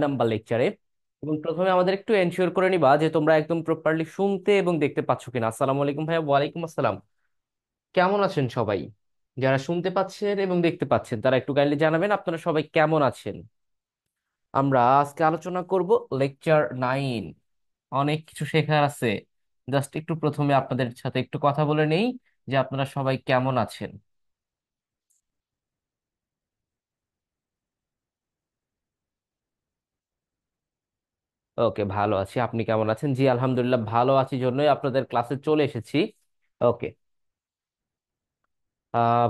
Number লেকচারে। এবং প্রথমে আমাদের একটু এনশিওর করে নিবা যে তোমরা একদম প্রপারলি শুনতে এবং দেখতে পাচ্ছ কিনা। আসসালামু আলাইকুম ভাইয়া। ওয়ালাইকুম আসসালাম। কেমন আছেন সবাই? যারা শুনতে পাচ্ছেন এবং দেখতে পাচ্ছেন তারা একটু কাইন্ডলি জানাবেন আপনারা সবাই কেমন আছেন। আমরা আজকে আলোচনা করব লেকচার 9। অনেক কিছু শেখার আছে। জাস্ট একটু প্রথমে আপনাদের সাথে একটু কথা বলে নেই যে আপনারা সবাই কেমন আছেন। ওকে, ভালো আছি। আপনি কেমন আছেন? জি আলহামদুলিল্লাহ ভালো আছি, জন্যই আপনাদের ক্লাসে চলে এসেছি। ওকে।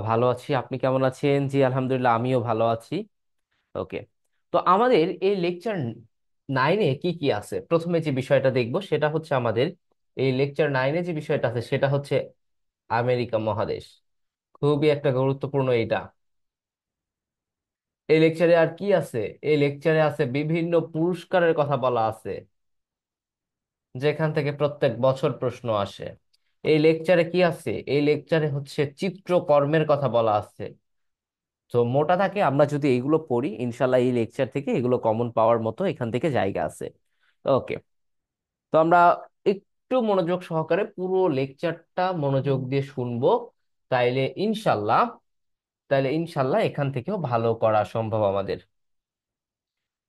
ভালো আছি। আপনি কেমন আছেন? জি আলহামদুলিল্লাহ আমিও ভালো আছি। ওকে। তো আমাদের এই লেকচার 9-এ কি কি আছে, প্রথমে যে বিষয়টা দেখব সেটা হচ্ছে আমাদের এই লেকচার 9-এ যে বিষয়টা আছে সেটা হচ্ছে আমেরিকা মহাদেশ। খুবই একটা গুরুত্বপূর্ণ এটা। এই লেকচারে আর কি আছে? এই লেকচারে আছে বিভিন্ন পুরস্কারের কথা বলা আছে, যেখান থেকে প্রত্যেক বছর প্রশ্ন আসে। এই লেকচারে কি আছে? এই লেকচারে হচ্ছে চিত্রকর্মের কথা বলা আছে। তো মোটা থাকে আমরা যদি এইগুলো পড়ি ইনশাল্লাহ এই লেকচার থেকে এগুলো কমন পাওয়ার মতো এখান থেকে জায়গা আছে। ওকে। তো আমরা একটু মনোযোগ সহকারে পুরো লেকচারটা মনোযোগ দিয়ে শুনবো। তাইলে ইনশাল্লাহ তাইলে ইনশাল্লাহ এখান থেকেও ভালো করা সম্ভব আমাদের।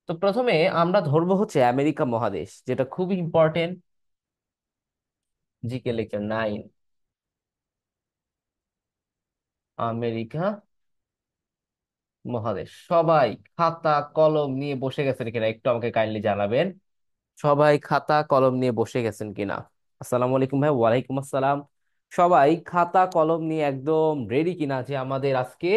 তো প্রথমে আমরা ধরবো হচ্ছে আমেরিকা মহাদেশ, যেটা খুবই ইম্পর্টেন্ট। জিকে লেকচার 9, আমেরিকা মহাদেশ। সবাই খাতা কলম নিয়ে বসে গেছেন কিনা একটু আমাকে কাইন্ডলি জানাবেন। সবাই খাতা কলম নিয়ে বসে গেছেন কিনা? আসসালামু আলাইকুম ভাই। ওয়ালাইকুম আসসালাম। সবাই খাতা কলম নিয়ে একদম রেডি কিনা যে আমাদের আজকে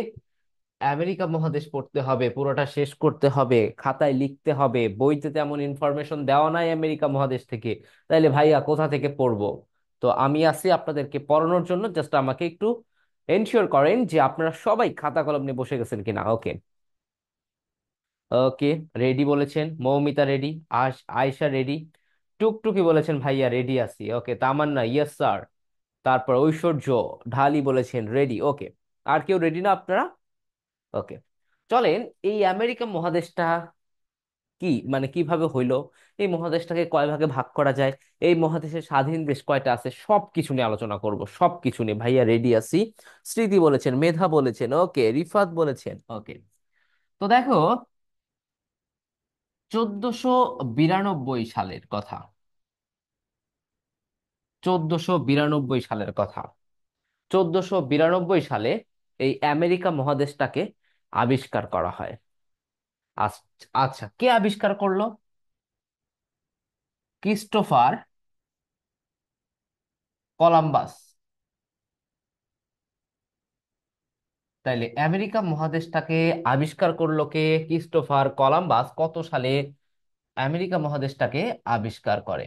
আমেরিকা মহাদেশ পড়তে হবে, পুরোটা শেষ করতে হবে, খাতায় লিখতে হবে। বইতে তেমন ইনফরমেশন দেওয়া নাই আমেরিকা মহাদেশ থেকে। তাইলে ভাইয়া কোথা থেকে পড়বো? তো আমি আছি আপনাদেরকে পড়ানোর জন্য, জাস্ট আমাকে একটু এনশিওর করেন যে আপনারা সবাই খাতা কলম নিয়ে বসে গেছেন কিনা। ওকে। ওকে। রেডি বলেছেন মৌমিতা, রেডি। আয়শা রেডি। টুকটুকি বলেছেন ভাইয়া রেডি আছি। ওকে। তামান্না ইয়েস স্যার। তারপর ঐশ্বর্য ঢালি বলেছেন রেডি। ওকে। আর কেউ রেডি না আপনারা? ওকে। চলেন, এই আমেরিকা মহাদেশটা কি, মানে কিভাবে হইলো, এই মহাদেশটাকে কয় ভাগে ভাগ করা যায়, এই মহাদেশের স্বাধীন দেশ কয়টা আছে, সবকিছু নিয়ে আলোচনা করব। সবকিছু নিয়ে ভাইয়া রেডি আছি। স্মৃতি বলেছেন, মেধা বলেছেন, ওকে, রিফাত বলেছেন। ওকে। তো দেখো, 1492 সালের কথা। 1492 সালের কথা। 1492 সালে এই আমেরিকা মহাদেশটাকে আবিষ্কার করা হয়। আচ্ছা, কে আবিষ্কার করলো? Christopher Columbus. তাইলে আমেরিকা মহাদেশটাকে আবিষ্কার করলো কে? Christopher Columbus. কত সালে আমেরিকা মহাদেশটাকে আবিষ্কার করে?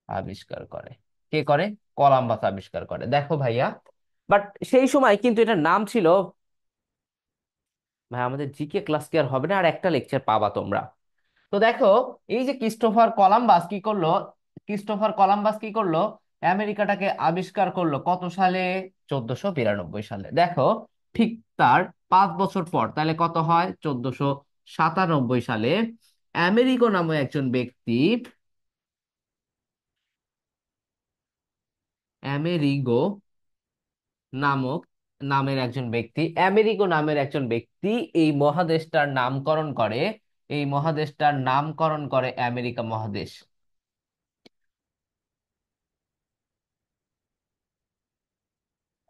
আবিষ্কার করে কে করে? কলাম্বাস আবিষ্কার করে। দেখো ভাইয়া, বাট সেই সময় কিন্তু এটার নাম ছিল, ভাই আমাদের জিকে ক্লাস কি আর হবে না? আর একটা লেকচার পাবা তোমরা। তো দেখো, এই যে ক্রিস্টোফার কলাম্বাস কি করলো? আমেরিকাটাকে আবিষ্কার করলো কত সালে? 1492 সালে। দেখো, ঠিক তার 5 বছর পর, তাহলে কত হয়? 1497 সালে আমেরিকো নামে একজন ব্যক্তি, আমেরিগো নামক আমেরিকো নামের একজন ব্যক্তি এই মহাদেশটার নামকরণ করে। এই মহাদেশটার নামকরণ করে আমেরিকা মহাদেশ।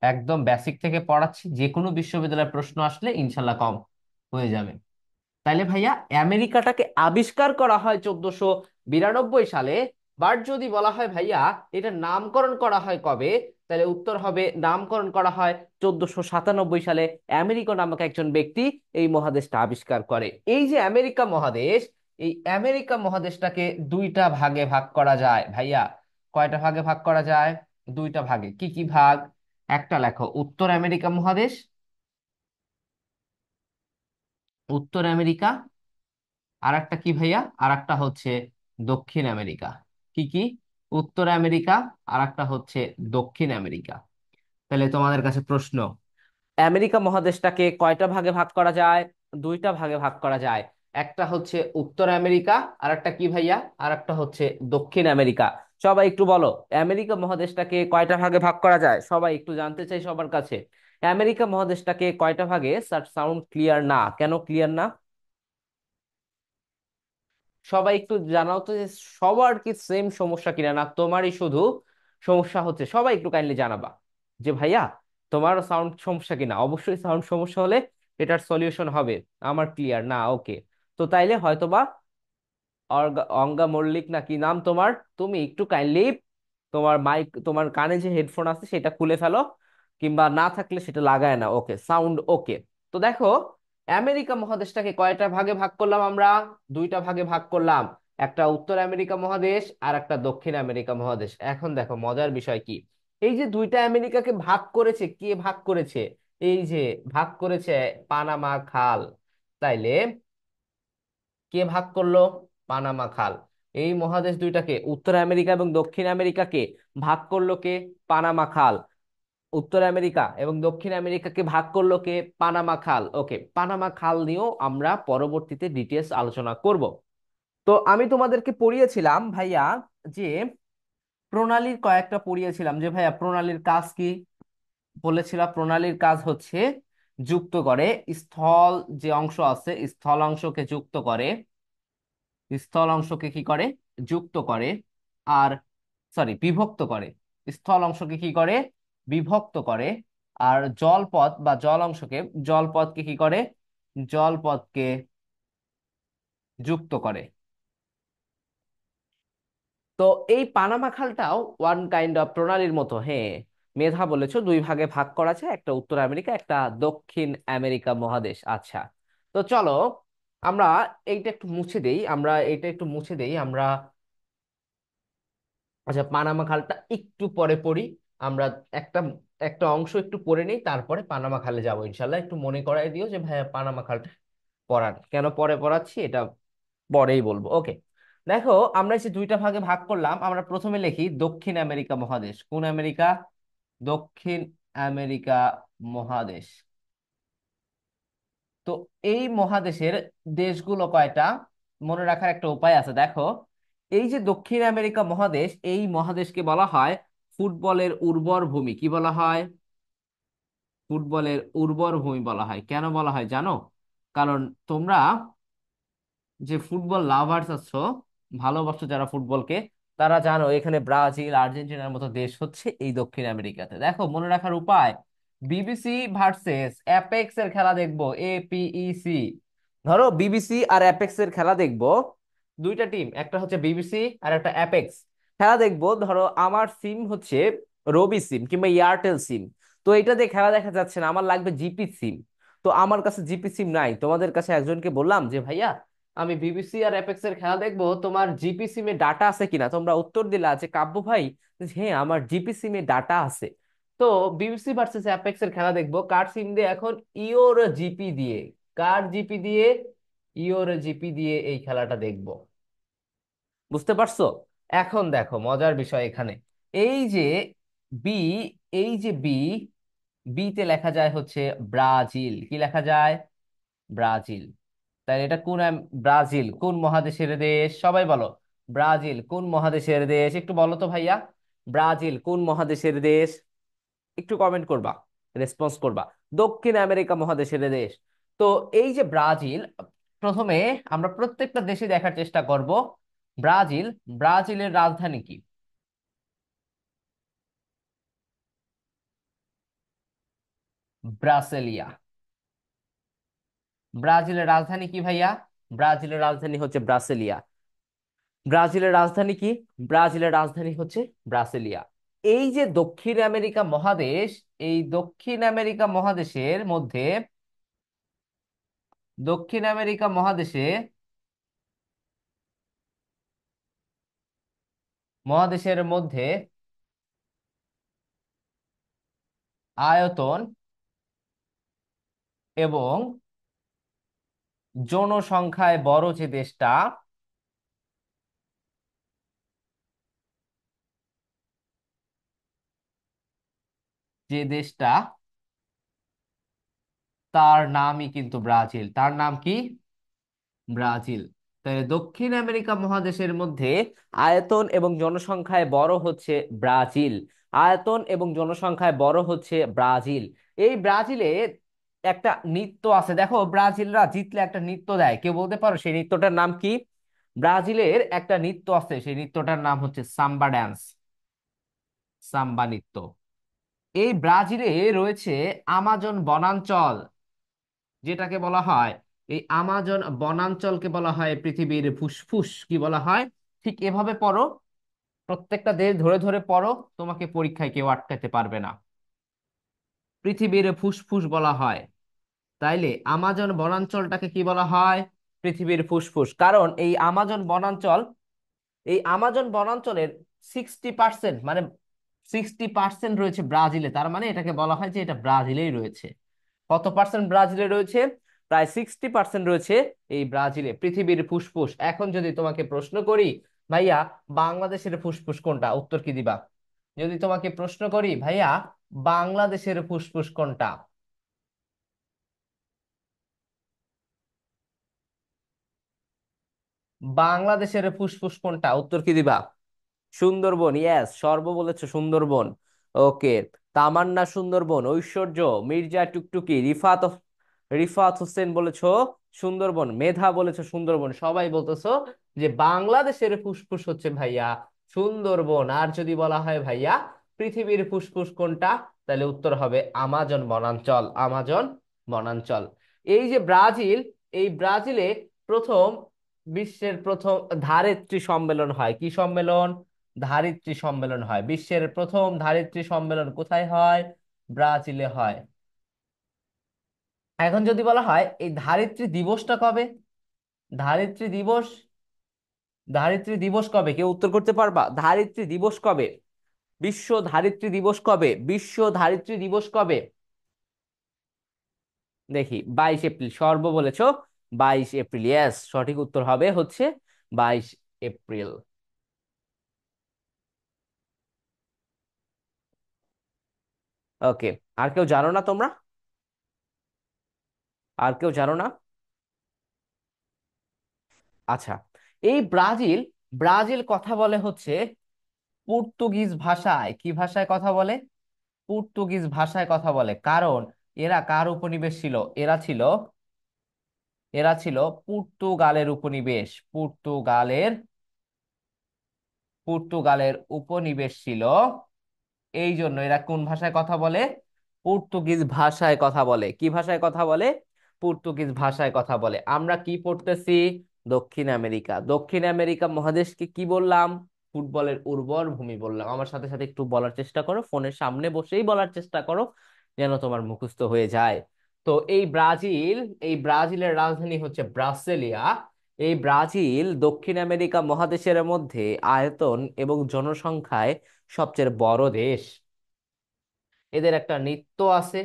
একদম বেসিক থেকে পড়াচ্ছি, যে কোনো বিশ্ববিদ্যালয়ের প্রশ্ন আসলে ইনশাল্লাহ কম হয়ে যাবে। তাইলে ভাইয়া, আমেরিকাটাকে আবিষ্কার করা হয় 1492 সালে। বাট যদি বলা হয় ভাইয়া এটা নামকরণ করা হয় কবে, তাহলে উত্তর হবে নামকরণ করা হয় 1497 সালে। আমেরিকা নামক একজন ব্যক্তি এই মহাদেশটা আবিষ্কার করে। এই যে আমেরিকা মহাদেশ, এই আমেরিকা মহাদেশটাকে দুইটা ভাগে ভাগ করা যায় ভাইয়া। কয়টা ভাগে ভাগ করা যায়? দুইটা ভাগে। কি কি ভাগ? একটা লেখো, উত্তর আমেরিকা মহাদেশ, উত্তর আমেরিকা। আর একটা কি ভাইয়া? আর একটা হচ্ছে দক্ষিণ আমেরিকা। কি কি? উত্তর আমেরিকা, আর একটা হচ্ছে দক্ষিণ আমেরিকা। তাহলে তোমাদের কাছে প্রশ্ন, আমেরিকা মহাদেশটাকে কয়টা ভাগে ভাগ করা যায়? দুইটা ভাগে ভাগ করা যায়। একটা হচ্ছে উত্তর আমেরিকা, আর একটা কি ভাইয়া, আর একটা হচ্ছে দক্ষিণ আমেরিকা। সবাই একটু বলো, আমেরিকা মহাদেশটাকে কয়টা ভাগে ভাগ করা যায়? সবাই একটু জানতে চাই সবার কাছে, আমেরিকা মহাদেশটাকে কয়টা ভাগে? স্যার সাউন্ড ক্লিয়ার না, কেন ক্লিয়ার না? সবাই একটু জানাও তো যে সবার কি সেম সমস্যা কিনা, না তোমারই শুধু সমস্যা হচ্ছে? সবাই একটু কাইন্ডলি জানাবা যে ভাইয়া তোমারও সাউন্ড সমস্যা কিনা। অবশ্যই সাউন্ড সমস্যা হলে এটার সলিউশন হবে। আমার ক্লিয়ার না, ওকে। তো তাইলে হয়তোবা অঙ্গা মল্লিক না কি নাম তোমার, তুমি একটু কাইন্ডলি তোমার মাইক, তোমার কানে যে হেডফোন আছে সেটা খুলে ফেলো, কিংবা না থাকলে সেটা লাগায় না। ওকে, সাউন্ড ওকে। তো দেখো, আমেরিকা মহাদেশটাকে কয়টা ভাগে ভাগ করলাম আমরা? দুইটা ভাগে ভাগ করলাম, একটা উত্তর আমেরিকা মহাদেশ আর একটা দক্ষিণ আমেরিকা মহাদেশ। এখন দেখো মজার বিষয় কি, এই যে দুইটা আমেরিকাকে ভাগ করেছে, কে ভাগ করেছে? এই যে ভাগ করেছে পানামা খাল। তাইলে কে ভাগ করলো? পানামা খাল। এই মহাদেশ দুইটাকে, উত্তর আমেরিকা এবং দক্ষিণ আমেরিকাকে ভাগ করলো কে? পানামা খাল। উত্তর আমেরিকা এবং দক্ষিণ আমেরিকাকে ভাগ করলো কে? পানামা খাল। ওকে, পানামা খাল নিয়েও আমরা পরবর্তীতে ডিটেলস আলোচনা করব। তো আমি তোমাদেরকে পড়িয়েছিলাম ভাইয়া যে প্রণালীর কয়েকটা পড়িয়েছিলাম, যে ভাইয়া প্রণালীর কাজ কি? বলেছিলাম প্রণালীর কাজ হচ্ছে যুক্ত করে, স্থল যে অংশ আছে স্থল অংশকে যুক্ত করে, স্থল অংশকে কি করে? যুক্ত করে। আর সরি, বিভক্ত করে। স্থল অংশকে কি করে? বিভক্ত করে। আর জলপথ বা জল অংশকে, জলপথকে কি করে? জলপথকে যুক্ত করে। তো এই পানামা খালটাও ওয়ান কাইন্ড অফ প্রণালীর মতো। হ্যাঁ, মেধা বলেছো, দুই ভাগে ভাগ করা আছে, একটা উত্তর আমেরিকা, একটা দক্ষিণ আমেরিকা মহাদেশ। আচ্ছা, তো চলো আমরা এইটা একটু মুছে দেই, আমরা আচ্ছা, পানামা খালটা একটু পরে পড়ি আমরা। একটা একটা অংশ একটু পড়ে নিই, তারপরে পানামা খালে যাবো ইনশাল্লাহ। একটু মনে করাই দিও যে ভাইয়া পানামা খালটা পড়ান, কেন পরে পড়াচ্ছি এটা পরেই বলবো। ওকে, দেখো আমরা যে দুইটা ভাগে ভাগ করলাম, আমরা প্রথমে লিখি দক্ষিণ আমেরিকা মহাদেশ। কোন আমেরিকা? দক্ষিণ আমেরিকা মহাদেশ। তো এই মহাদেশের দেশগুলো কয়টা? মনে রাখার একটা উপায় আছে, দেখো। এই যে দক্ষিণ আমেরিকা মহাদেশ, এই মহাদেশকে বলা হয় ফুটবলের উর্বর ভূমি। কি বলা হয়? ফুটবলের উর্বর ভূমি বলা হয়। কেন বলা হয় জানো? কারণ তোমরা যে ফুটবল লাভার্স আছো, ভালোবাসো যারা ফুটবলকে, তারা জানো এখানে ব্রাজিল আর্জেন্টিনার মতো দেশ হচ্ছে এই দক্ষিণ আমেরিকাতে। দেখো মনে রাখার উপায়, বিবিসি ভার্সেস অ্যাপেক্স এর খেলা দেখবো, APEC। ধরো বিবিসি আর অ্যাপেক্স এর খেলা দেখবো, দুইটা টিম, একটা হচ্ছে বিবিসি আর একটা অ্যাপেক্স। খেলা দেখবো, ধরো আমার সিম হচ্ছে রবি সিম কিংবা এয়ারটেল সিম। তো এটা দিয়ে খেলা দেখা যাচ্ছে না, আমার লাগবে জিপি সিম। তো আমার কাছে জিপি সিম নাই, তোমাদের কাছে একজনকে বললাম যে ভাইয়া আমি বিবিসি আর অ্যাপেক্স এর খেলা দেখবো, তোমার জিপি সিমে ডাটা আছে কিনা? তোমরা উত্তর দিলা যে কাব্য ভাই, যে হ্যাঁ আমার জিপি সিমে ডাটা আছে। তো বিবিসি ভার্সেস অ্যাপেক্স এর খেলা দেখবো কার সিম দিয়ে? এখন ইওর জিপি দিয়ে। কার জিপি দিয়ে? ইওর জিপি দিয়ে এই খেলাটা দেখবো। বুঝতে পারছো? এখন দেখো মজার বিষয় এখানে, এই যে বি, এই যে বি, বিতে লেখা যায় হচ্ছে ব্রাজিল। কি লেখা যায়? ব্রাজিল। তাই এটা কোন ব্রাজিল কোন মহাদেশের দেশ? সবাই বলো, ব্রাজিল কোন মহাদেশের দেশ? একটু বলো তো ভাইয়া, ব্রাজিল কোন মহাদেশের দেশ? একটু কমেন্ট করবা, রেসপন্স করবা। দক্ষিণ আমেরিকা মহাদেশের দেশ। তো এই যে ব্রাজিল, প্রথমে আমরা প্রত্যেকটা দেশে দেখার চেষ্টা করব। ব্রাজিল, ব্রাজিলের রাজধানী কি? ব্রাসেলিয়া। ব্রাজিলের রাজধানী কি ভাইয়া? ব্রাজিলের রাজধানী হচ্ছে ব্রাসেলিয়া। ব্রাজিলের রাজধানী কি? ব্রাজিলের রাজধানী হচ্ছে ব্রাসেলিয়া। এই যে দক্ষিণ আমেরিকা মহাদেশ, এই দক্ষিণ আমেরিকা মহাদেশের মধ্যে, দক্ষিণ আমেরিকা মহাদেশে, মহাদেশের মধ্যে আয়তন এবং জনসংখ্যায় বড় যে দেশটা, যে দেশটা, তার নামই কিন্তু ব্রাজিল। তার নাম কি? ব্রাজিল। তাহলে দক্ষিণ আমেরিকা মহাদেশের মধ্যে আয়তন এবং জনসংখ্যায় বড় হচ্ছে ব্রাজিল। আয়তন এবং জনসংখ্যায় বড় হচ্ছে ব্রাজিল। এই ব্রাজিলে একটা নৃত্য আছে, দেখো ব্রাজিলরা জিতলে একটা নৃত্য দেয়, কেউ বলতে পারো সেই নৃত্যটার নাম কি? ব্রাজিলের একটা নৃত্য আছে, সেই নৃত্যটার নাম হচ্ছে সাম্বা ড্যান্স, সাম্বা নৃত্য। এই ব্রাজিলে রয়েছে আমাজন বনাঞ্চল, যেটাকে বলা হয়, এই আমাজন বনাঞ্চলকে বলা হয় পৃথিবীর ফুসফুস। কি বলা হয়? ঠিক এভাবে পড়ো, প্রত্যেকটা দেশ ধরে ধরে পড়ো, তোমাকে পরীক্ষায় কেউ আটকাতে পারবে না। পৃথিবীর ফুসফুস বলা হয়। তাইলে আমাজন বনাঞ্চলটাকে কি বলা হয়? পৃথিবীর ফুসফুস। কারণ এই আমাজন বনাঞ্চলের 60%, মানে 60% রয়েছে ব্রাজিলে, তার মানে এটাকে বলা হয় যে এটা ব্রাজিলেই রয়েছে। কত পার্সেন্ট ব্রাজিলে রয়েছে? প্রায় 60% রয়েছে এই ব্রাজিলে, পৃথিবীর ফুসফুস। এখন যদি তোমাকে প্রশ্ন করি, ভাইয়া বাংলাদেশের ফুসফুস কোনটা, উত্তর কি দিবা? যদি তোমাকে প্রশ্ন করি, ভাইয়া বাংলাদেশের ফুসফুস কোনটা? বাংলাদেশের ফুসফুস কোনটা, উত্তর কি দিবা? সুন্দরবন, ইয়েস, সর্ব বলেছো সুন্দরবন। ওকে। তামান্না সুন্দরবন, ঐশ্বর্য, মির্জা টুকটুকি, রিফাত হোসেন বলেছো সুন্দরবন, মেধা বলেছো সুন্দরবন। সবাই বলতেছো যে বাংলাদেশের ফুসফুস হচ্ছে ভাইয়া সুন্দরবন। আর যদি বলা হয় ভাইয়া পৃথিবীর ফুসফুস কোনটা, তাহলে উত্তর হবে আমাজন বনাঞ্চল, আমাজন বনাঞ্চল। এই যে ব্রাজিল, এই ব্রাজিলে প্রথম, বিশ্বের প্রথম ধারিত্রী সম্মেলন হয়। কি সম্মেলন? ধারিত্রী সম্মেলন হয়। বিশ্বের প্রথম ধারিত্রী সম্মেলন কোথায় হয়? ব্রাজিলে হয়। এখন যদি বলা হয় এই ধারিত্রী দিবসটা কবে, ধারিত্রী দিবস, ধারিত্রী দিবস কবে, কেউ উত্তর করতে পারবা? ধারিত্রী দিবস কবে? বিশ্ব ধারিত্রী দিবস কবে? বিশ্ব ধারিত্রী দিবস কবে? দেখি, 22 এপ্রিল, সর্ব বলেছো 22 এপ্রিল। ইয়েস, সঠিক উত্তর হবে হচ্ছে 22 এপ্রিল। ওকে। আর কেউ জানো না তোমরা? আর কেউ জানো না? আচ্ছা, এই ব্রাজিল, ব্রাজিল কথা বলে হচ্ছে পর্তুগিজ ভাষায়। কি ভাষায় কথা বলে? পর্তুগিজ ভাষায় কথা বলে। কারণ এরা কার উপনিবেশ ছিল? এরা ছিল পর্তুগালের উপনিবেশ, পর্তুগালের উপনিবেশ ছিল। এই জন্য এরা কোন ভাষায় কথা বলে? পর্তুগিজ ভাষায় কথা বলে। কি ভাষায় কথা বলে? পর্তুগিজ ভাষায় কথা বলে। আমরা কি পড়তেছি? দক্ষিণ আমেরিকা। দক্ষিণ আমেরিকা মহাদেশকে কি বললাম? ফুটবলের উর্বর ভূমি বললাম। আমার সাথে সাথে একটু বলার চেষ্টা করো, ফোনের সামনে বসেই বলার চেষ্টা করো, যেন তোমার মুখস্থ হয়ে যায়। তো এই ব্রাজিল, এই ব্রাজিলের রাজধানী হচ্ছে ব্রাসেলিয়া। এই ব্রাজিল দক্ষিণ আমেরিকা মহাদেশের মধ্যে আয়তন এবং জনসংখ্যায় সবচেয়ে বড় দেশ। এদের একটা নৃত্য আছে,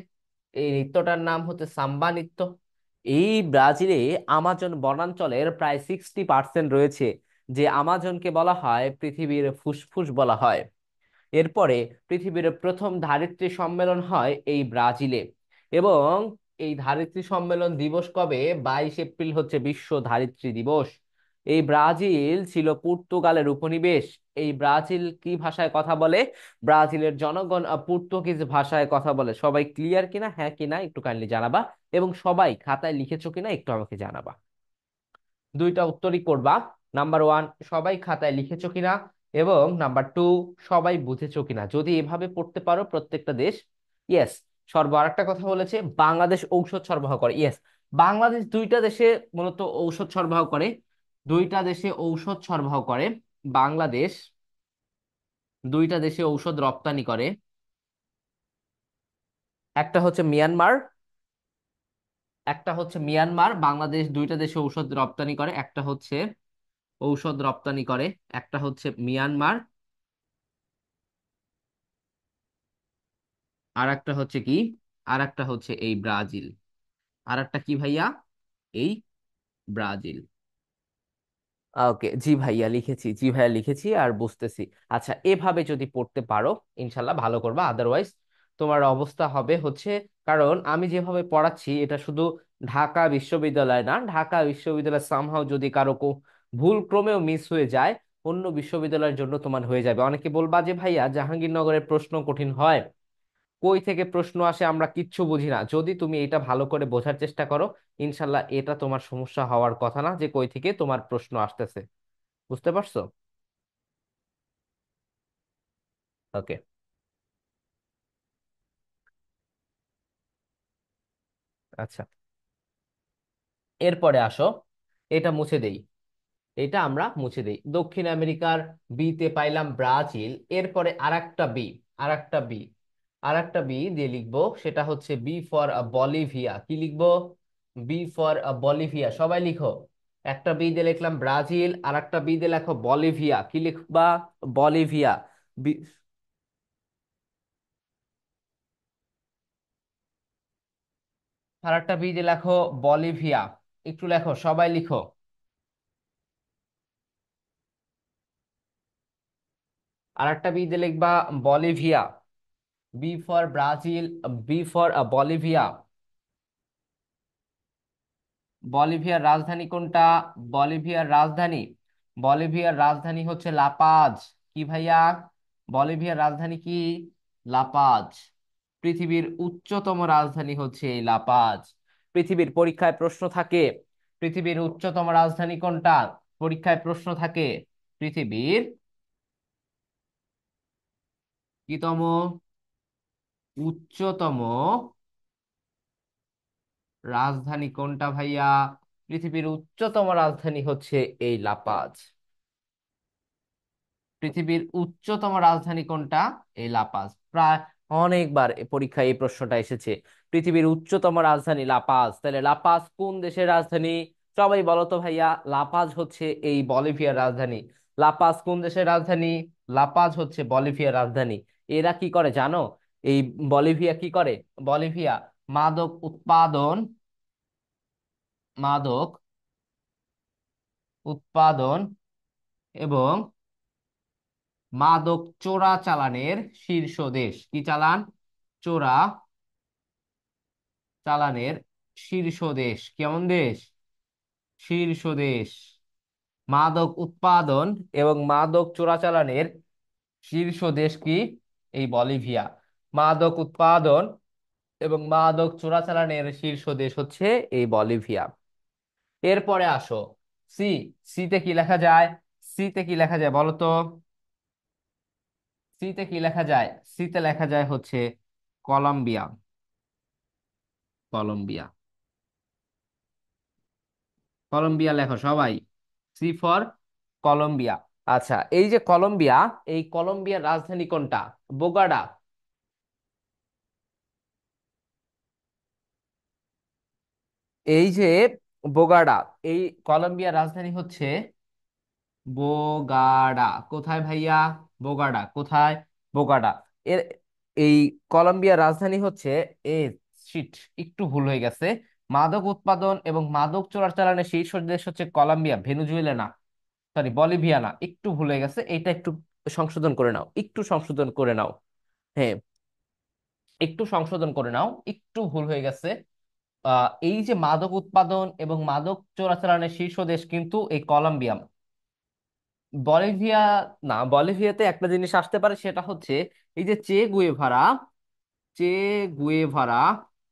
এই নৃত্যটার নাম হচ্ছে সাম্বা নৃত্য। এই ব্রাজিলে আমাজন বনাঞ্চলের প্রায় 60% রয়েছে, যে আমাজনকে বলা হয় পৃথিবীর ফুসফুস বলা হয়। এরপরে পৃথিবীর প্রথম ধারিত্রী সম্মেলন হয় এই ব্রাজিলে। এবং এই ধারিত্রী সম্মেলন দিবস কবে? 22 এপ্রিল হচ্ছে বিশ্ব ধারিত্রী দিবস। এই ব্রাজিল ছিল পর্তুগালের উপনিবেশ। এই ব্রাজিল কি ভাষায় কথা বলে? ব্রাজিলের জনগণ পর্তুগিজ ভাষায় কথা বলে। সবাই ক্লিয়ার কিনা, হ্যাঁ কিনা একটু কাইন্ডলি জানাবা। এবং সবাই খাতায় লিখেছো কিনা একটু আমাকে জানাবা। দুইটা উত্তরই করবা। নাম্বার ওয়ান, সবাই খাতায় লিখেছো কিনা, এবং নাম্বার টু, সবাই বুঝেছো কিনা। যদি এভাবে পড়তে পারো প্রত্যেকটা দেশ, ইয়েস। আরেকটা কথা বলেছে, বাংলাদেশ ঔষধ সরবরাহ করে। ইয়েস, বাংলাদেশ দুইটা দেশে মূলত ঔষধ সরবরাহ করে, দুইটা দেশে ঔষধ সরবরাহ করে। বাংলাদেশ দুইটা দেশে ঔষধ রপ্তানি করে। একটা হচ্ছে মিয়ানমার, বাংলাদেশ দুইটা দেশে ঔষধ রপ্তানি করে। একটা হচ্ছে ঔষধ রপ্তানি করে, একটা হচ্ছে মিয়ানমার, আর একটা হচ্ছে কি, আর একটা হচ্ছে এই ব্রাজিল। আর একটা কি ভাইয়া? এই ব্রাজিল। ওকে, জি ভাইয়া লিখেছি, জি ভাইয়া লিখেছি আর বুঝতেছি। আচ্ছা, এভাবে যদি পড়তে পারো ইনশাল্লাহ ভালো করবা। আদারওয়াইজ তোমার অবস্থা হবে হচ্ছে, কারণ আমি যেভাবে পড়াচ্ছি এটা শুধু ঢাকা বিশ্ববিদ্যালয় না, ঢাকা বিশ্ববিদ্যালয় সামহাও যদি কারো ভুল ক্রমেও মিস হয়ে যায়, অন্য বিশ্ববিদ্যালয়ের জন্য তোমার হয়ে যাবে। অনেকে বলবা যে ভাইয়া জাহাঙ্গীরনগরের প্রশ্ন কঠিন হয়, কই থেকে প্রশ্ন আসে আমরা কিচ্ছু বুঝি না। যদি তুমি এটা ভালো করে বোঝার চেষ্টা করো, ইনশাল্লাহ এটা তোমার সমস্যা হওয়ার কথা না যে কই থেকে তোমার প্রশ্ন আসতেছে। বুঝতে পারছো? ওকে। আচ্ছা, এরপরে আসো, এটা মুছে দেই, এটা আমরা মুছে দেই। দক্ষিণ আমেরিকার বি তে পাইলাম ব্রাজিল। এরপরে আরেকটা বি, আরেকটা বি, আরেকটা বি দিয়ে লিখবো, সেটা হচ্ছে বি ফর বলিভিয়া। কি লিখবো? B for Bolivia. সবাই লিখো। একটা বি দিয়ে লিখলাম ব্রাজিল, আর একটা বি দিয়ে লেখো বলিভিয়া। কি লিখবা? বলিভিয়া। বি, আর একটা বি দিয়ে লেখো বলিভিয়া। একটু লেখো, সবাই লিখো। আর একটা বি দিয়ে লিখবা Bolivia. B for Brazil, B for Bolivia. বলিভিয়ার রাজধানী কোনটা? বলিভিয়ার রাজধানী, বলিভিয়ার রাজধানী হচ্ছে লাপাজ। কি ভাইয়া? বলিভিয়ার রাজধানী কি? লাপাজ। পৃথিবীর উচ্চতম রাজধানী হচ্ছে এই লাপাজ। পৃথিবীর পরীক্ষায় প্রশ্ন থাকে, পৃথিবীর উচ্চতম রাজধানী কোনটা? পরীক্ষায় প্রশ্ন থাকে, পৃথিবীর কিতম উচ্চতম রাজধানী কোনটা ভাইয়া? পৃথিবীর উচ্চতম রাজধানী হচ্ছে এই লাপাজ। পৃথিবীর উচ্চতম রাজধানী কোনটা? এই লাপাজ। প্রায় অনেকবার এ পরীক্ষায় এই প্রশ্নটা এসেছে। পৃথিবীর উচ্চতম রাজধানী লাপাজ, তাহলে লাপাজ কোন দেশের রাজধানী? সবাই বলো তো ভাইয়া। লাপাজ হচ্ছে এই বলিভিয়ার রাজধানী। লাপাজ কোন দেশের রাজধানী? লাপাজ হচ্ছে বলিভিয়ার রাজধানী। এরা কি করে জানো? এই বলিভিয়া কি করে? বলিভিয়া মাদক উৎপাদন, মাদক উৎপাদন এবং মাদক চোরাচালানের শীর্ষ দেশ। কি চালান? চোরা চালানের শীর্ষ দেশ। কেমন দেশ? শীর্ষ দেশ। মাদক উৎপাদন এবং মাদক চোরাচালানের শীর্ষ দেশ কি? এই বলিভিয়া। মাদক উৎপাদন এবং মাদক চোরাচালানের শীর্ষ দেশ হচ্ছে এই বলিভিয়া। এরপরে আসো সি। সিতে কি লেখা যায়? সিতে কি লেখা যায় বলো তো? সিতে কি লেখা যায়? সিতে লেখা যায় হচ্ছে কলম্বিয়া। কলম্বিয়া। কলম্বিয়া লেখো সবাই। C for Colombia. আচ্ছা, এই যে কলম্বিয়া, এই কলম্বিয়ার রাজধানী কোনটা? বোগাডা। এই যে বোগাডা, এই কলম্বিয়ার রাজধানী হচ্ছে বোগাডা। কোথায় ভাইয়া? বোগাডা কোথায়? বোগাডা। এর এই কলম্বিয়ার রাজধানী হচ্ছে এ শিট, একটু ভুল হয়ে গেছে। মাদক উৎপাদন এবং মাদক চোরাচালানের শীর্ষ দেশ হচ্ছে কলম্বিয়া, ভেনেজুয়েলা না। সরি, বলিভিয়া না, একটু ভুলে গেছে। এটা একটু সংশোধন করে নাও, একটু সংশোধন করে নাও। হ্যাঁ, একটু সংশোধন করে নাও, একটু ভুল হয়ে গেছে। এই যে মাদক উৎপাদন এবং মাদক চোরাচালানের শীর্ষ দেশ কিন্তু এই কলম্বিয়া। বলিভিয়া না, বলিভিয়াতে একটা জিনিস আসতে পারে, সেটা হচ্ছে এই যে চে গুয়েভারা, চে গুয়েভারা,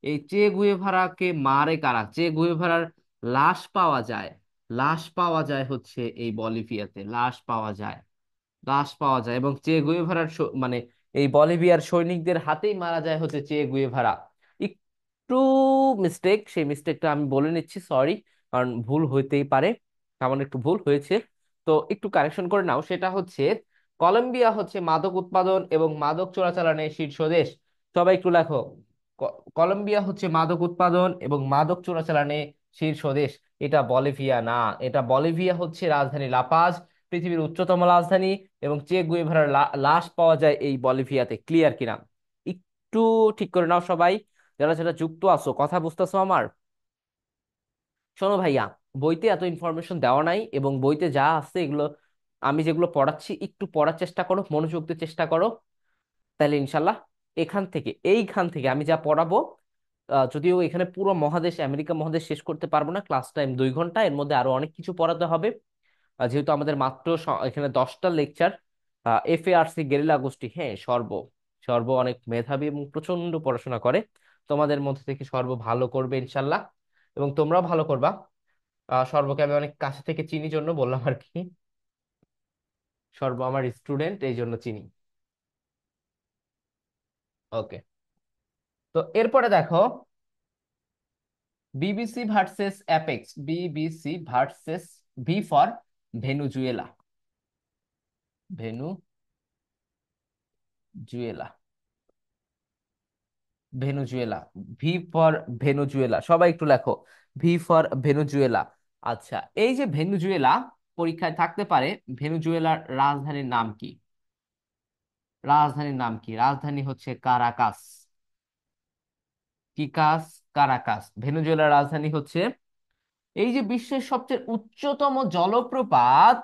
এই চে গুয়েভারাকে মারে কারা? চে গুয়েভারার লাশ পাওয়া যায়, লাশ পাওয়া যায় হচ্ছে এই বলিভিয়াতে, লাশ পাওয়া যায়, লাশ পাওয়া যায়। এবং চে গুয়েভারার মানে এই বলিভিয়ার সৈনিকদের হাতেই মারা যায় হচ্ছে চে গুয়েভারা। একটু মিস্টেক, সেই মিস্টেকটা আমি বলে নিচ্ছি, সরি, কারণ ভুল হইতেই পারে, সামান্য একটু ভুল হয়েছে। তো একটু কারেকশন করে নাও। সেটা হচ্ছে কলম্বিয়া হচ্ছে মাদক উৎপাদন এবং মাদক চোরাচালানের শীর্ষ দেশ। সবাই একটু লেখো। কলম্বিয়া হচ্ছে মাদক উৎপাদন এবং মাদক চোরাচালানে শীর্ষ দেশ। এটা বলিভিয়া না, এটা বলিভিয়া হচ্ছে রাজধানী লাপাজ, পৃথিবীর উচ্চতম রাজধানী। এবং চে গুয়েভারার লাশ পাওয়া যায় এই বলিভিয়াতে। ক্লিয়ার কিনা? একটু ঠিক করে নাও সবাই, যারা যারা যুক্ত আছো। কথা বুঝতেছো আমার? শোনো ভাইয়া, বইতে এত ইনফরমেশন দেওয়া নাই, এবং বইতে যা আছে এগুলো আমি যেগুলো পড়াচ্ছি একটু পড়ার চেষ্টা করো, মনোযোগ দিয়ে চেষ্টা করো, তাহলে ইনশাল্লাহ এইখান থেকে আমি যা পড়াবো, যদিও এখানে পুরো মহাদেশ আমেরিকা মহাদেশ শেষ করতে পারবো না, ক্লাস টাইম 2 ঘন্টা, এর মধ্যে আরো অনেক কিছু পড়াতে হবে। যেহেতু আমাদের মাত্র এখানে 10টা লেকচার। FARC গেরিলা গোষ্ঠী, হ্যাঁ, সর্ব সর্ব অনেক মেধাবী এবং প্রচন্ড পড়াশোনা করে। তোমাদের মধ্যে থেকে সর্ব ভালো করবে ইনশাল্লাহ, এবং তোমরাও ভালো করবা। সর্বকে আমি অনেক কাছে থেকে চিনি জন্য বললাম আর কি। সর্ব আমার স্টুডেন্ট, এই জন্য চিনি। ওকে, তো এরপরে দেখো, BBC versus apex, BBC versus, V for Venezuela, Venezuela, Venezuela, V for Venezuela, সবাই একটু লেখো, ভি ফর ভেনুজুয়েলা। আচ্ছা, এই যে ভেনুজুয়েলা পরীক্ষায় থাকতে পারে, ভেনুজুয়েলার রাজধানীর নাম কি? রাজধানীর নাম কি? রাজধানী হচ্ছে কারাকাস। কিকাস, কারাকাস। ভেনুজুয়েলার রাজধানী হচ্ছে, এই যে বিশ্বের সবচেয়ে উচ্চতম জলপ্রপাত,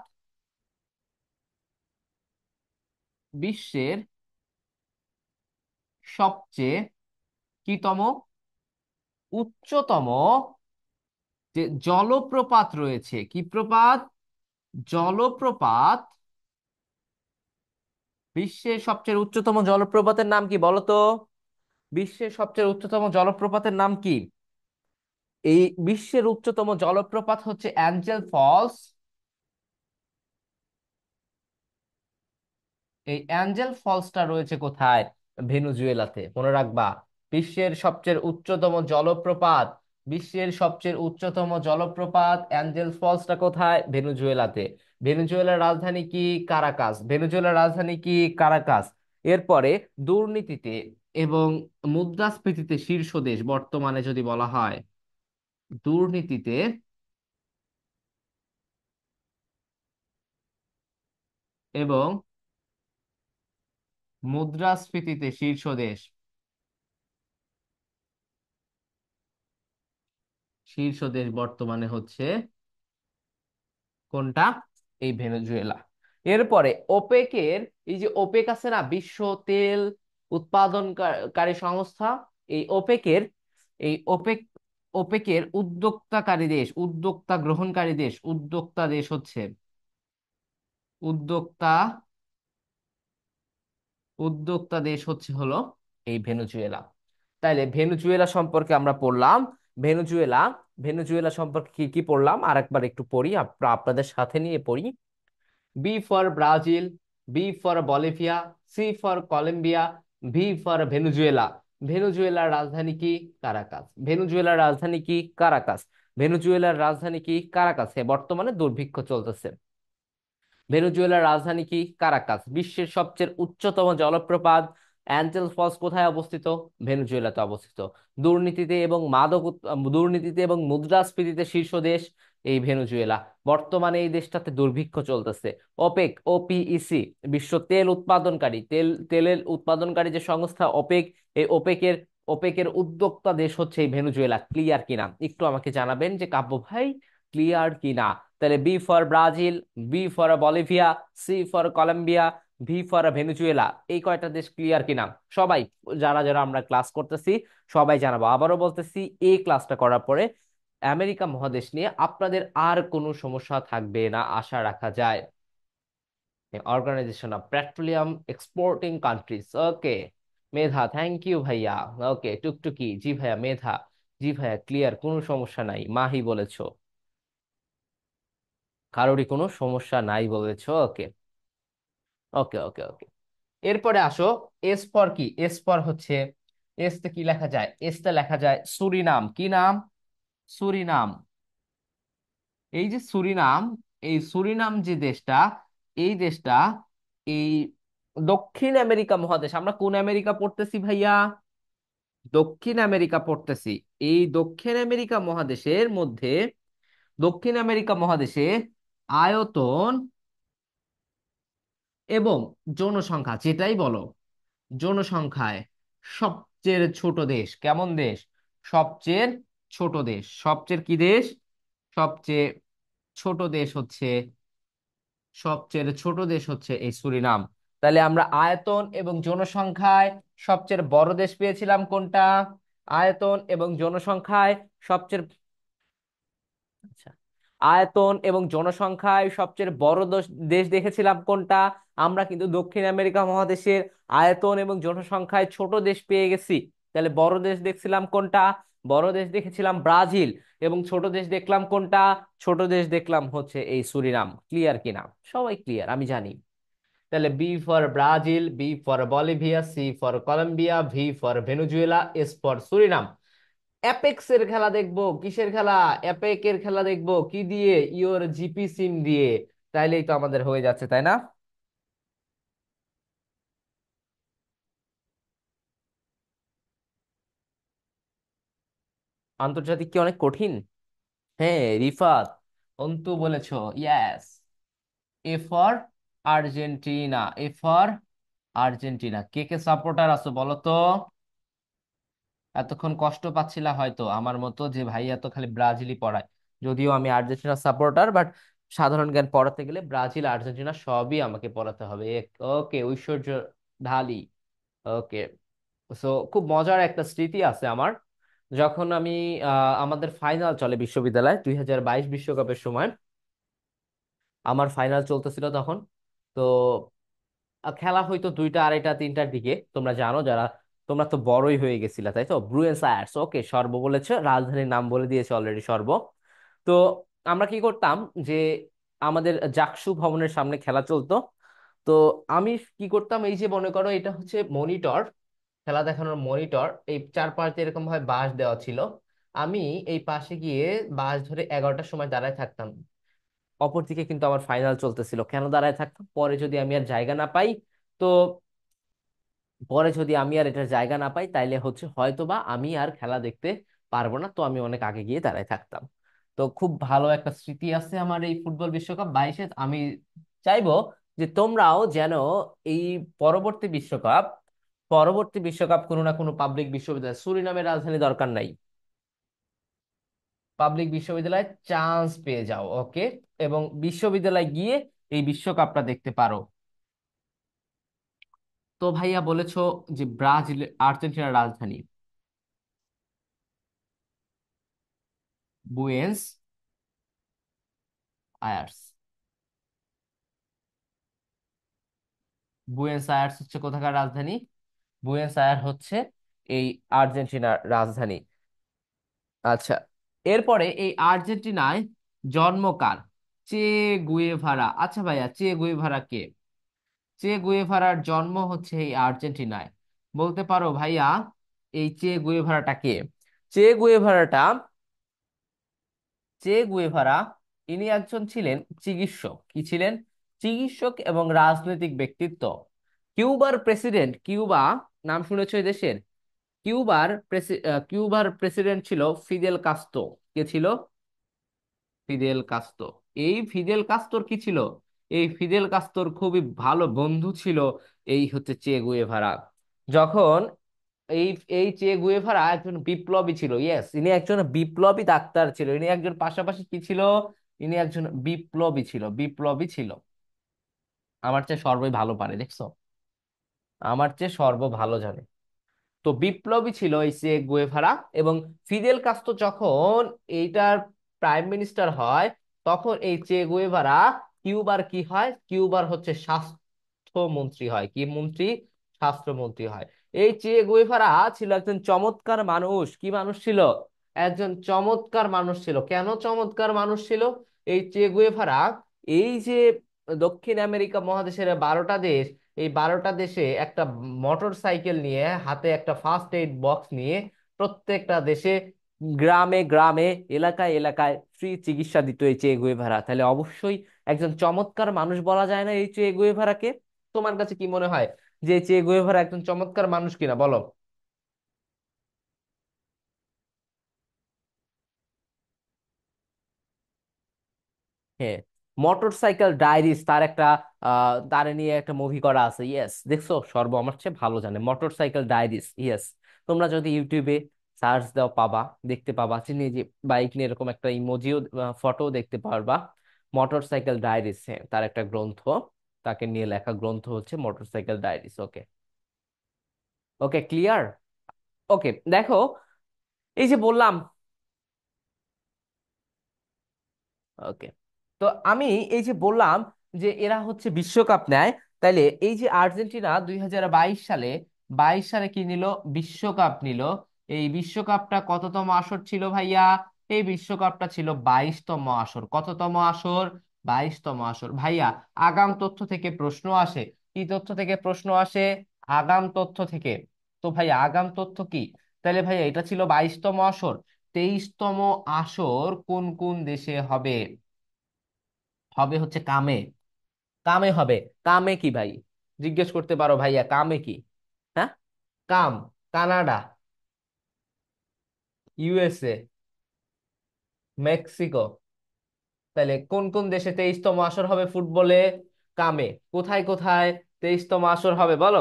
বিশ্বের সবচেয়ে কিতম, উচ্চতম যে জলপ্রপাত রয়েছে, কি প্রপাত? জলপ্রপাত। বিশ্বের সবচেয়ে উচ্চতম জলপ্রপাতের নাম কি বলো তো? বিশ্বের সবচেয়ে উচ্চতম জলপ্রপাতের নাম কি? এই বিশ্বের উচ্চতম জলপ্রপাত হচ্ছে অ্যাঞ্জেল ফলস। এই অ্যাঞ্জেল ফলসটা রয়েছে কোথায়? ভেনুজুয়েলাতে, মনে রাখবা। বিশ্বের সবচেয়ে উচ্চতম জলপ্রপাত, বিশ্বের সবচেয়ে উচ্চতম জলপ্রপাত অ্যাঞ্জেল ফলসটা কোথায়? ভেনুজুয়েলাতে। ভেনুজুয়েলার রাজধানী কি? কারাকাস। ভেনুজুয়েলার রাজধানী কি? কারাকাস। এরপরে, দুর্নীতিতে এবং মুদ্রাস্ফীতিতে শীর্ষ দেশ বর্তমানে যদি বলা হয়, দুর্নীতিতে এবং মুদ্রাস্ফীতিতে শীর্ষ দেশ, শীর্ষ দেশ বর্তমানে হচ্ছে কোনটা? এই ভেনেজুয়েলা। এরপরে ওপেকের, এই যে ওপেক আছে না, বিশ্ব তেল উৎপাদনকারী সংস্থা, এই ওপেকের, এই ওপেক, ওপেকের উদ্যোক্তাকারী দেশ, উদ্যোক্তা গ্রহণকারী দেশ, উদ্যোক্তা দেশ হচ্ছে, উদ্যোক্তা, উদ্যোক্তা দেশ হচ্ছে হলো এই ভেনেজুয়েলা। তাইলে ভেনেজুয়েলা সম্পর্কে আমরা পড়লাম। ভেনেজুয়েলা, ভেনেজুয়েলা সম্পর্কে কি কি পড়লাম আরেকবার একটু পড়ি, আপনাদের সাথে নিয়ে পড়ি। B for Brazil, B for Bolivia, C for Colombia, V for Venezuela. ভেনেজুয়েলার রাজধানী কি? কারাকাস। ভেনেজুয়েলার রাজধানী কি? কারাকাস। ভেনেজুয়েলার রাজধানী কি? কারাকাস। বর্তমানে দুর্ভিক্ষ চলতেছে। ভেনেজুয়েলার রাজধানী কি? কারাকাস। বিশ্বের সবচেয়ে উচ্চতম জলপ্রপাত অ্যাঞ্জেল ফলস কোথায় অবস্থিত? ভেনেজুয়েলাতে অবস্থিত। দুর্নীতিতে এবং দুর্নীতিতে এবং মুদ্রাস্ফীতিতে শীর্ষ দেশ এই ভেনেজুয়েলা। বর্তমানে এই দেশটাতে দুর্ভিক্ষ চলতেছে। ওপেক, OPEC, বিশ্ব তেল উৎপাদনকারী, তেলের উৎপাদনকারী যে সংস্থা ওপেক, এই ওপেকের, ওপেকের উদ্যোক্তা দেশ হচ্ছে এই ভেনেজুয়েলা। ক্লিয়ার কিনা একটু আমাকে জানাবেন যে কাব্য ভাই, ক্লিয়ার কিনা? তাহলে B for Brazil, B for Bolivia, C for Colombia, V for Venezuela. এই কয়টা দেশ ক্লিয়ার কিনা সবাই? যারা যারা আমরা ক্লাস করতেছি সবাই জানাবো। আবারও বলতেছি, এই ক্লাসটা করার পরে আমেরিকা মহাদেশ নিয়ে আপনাদের আর কোনো সমস্যা থাকবে না আশা রাখা যায়। Organisation of petroleum exporting countries, okay. মেধা, থ্যাংক ইউ ভাইয়া। ওকে, টুকটুকি, জি ভাইয়া। মেধা, জি ভাইয়া, ক্লিয়ার, কোনো সমস্যা নাই। মাহি বলেছো, কারোরই কোনো সমস্যা নাই বলেছো। ওকে, ওকে, ওকে, ওকে। এরপরে আসো, এস ফর কি? এস ফর হচ্ছে, এস তে কি লেখা যায়? এস তে লেখা যায় সুরিনাম। কি নাম? সুরিনাম। এই যে সুরিনাম, এই সুরিনাম যে দেশটা, এই দেশটা, এই দক্ষিণ আমেরিকা মহাদেশ, আমরা কোন আমেরিকা পড়তেছি ভাইয়া? দক্ষিণ আমেরিকা পড়তেছি। এই দক্ষিণ আমেরিকা মহাদেশের মধ্যে, দক্ষিণ আমেরিকা মহাদেশে আয়তন এবং জনসংখ্যা, যেটাই বলো, জনসংখ্যায় সবচেয়ে ছোট দেশ কেমন দেশ? সবচেয়ে ছোট দেশ। সবচেয়ে কি দেশ? সবচেয়ে ছোট দেশ হচ্ছে, সবচেয়ে ছোট দেশ হচ্ছে এই সুরিনাম। তাহলে আমরা আয়তন এবং জনসংখ্যায় সবচেয়ে বড় দেশ পেয়েছিলাম কোনটা? আয়তন এবং জনসংখ্যায় সবচেয়ে, আচ্ছা, আয়তন এবং জনসংখ্যায় সবচেয়ে বড় দেশ দেখেছিলাম কোনটা? আমরা কিন্তু দক্ষিণ আমেরিকা মহাদেশের আয়তন এবং জনসংখ্যায় ছোট দেশ পেয়ে গেছি। তাহলে বড় দেশ দেখছিলাম কোনটা? বড় দেশ দেখেছিলাম ব্রাজিল। এবং ছোট দেশ দেখলাম কোনটা? ছোট দেশ দেখলাম হচ্ছে এই সুরিনাম। ক্লিয়ার কিনা? সবাই ক্লিয়ার আমি জানি। তাহলে B for Brazil, B for Bolivia, C for Colombia, V for Venezuela, S for Suriname. Apex এর খেলা দেখবো, কিসের খেলা? অ্যাপেক এর খেলা দেখবো কি দিয়ে? ইওর জিপি সিম দিয়ে। তাইলেই তো আমাদের হয়ে যাচ্ছে, তাই না? আন্তর্জাতিক কি অনেক কঠিন? হ্যাঁ রিফাত, অন্তু বলেছো। Yes. A for Argentina, A for Argentina. K K supporter আছো বলো তো? এতক্ষণ কষ্ট পাচ্ছিলা হয়তো আমার মতো, যে ভাই এত খালি ব্রাজিলই পড়ায়। যদিও আমি আর্জেন্টিনা সাপোর্টার, বাট সাধারণ জ্ঞান পড়াতে গেলে ব্রাজিল আর্জেন্টিনা সবই আমাকে পড়াতে হবে। ওকে, ঐশ্বর্য ঢালি। ওকে। সো খুব মজার একটা স্মৃতি আছে আমার। যখন আমি আমাদের ফাইনাল চলে বিশ্ববিদ্যালয় 2022 বিশ্বকাপের সময়, আমার ফাইনাল চলতেছিল তখন। তো খেলা হয়তো 2টা, 2:30, 3টার দিকে। তোমরা জানো যারা, তোমরা তো বড়ই হয়ে গেছিলা তাই তো। ব্রুয়েন্স আয়ার্স, ওকে, সর্ব বলেছে, রাজধানীর নাম বলে দিয়েছে অলরেডি সর্ব। তো আমরা কি করতাম যে আমাদের জাকসু ভবনের সামনে খেলা চলতো। তো আমি কি করতাম, এই যে মনে করো এটা হচ্ছে মনিটর, খেলা দেখানোর মনিটর, এই চারপাশে এরকম ভাবে বাঁশ দেওয়া ছিল। আমি এই পাশে গিয়ে বাঁশ ধরে 11টার সময় দাঁড়ায় থাকতাম। অপরদিকে কিন্তু আমার ফাইনাল চলতেছিল, কেন দাঁড়ায় থাকতাম? পরে যদি আমি আর জায়গা না পাই, তো পরে যদি আমি আর এটার জায়গা না পাই, তাইলে হচ্ছে হয়তোবা আমি আর খেলা দেখতে পারবো না। তো আমি অনেক আগে গিয়ে দাঁড়ায় থাকতাম। তো খুব ভালো একটা স্মৃতি আছে আমার এই ফুটবল বিশ্বকাপ 22-এ। আমি চাইবো যে তোমরাও যেন এই পরবর্তী বিশ্বকাপ, পরবর্তী বিশ্বকাপ কোনো না কোনো পাবলিক বিশ্ববিদ্যালয়, সুরিনামের রাজধানী দরকার নাই, পাবলিক বিশ্ববিদ্যালয়ে চান্স পেয়ে যাও। ওকে। এবং বিশ্ববিদ্যালয়ে গিয়ে এই বিশ্বকাপটা দেখতে পারো। তো ভাইয়া বলেছো যে ব্রাজিল, আর্জেন্টিনার রাজধানী বুয়েন্স আয়ার্স। বুয়েন্স আয়ার্স হচ্ছে কোথাকার রাজধানী? বুয়েন্স আয়ার হচ্ছে এই আর্জেন্টিনার রাজধানী। আচ্ছা, এরপরে এই আর্জেন্টিনায় জন্ম কার? চে গুয়েভারা। আচ্ছা ভাইয়া, চে গুয়েভারা কে? চে গুয়েভারার জন্ম হচ্ছে এই আর্জেন্টিনায়। বলতে পারো ভাইয়া এই চে গুয়েভারাটা কে? চে গুয়েভারাটা, চে গুয়েভারা ইনি একজন ছিলেন চিকিৎসক। কি ছিলেন? চিকিৎসক এবং রাজনৈতিক ব্যক্তিত্ব। কিউবার প্রেসিডেন্ট, কিউবা নাম শুনেছো এই দেশের? কিউবার প্রেসিডেন্ট ছিল ফিদেল কাস্তো। কে ছিল? ফিদেল কাস্তো। এই ফিদেল কাস্টোর কি ছিল? এই ফিদেল কাস্টোর খুবই ভালো বন্ধু ছিল এই হচ্ছে চে গুয়েভারা। যখন এই এই চে গুয়েভারা একজন বিপ্লবী ছিল। ইয়েস, ইনি একজন বিপ্লবী ডাক্তার ছিল। ইনি একজন পাশাপাশি কি ছিল? ইনি একজন বিপ্লবী ছিল, বিপ্লবী ছিল। আমার চেয়ে সর্বই ভালো পারে, দেখছো? আমার চেয়ে সর্ব ভালো জানে। তো বিপ্লবী ছিল এই চে গুয়েভারা। এবং ফিদেল কাস্তো যখন এইটার প্রাইম মিনিস্টার হয়, তখন এই চে গুয়েভারা কিউবার কি হয়? কিউবার হচ্ছে স্বাস্থ্যমন্ত্রী হয়। কি মন্ত্রী? স্বাস্থ্যমন্ত্রী হয়। এই চে গুয়েভারা ছিল একজন চমৎকার মানুষ। কি মানুষ ছিল? একজন চমৎকার মানুষ ছিল। কেন চমৎকার মানুষ ছিল এই চে গুয়েভারা? এই যে দক্ষিণ আমেরিকা মহাদেশের 12টা দেশ, এই 12টা দেশে একটা মোটর সাইকেল নিয়ে, হাতে একটা ফার্স্ট এইড বক্স নিয়ে, প্রত্যেকটা দেশে, গ্রামে গ্রামে, এলাকায় এলাকায় ফ্রি চিকিৎসা দিত এই চে গুয়েভারা। তাহলে অবশ্যই একজন চমৎকার মানুষ বলা যায় না এই চে গুয়েভারাকে? তোমার কাছে কি মনে হয় যে চে গুয়েভারা একজন চমৎকার মানুষ কিনা, বলো? হ্যাঁ, মোটরসাইকেল ডায়েরিজ তার একটা, তার নিয়ে একটা মুভি করা আছে। ইয়েস, দেখছো সর্ব আমার চেয়ে ভালো জানে মোটরসাইকেল ডায়েরিজ। ইয়েস, তোমরা যদি ইউটিউবে সার্চ দাও পাবা, দেখতে পাবা চিনি যে বাইক নিয়ে এরকম একটা ইমোজিও, ফটো দেখতে পারবা। মোটরসাইকেল ডায়েরিজ, হ্যাঁ, তার একটা গ্রন্থ, তাকে নিয়ে লেখা গ্রন্থ হচ্ছে মোটরসাইকেল ডায়েরিজ। ওকে। ওকে, ক্লিয়ার। ওকে, দেখো, এই যে বললাম, ওকে, তো আমি এই যে বললাম যে এরা হচ্ছে বিশ্বকাপ নেয়, তাইলে এই যে আর্জেন্টিনা 2022 সালে, 22 সালে কি নিল? বিশ্বকাপ নিল। এই বিশ্বকাপটা কততম আসর ছিল ভাইয়া? এই বিশ্বকাপটা ছিল 22তম আসর। কততম আসর? 22তম আসর ভাইয়া। আগাম তথ্য থেকে প্রশ্ন আসে। কি তথ্য থেকে প্রশ্ন আসে? আগাম তথ্য থেকে। তো ভাইয়া আগাম তথ্য কি? তাহলে ভাইয়া এটা ছিল 22তম আসর। 23তম আসর কোন কোন দেশে হবে? হবে হচ্ছে কামে। কামে হবে। কামে কি ভাই? জিজ্ঞেস করতে পারো ভাইয়া, কামে কি? হ্যাঁ, কাম, কানাডা, ইউএসএ, মেক্সিকো। তাহলে কোন কোন দেশে 23তম আসর হবে ফুটবলে? কামে। কোথায় কোথায় 23তম আসর হবে বলো?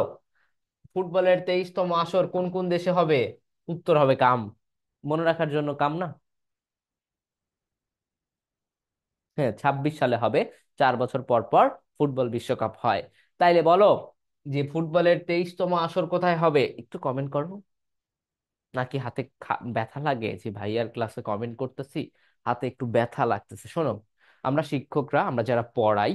ফুটবলের 23তম আসর কোন কোন দেশে হবে? উত্তর হবে কাম। মনে রাখার জন্য কাম না? হ্যাঁ, 26 সালে হবে। 4 বছর পর পর ফুটবল বিশ্বকাপ হয়। তাইলে বলো যে ফুটবলের 23তম আসর কোথায় হবে? একটু কমেন্ট করো। নাকি হাতে ব্যথা লাগে যে ভাইয়ার ক্লাসে কমেন্ট করতেছি, হাতে একটু ব্যথা লাগতেছে? শোনো, আমরা শিক্ষকরা, আমরা যারা পড়াই,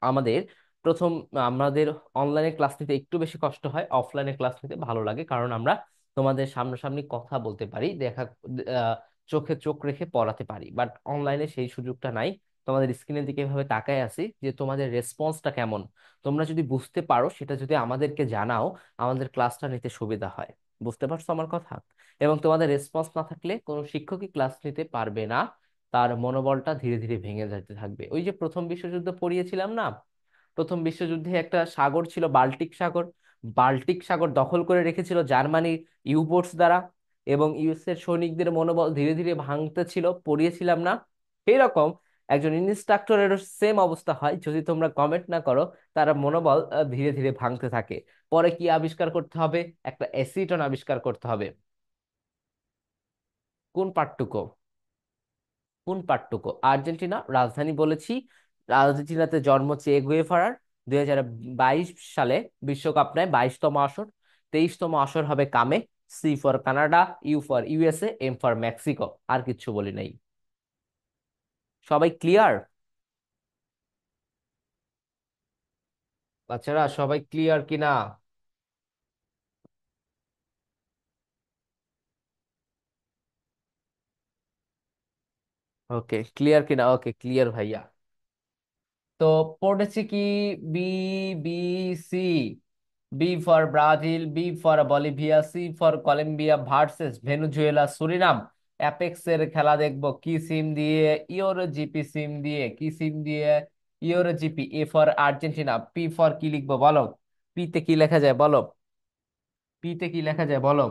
আমাদের প্রথম, আমাদের অনলাইনে ক্লাস নিতে একটু বেশি কষ্ট হয়, অফলাইনে ক্লাস নিতে ভালো লাগে, কারণ আমরা তোমাদের সামনাসামনি কথা বলতে পারি, দেখা, আহ, চোখে চোখ রেখে পড়াতে পারি। বাট অনলাইনে সেই সুযোগটা নাই। তোমাদের স্ক্রিনের দিকে এভাবে তাকায় আছি যে তোমাদের রেসপন্সটা কেমন। তোমরা যদি বুঝতে পারো সেটা যদি আমাদেরকে জানাও, আমাদের ক্লাসটা নিতে সুবিধা হয়। বুঝতে পারছো আমার কথা? এবং তোমাদের রেসপন্স না থাকলে কোনো শিক্ষকই ক্লাস নিতে পারবে না। তার মনোবলটা ধীরে ধীরে ভেঙে যেতে থাকবে। ওই যে প্রথম বিশ্বযুদ্ধ পড়িয়েছিলাম না, প্রথম বিশ্বযুদ্ধে একটা সাগর ছিল বাল্টিক সাগর। বাল্টিক সাগর দখল করে রেখেছিল জার্মানির ইউবোটস দ্বারা, এবং ইউএস এর সৈনিকদের মনোবল ধীরে ধীরে ভাঙতে ছিল, পড়িয়েছিলাম না? এরকম একজন ইনস্ট্রাক্টরের সেম অবস্থা হয় যদি তোমরা কমেন্ট না করো। তারা মনোবল ধীরে ধীরে ভাঙতে থাকে। পরে কি আবিষ্কার করতে হবে? একটা অ্যাসিটন আবিষ্কার করতে হবে। কোন পার্টটুকু? কোন পার্টটুকু? আর্জেন্টিনা রাজধানী বলেছি। আর্জেন্টিনাতে জন্ম চে গুয়েভারার। 2022 সালে বিশ্বকাপ নেয়, 22তম আসর। 23তম আসর হবে কামে। C for Canada, U for USA, M for Mexico. আর কিচ্ছু বলি নাই। সবাই ক্লিয়ার? বাচ্চারা সবাই ক্লিয়ার কিনা? ওকে, ক্লিয়ার কিনা? ওকে, ক্লিয়ার ভাইয়া। তো পড়েছি কি? B, B, C. B for Brazil, B for Bolivia, C for Colombia versus Venezuela Suriname. Apex এর খেলা দেখবো কি সিম দিয়ে? ইউরো জিপি সিম দিয়ে। কি সিম দিয়ে? Euro GP. A for Argentina. P for কি লিখবো বলো? পি তে কি লেখা যায় বলো? পি তে কি লেখা যায় বলো?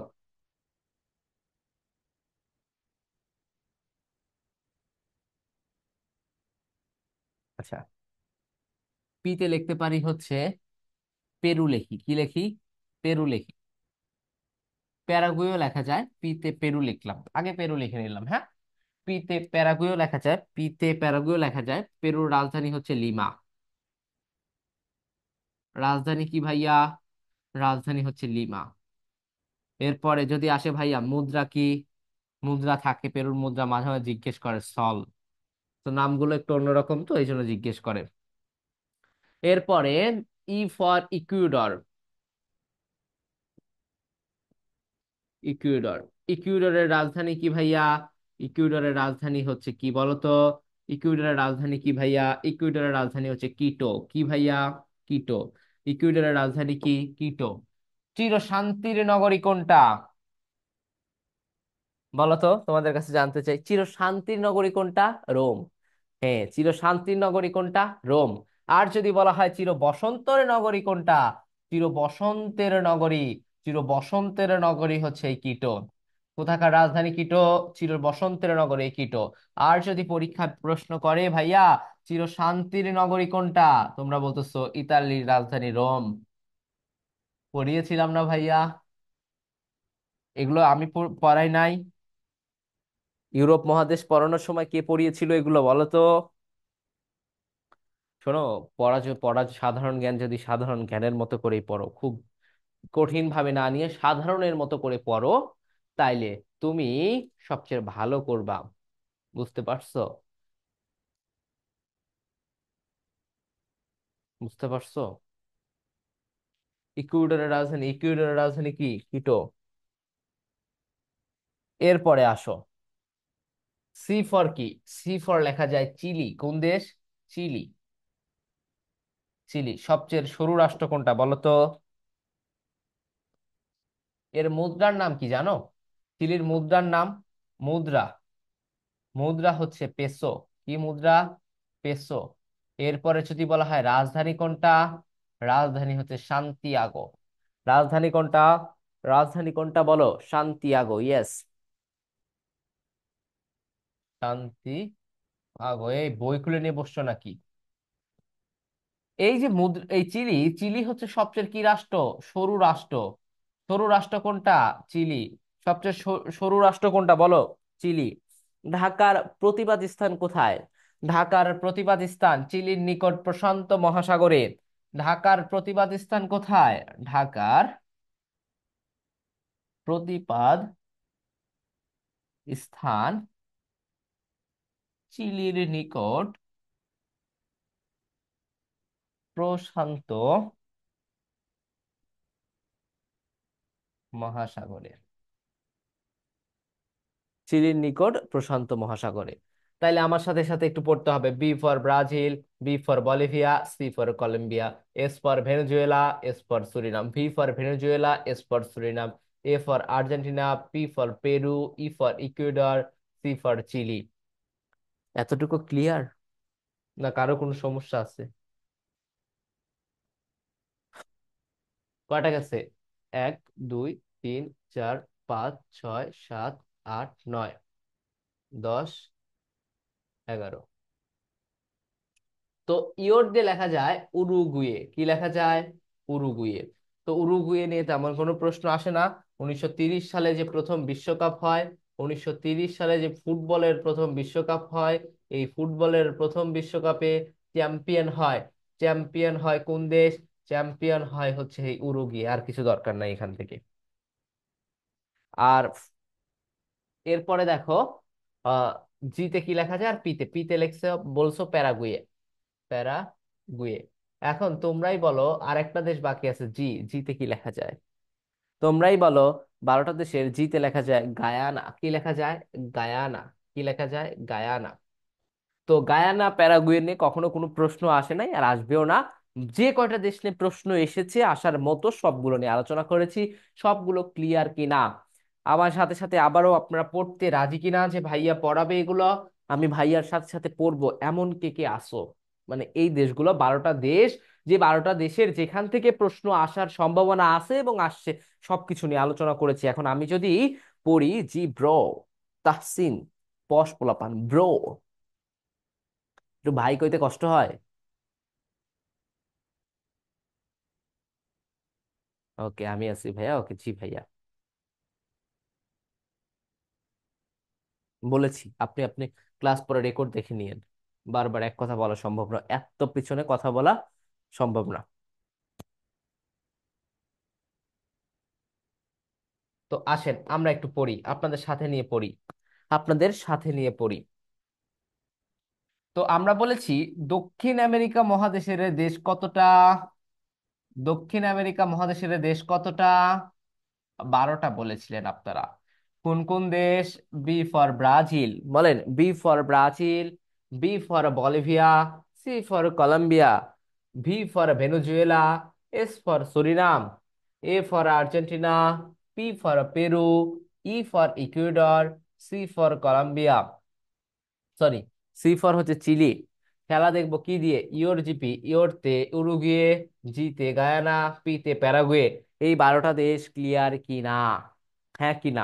আচ্ছা, পি তে লিখতে পারি হচ্ছে পেরু লিখি। কি লিখি? পেরু লিখি। প্যারাগুয়েও লেখা যায়, পিতে পেরু লিখলাম, আগে পেরু লিখে নিলাম, হ্যাঁ। পিতে প্যারাগুয়েও লেখা যায়, পিতে প্যারাগুয়েও লেখা যায়। পেরুর রাজধানী হচ্ছে লিমা। রাজধানী কি ভাইয়া? রাজধানী হচ্ছে লিমা। এরপরে যদি আসে ভাইয়া মুদ্রা কি? মুদ্রা থাকে, পেরুর মুদ্রা মাঝে মাঝে জিজ্ঞেস করে সল। তো নামগুলো একটু অন্যরকম, তো এই জন্য জিজ্ঞেস করে। এরপরে ই ফর ইকুয়েডর। ইকুয়েডর। ইকুয়েডরের রাজধানী কি ভাইয়া? ইকুয়েডরের রাজধানী হচ্ছে কি বলতো? ইকুয়েডরের রাজধানী কি ভাইয়া? ইকুয়েডরের রাজধানী হচ্ছে কিটো। কি ভাইয়া? কিটো। ইকুয়েডরের রাজধানী কি? কিটো। চির শান্তির নগরী কোনটা? বলো তো, তোমাদের কাছে জানতে চাই, চির শান্তির নগরী কোনটা? রোম। হ্যাঁ, চির শান্তির নগরী কোনটা? রোম। আর যদি বলা হয় চির বসন্তের নগরী কোনটা? চির বসন্তের নগরী, চির বসন্তের নগরী হচ্ছে এই কিটো। কোথাকার রাজধানী কিটো? চির বসন্তের নগরী এই কিটো। আর যদি পরীক্ষায় প্রশ্ন করে ভাইয়া চির শান্তির নগরী কোনটা, তোমরা বলতেছো ইতালির রাজধানী রোম। পড়িয়েছিলাম না ভাইয়া? এগুলো আমি পড়াই নাই? ইউরোপ মহাদেশ পড়ানোর সময় কে পড়িয়েছিল এগুলো বলো তো? শোনো, পড়া পড়া সাধারণ জ্ঞান যদি সাধারণ জ্ঞানের মতো করেই পড়ো, খুব কঠিন ভাবে না নিয়ে সাধারণের মতো করে পড়ো, তাইলে তুমি সবচেয়ে ভালো করবা। বুঝতে পারছো? বুঝতে পারছো? ইকুয়েডরের রাজধানী কি? কিটো। এরপরে আসো, সি ফর কি? সি ফর লেখা যায় চিলি। কোন দেশ? চিলি। চিলি সবচেয়ে সরু রাষ্ট্র কোনটা বলো তো? এর মুদ্রার নাম কি জানো? চিলির মুদ্রার নাম, মুদ্রা, মুদ্রা হচ্ছে পেসো। কি মুদ্রা? পেসো। এরপরে যদি বলা হয় রাজধানী কোনটা, রাজধানী হচ্ছে শান্তিয়াগো। রাজধানী কোনটা? রাজধানী কোনটা বলো? Santiago, yes. শান্তি আগো। এই বই খুলে নিয়ে বসছো নাকি? এই যে এই চিলি, চিলি হচ্ছে সবচেয়ে কি রাষ্ট্র? সরু রাষ্ট্র। সরু রাষ্ট্র কোনটা? চিলি। সবচেয়ে সরু রাষ্ট্র কোনটা বলো? চিলি। ঢাকার প্রতিবাদ স্থান কোথায়? ঢাকার প্রতিবাদ স্থান চিলির নিকট প্রশান্ত মহাসাগরে। ঢাকার প্রতিবাদ স্থান কোথায়? ঢাকার প্রতিবাদ স্থান চিলির নিকট প্রশান্ত মহাসাগরে। চিলির নিকট প্রশান্ত মহাসাগরে। তাইলে আমার সাথে সাথে একটু পড়তে হবে। B for Brazil, B for Bolivia, C for Colombia, S for Venezuela, S for Suriname. V for Venezuela, S for Suriname, A for Argentina, P for Peru, E for Ecuador, C for Chile. এতটুকু clear? না কারো কোনো সমস্যা আছে? কয়টা গেছে? 1 2 3 4 5 6 7 8 9 10 11। তো your দিয়ে লেখা যায় উরুগুয়ে। কি লেখা যায়? উরুগুয়ে। তো উরুগুয়ে নিয়ে তেমন কোনো প্রশ্ন আসে না। 1930 সালে যে প্রথম বিশ্বকাপ হয়, 1930 সালে যে ফুটবলের প্রথম বিশ্বকাপ হয়, এই ফুটবলের প্রথম বিশ্বকাপে চ্যাম্পিয়ন হয়, চ্যাম্পিয়ন হয় কোন দেশ? চ্যাম্পিয়ন হয় হচ্ছে এই উরুগুয়ে। আর কিছু দরকার নাই এখান থেকে। আর এরপরে দেখো, আহ জিতে কি লেখা যায়? আর পিতে, পিতে লেখছে বলছো প্যারাগুয়ে। প্যারাগুয়ে। এখন তোমরাই বলো, আরেকটা দেশ বাকি আছে জি। জিতে কি লেখা যায়? তোমরাই বলো। 12টা দেশের জিতে লেখা যায় গায়ানা। কি লেখা যায়? গায়ানা। কি লেখা যায়? গায়ানা। তো গায়ানা প্যারাগুয়ে নিয়ে কখনো কোনো প্রশ্ন আসে নাই, আর আসবেও না। যে কয়টা দেশ নিয়ে প্রশ্ন এসেছে আসার মতো সবগুলো নিয়ে আলোচনা করেছি। সবগুলো ক্লিয়ার কিনা? আমার সাথে সাথে আবারও আপনারা পড়তে রাজি কিনা, যে ভাইয়া পড়াবে এগুলো, আমি ভাইয়ার সাথে সাথে পড়বো, এমন কে কে আসো? মানে এই দেশগুলো 12টা দেশ, যে 12টা দেশের যেখান থেকে প্রশ্ন আসার সম্ভাবনা আছে এবং আসছে, সবকিছু নিয়ে আলোচনা করেছি। এখন আমি যদি পড়ি, জি ব্রো, তাহসিন, পশ পোলাপান ব্রো, একটু ভাই কইতে কষ্ট হয়। ওকে, আমি আছি ভাইয়া। ওকে, জি ভাইয়া। বলেছি, আপনি আপনি ক্লাস পরে রেকর্ড দেখে নিয়েন। বারবার এক কথা বলা সম্ভব না, এত পিছনে কথা বলা সম্ভব না। তো আসেন আমরা একটু পড়ি, আপনাদের সাথে নিয়ে পড়ি, আপনাদের সাথে নিয়ে পড়ি। তো আমরা বলেছি দক্ষিণ আমেরিকা মহাদেশের দেশ কতটা? দক্ষিণ আমেরিকা মহাদেশের দেশ কতটা? 12টা বলেছিলেন আপনারা। কোন কোন দেশ? বি ফর ব্রাজিল, বলেন। B for Brazil, B for Bolivia, C for Colombia, V for Venezuela, S for Suriname, A for Argentina, P for Peru, E for Ecuador, C for Colombia, sorry, C for হচ্ছে Chile. খেলা দেখবো কি দিয়ে? Your GP. Your তে Uruguay, জিতে Guyana, পিতে Paraguay. এই 12টা দেশ ক্লিয়ার কি না? হ্যাঁ কি না?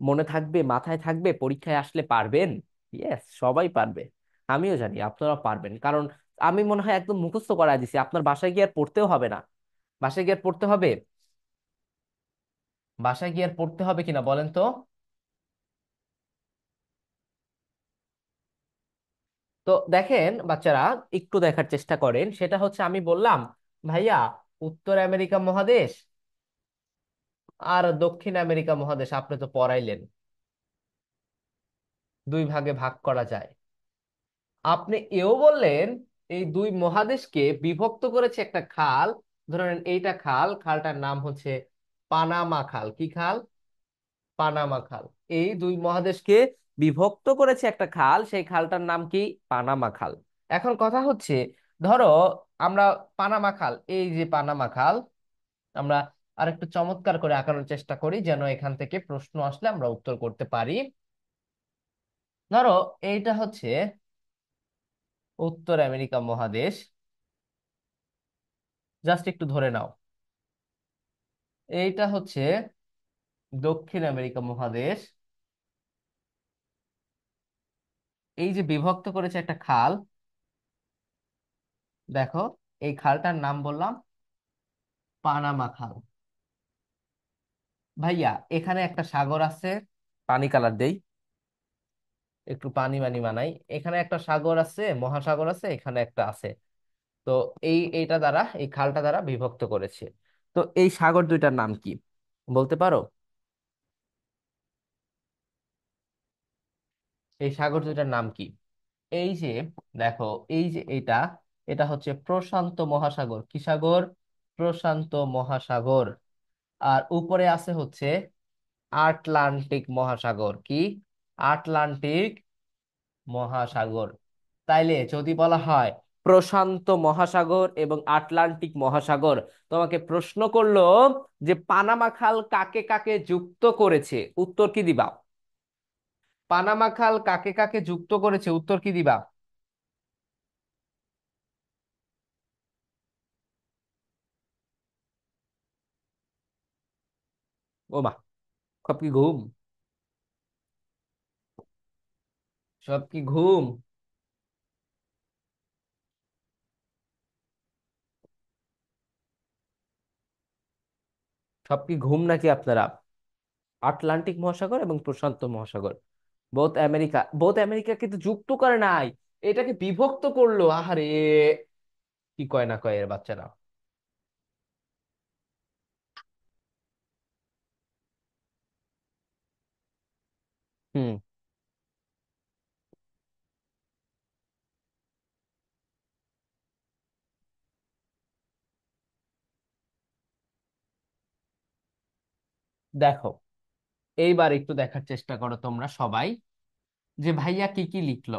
মনে থাকবে, মাথায় থাকবে, পরীক্ষায় আসলে পারবেন? ইয়েস, সবাই পারবে। আমিও জানি আপনারা পারবেন, কারণ আমি মনে হয় একদম মুখস্থ করায় দিছি। আপনার বাসায় গিয়ে আর পড়তেও হবে না। বাসায় গিয়ে আর পড়তে হবে? বাসায় গিয়ে আর পড়তে হবে কিনা বলেন তো? তো দেখেন বাচ্চারা, একটু দেখার চেষ্টা করেন। সেটা হচ্ছে আমি বললাম ভাইয়া উত্তর আমেরিকা মহাদেশ আর দক্ষিণ আমেরিকা মহাদেশ আপনি তো পড়াইলেন, দুই ভাগে ভাগ করা যায়। আপনি এও বললেন এই দুই মহাদেশকে বিভক্ত করেছে একটা খাল। ধরেন এইটা খাল, খালটার নাম হচ্ছে পানামা খাল। কি খাল? পানামা খাল। এই দুই মহাদেশকে বিভক্ত করেছে একটা খাল, সেই খালটার নাম কি? পানামা খাল। এখন কথা হচ্ছে, ধরো আমরা পানামা খাল, এই যে পানামা খাল, আমরা আরেকটু চমৎকার করে আঁকানোর চেষ্টা করি যেন এখান থেকে প্রশ্ন আসলে আমরা উত্তর করতে পারি। ধরো এইটা হচ্ছে উত্তর আমেরিকা মহাদেশ, জাস্ট একটু ধরে নাও। এইটা হচ্ছে দক্ষিণ আমেরিকা মহাদেশ। এই যে বিভক্ত করেছে একটা খাল, দেখো এই খালটার নাম বললাম পানামা খাল। ভাইয়া এখানে একটা সাগর আছে, পানি কালার দেই, একটু পানি মানি বানাই। এখানে একটা সাগর আছে, মহাসাগর আছে, এখানে একটা আছে। তো এইটা দ্বারা, এই খালটা দ্বারা বিভক্ত করেছে। তো এই সাগর দুইটার নাম কি বলতে পারো? এই সাগর দুইটার নাম কি? এই যে দেখো, এই যে এটা, এটা হচ্ছে প্রশান্ত মহাসাগর। কি সাগর? প্রশান্ত মহাসাগর। আর উপরে আছে হচ্ছে আটলান্টিক মহাসাগর। কি? আটলান্টিক মহাসাগর। তাইলে যদি বলা হয় প্রশান্ত মহাসাগর এবং আটলান্টিক মহাসাগর, তোমাকে প্রশ্ন করলো যে পানামা খাল কাকে কাকে যুক্ত করেছে, উত্তর কি দিবা? পানামা খাল কাকে কাকে যুক্ত করেছে, উত্তর কি দিবা? ও মা, সব কি ঘুম? সব কি ঘুম? সব কি ঘুম নাকি আপনারা? আটলান্টিক মহাসাগর এবং প্রশান্ত মহাসাগর, বোথ আমেরিকা, বোথ আমেরিকা কিন্তু যুক্ত করে নাই, এটাকে বিভক্ত করলো। আহারে, কি কয় না কয় এর বাচ্চারা। হুম। দেখো এইবার একটু দেখার চেষ্টা করো তোমরা সবাই, যে ভাইয়া কি কি লিখলো।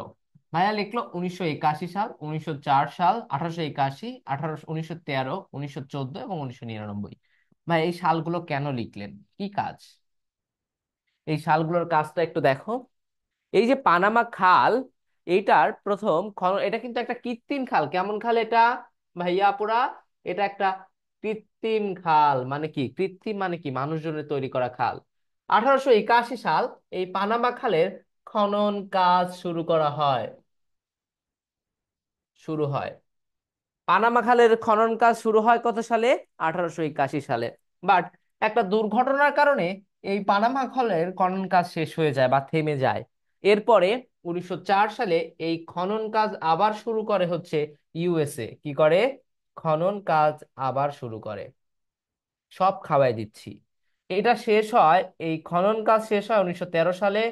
ভাইয়া লিখলো 1981 সাল, 1904 সাল, 1881, 1913, 1914 এবং 1999। ভাই এই সালগুলো কেন লিখলেন? কি কাজ? এই সালগুলোর কাজটা একটু দেখো। এই যে পানামা খাল, এইটার প্রথম এটা কিন্তু একটা কৃত্রিম খাল। কেমন খাল এটা ভাইয়া আপুরা? এটা একটা কৃত্রিম খাল। মানে কি কৃত্রিম? মানে কি মানুষজনের তৈরি করা খাল। 1881 সাল এই পানামা খালের খনন কাজ শুরু করা হয়, শুরু হয়। পানামা খালের খনন কাজ শুরু হয় কত সালে? 1881 সালে। বাট একটা দুর্ঘটনার কারণে এই পানামা খালের খনন কাজ শেষ হয়ে যায় বা থেমে যায়। এরপরে 1904 সালে এই খনন কাজ আবার শুরু করে হচ্ছে ইউএসএ। কি করে? খনন কাজ আবার শুরু করে। সব খাওয়াই দিচ্ছি। এটা শেষ হয়, এই খনন কাজ শেষ হয় 1913 সালে।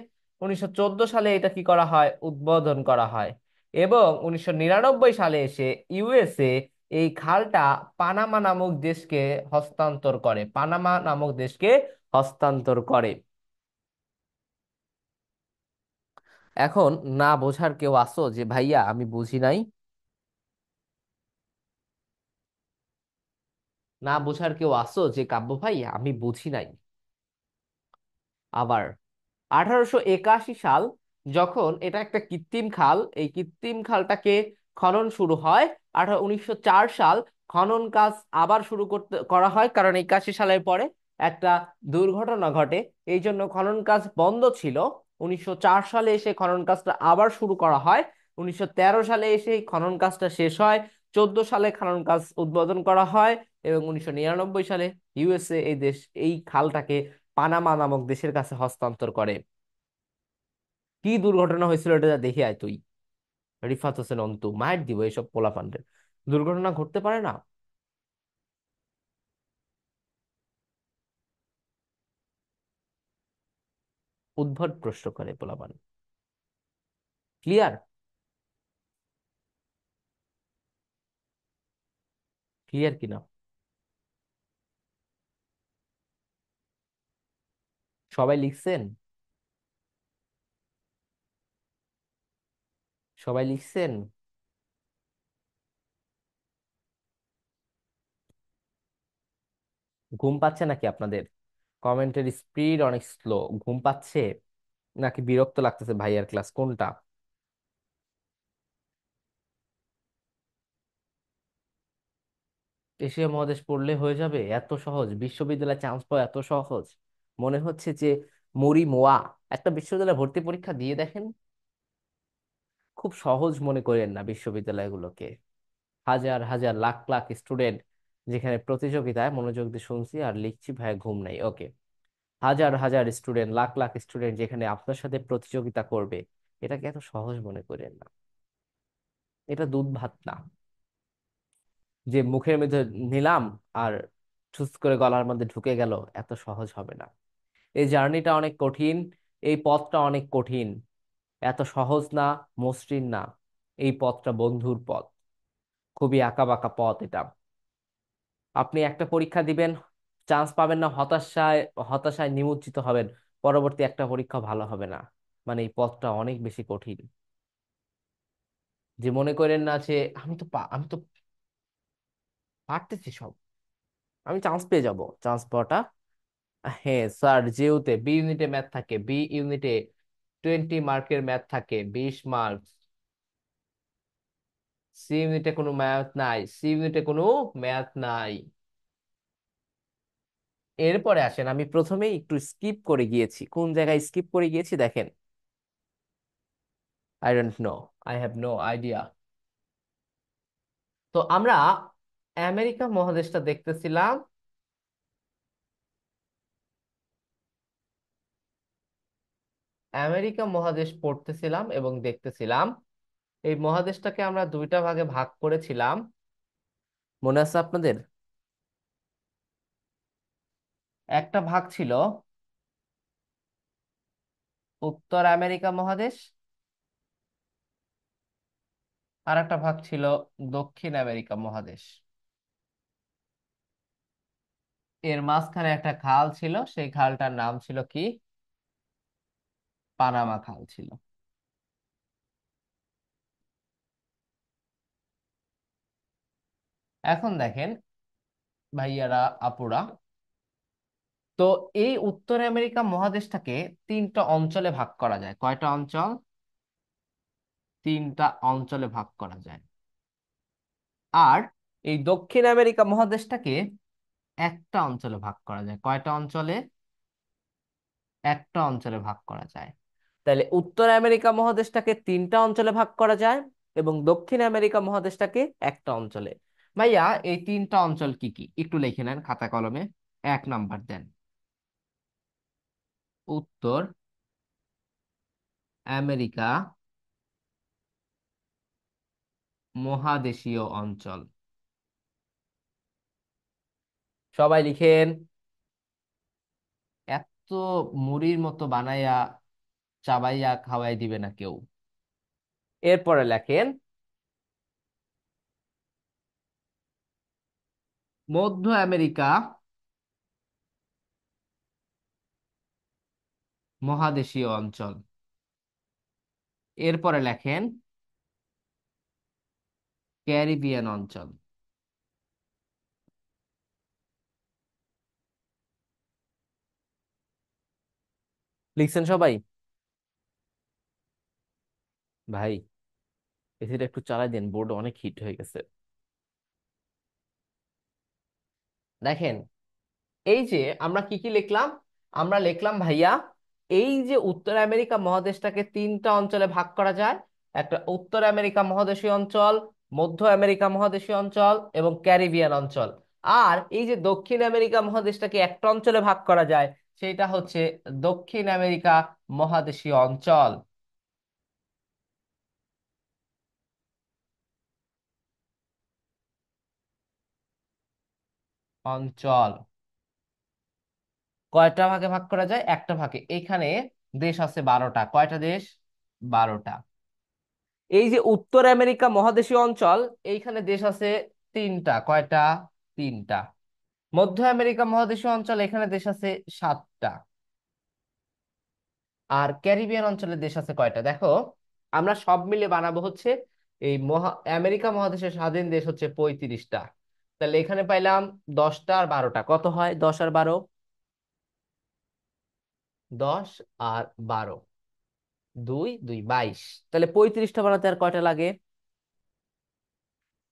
1914 সালে এটা কি করা হয়? উদ্বোধন করা হয়। এবং 1999 সালে এসে ইউএসএ এই খালটা পানামা নামক দেশকে হস্তান্তর করে, পানামা নামক দেশকে হস্তান্তর করে। এখন না বোঝার কেউ আসো যে ভাইয়া আমি বুঝি নাই? না বোঝার কেউ আসো যে কাব্য ভাই আমি বুঝি নাই? আবার 1881 সাল, যখন এটা একটা কৃত্রিম খাল, এই কৃত্রিম খালটাকে খনন শুরু হয়। 1904 সাল খনন কাজ আবার শুরু করা হয়, কারণ 81 সালের পরে একটা দুর্ঘটনা ঘটে, এই জন্য খনন কাজ বন্ধ ছিল। 1904 সালে এসে খনন কাজটা আবার শুরু করা হয়। 1913 সালে এসে এই খনন কাজটা শেষ হয়। 14 সালে খনন কাজ উদ্বোধন করা হয়। এবং 1999 সালে ইউএসএ এই দেশ এই খালটাকে পানামা নামক দেশের কাছে হস্তান্তর করে। কি দুর্ঘটনা হয়েছিল এটা যা দেখে আয় তুই। রিফাত হোসেন অন্তু, মায়ের দিব এইসব পোলাপানদের। দুর্ঘটনা ঘটতে পারে না? উদ্ভট প্রশ্ন করে পোলাপান। ক্লিয়ার? ক্লিয়ার কিনা? সবাই লিখছেন? সবাই লিখছেন? ঘুম পাচ্ছে নাকি আপনাদের? কমেন্টের স্পিড অনেক স্লো। ঘুম পাচ্ছে নাকি বিরক্ত লাগতেছে ভাইয়ার ক্লাস, কোনটা? এশিয়া মহাদেশ পড়লে হয়ে যাবে? এত সহজ? বিশ্ববিদ্যালয়ে চান্স পাওয়া এত সহজ? মনে হচ্ছে যে মরি মোয়া। একটা বিশ্ববিদ্যালয়ে ভর্তি পরীক্ষা দিয়ে দেখেন, খুব সহজ মনে করেন না বিশ্ববিদ্যালয়গুলোকে। হাজার হাজার লাখ লাখ স্টুডেন্ট, যেখানে প্রতিযোগিতায়, মনোযোগ দিয়ে শুনছি আর লিখছি ভাইয়া, ঘুম নাই, ওকে। হাজার হাজার স্টুডেন্ট, লাখ লাখ স্টুডেন্ট যেখানে আপনার সাথে প্রতিযোগিতা করবে, এটাকে এত সহজ মনে করেন না। এটা দুধ ভাত না যে মুখের মধ্যে নিলাম আর ঠুস করে গলার মধ্যে ঢুকে গেল। এত সহজ হবে না। এই জার্নিটা অনেক কঠিন, এই পথটা অনেক কঠিন। এত সহজ না, মসৃণ না। এই পথটা বন্ধুর পথ। খুবই আঁকা বাঁকা পথ এটা। আপনি একটা পরীক্ষা দিবেন, চান্স পাবেন না, হতাশায় হতাশায় নিমজ্জিত হবেন। পরবর্তী একটা পরীক্ষা ভালো হবে না। মানে এই পথটা অনেক বেশি কঠিন। যে মনে করেন না যে আমি তো পারতেছি সব, আমি চান্স পেয়ে যাব। চান্স পাওয়াটা, হ্যাঁ স্যার, জিওতে বি ইউনিটে ম্যাথ থাকে, বি ইউনিটে 20 মার্কের ম্যাথ থাকে, 20 মার্ক। সি ইউনিটে কোনো ম্যাথ নাই, সি ইউনিটে কোনো ম্যাথ নাই। এরপরে আসেন, আমি প্রথমেই একটু স্কিপ করে গিয়েছি, কোন জায়গায় স্কিপ করে গিয়েছি দেখেন। I don't know, I have no idea. তো আমরা আমেরিকা মহাদেশটা দেখতেছিলাম। আমেরিকা মহাদেশ পড়তেছিলাম এবং দেখতেছিলাম। এই মহাদেশটাকে আমরা দুইটা ভাগে ভাগ করেছিলাম, মনে আছে আপনাদের? একটা ভাগ ছিল উত্তর আমেরিকা মহাদেশ, আর একটা ভাগ ছিল দক্ষিণ আমেরিকা মহাদেশ। এর মাঝখানে একটা খাল ছিল, সেই খালটার নাম ছিল কি? পানামা খাল ছিল। এখন দেখেন ভাইয়ারা, আপুরা, তো এই উত্তর আমেরিকা মহাদেশটাকে তিনটা অঞ্চলে ভাগ করা যায়। কয়টা অঞ্চল? তিনটা অঞ্চলে ভাগ করা যায়। আর এই দক্ষিণ আমেরিকা মহাদেশটাকে একটা অঞ্চলে ভাগ করা যায়। কয়টা অঞ্চলে? একটা অঞ্চলে ভাগ করা যায়। তাহলে উত্তর আমেরিকা মহাদেশটাকে তিনটা অঞ্চলে ভাগ করা যায় এবং দক্ষিণ আমেরিকা মহাদেশটাকে একটা অঞ্চলে। ভাইয়া, এই তিনটা অঞ্চল কি কি একটু লিখে নেন খাতা কলমে। 1 নাম্বার দেন। উত্তর আমেরিকা মহাদেশীয় অঞ্চল। সবাই লিখেন। এত মুড়ির মতো বানাইয়া চাবাইয়া খাওয়াই দিবে না কেউ। এরপরে লেখেন মধ্য আমেরিকা মহাদেশীয় অঞ্চল। এরপরে লেখেন ক্যারিবিয়ান অঞ্চল। লিখছেন সবাই? ভাই, এসিটা একটু চালাই দেন, বোর্ড অনেক হিট হয়ে গেছে। দেখেন, এই যে আমরা কি কি লিখলাম। আমরা লিখলাম ভাইয়া, এই যে উত্তর আমেরিকা মহাদেশটাকে তিনটা অঞ্চলে ভাগ করা যায়। একটা উত্তর আমেরিকা মহাদেশীয় অঞ্চল, মধ্য আমেরিকা মহাদেশীয় অঞ্চল এবং ক্যারিবিয়ান অঞ্চল। আর এই যে দক্ষিণ আমেরিকা মহাদেশটাকে একটা অঞ্চলে ভাগ করা যায়, সেটা হচ্ছে দক্ষিণ আমেরিকা মহাদেশীয় অঞ্চল। অঞ্চল কয়টা ভাগে ভাগ করা যায়? একটা ভাগে। এখানে দেশ আছে 12টা। কয়টা দেশ? 12টা। এই যে উত্তর আমেরিকা মহাদেশীয় অঞ্চল, এইখানে দেশ আছে 3টা। কয়টা? 3টা। মধ্য আমেরিকা মহাদেশীয় অঞ্চল, এখানে দেশ আছে 7টা। আর ক্যারিবিয়ান অঞ্চলের দেশ আছে কয়টা দেখো। আমরা সব মিলে বানাবো হচ্ছে এই আমেরিকা মহাদেশের স্বাধীন দেশ হচ্ছে 35টা। তাহলে এখানে পাইলাম 10টা আর 12টা, কত হয় 10 আর 12? 10 আর 12, 2 2 22। তাহলে 35টা বানাতে আর কয়টা লাগে?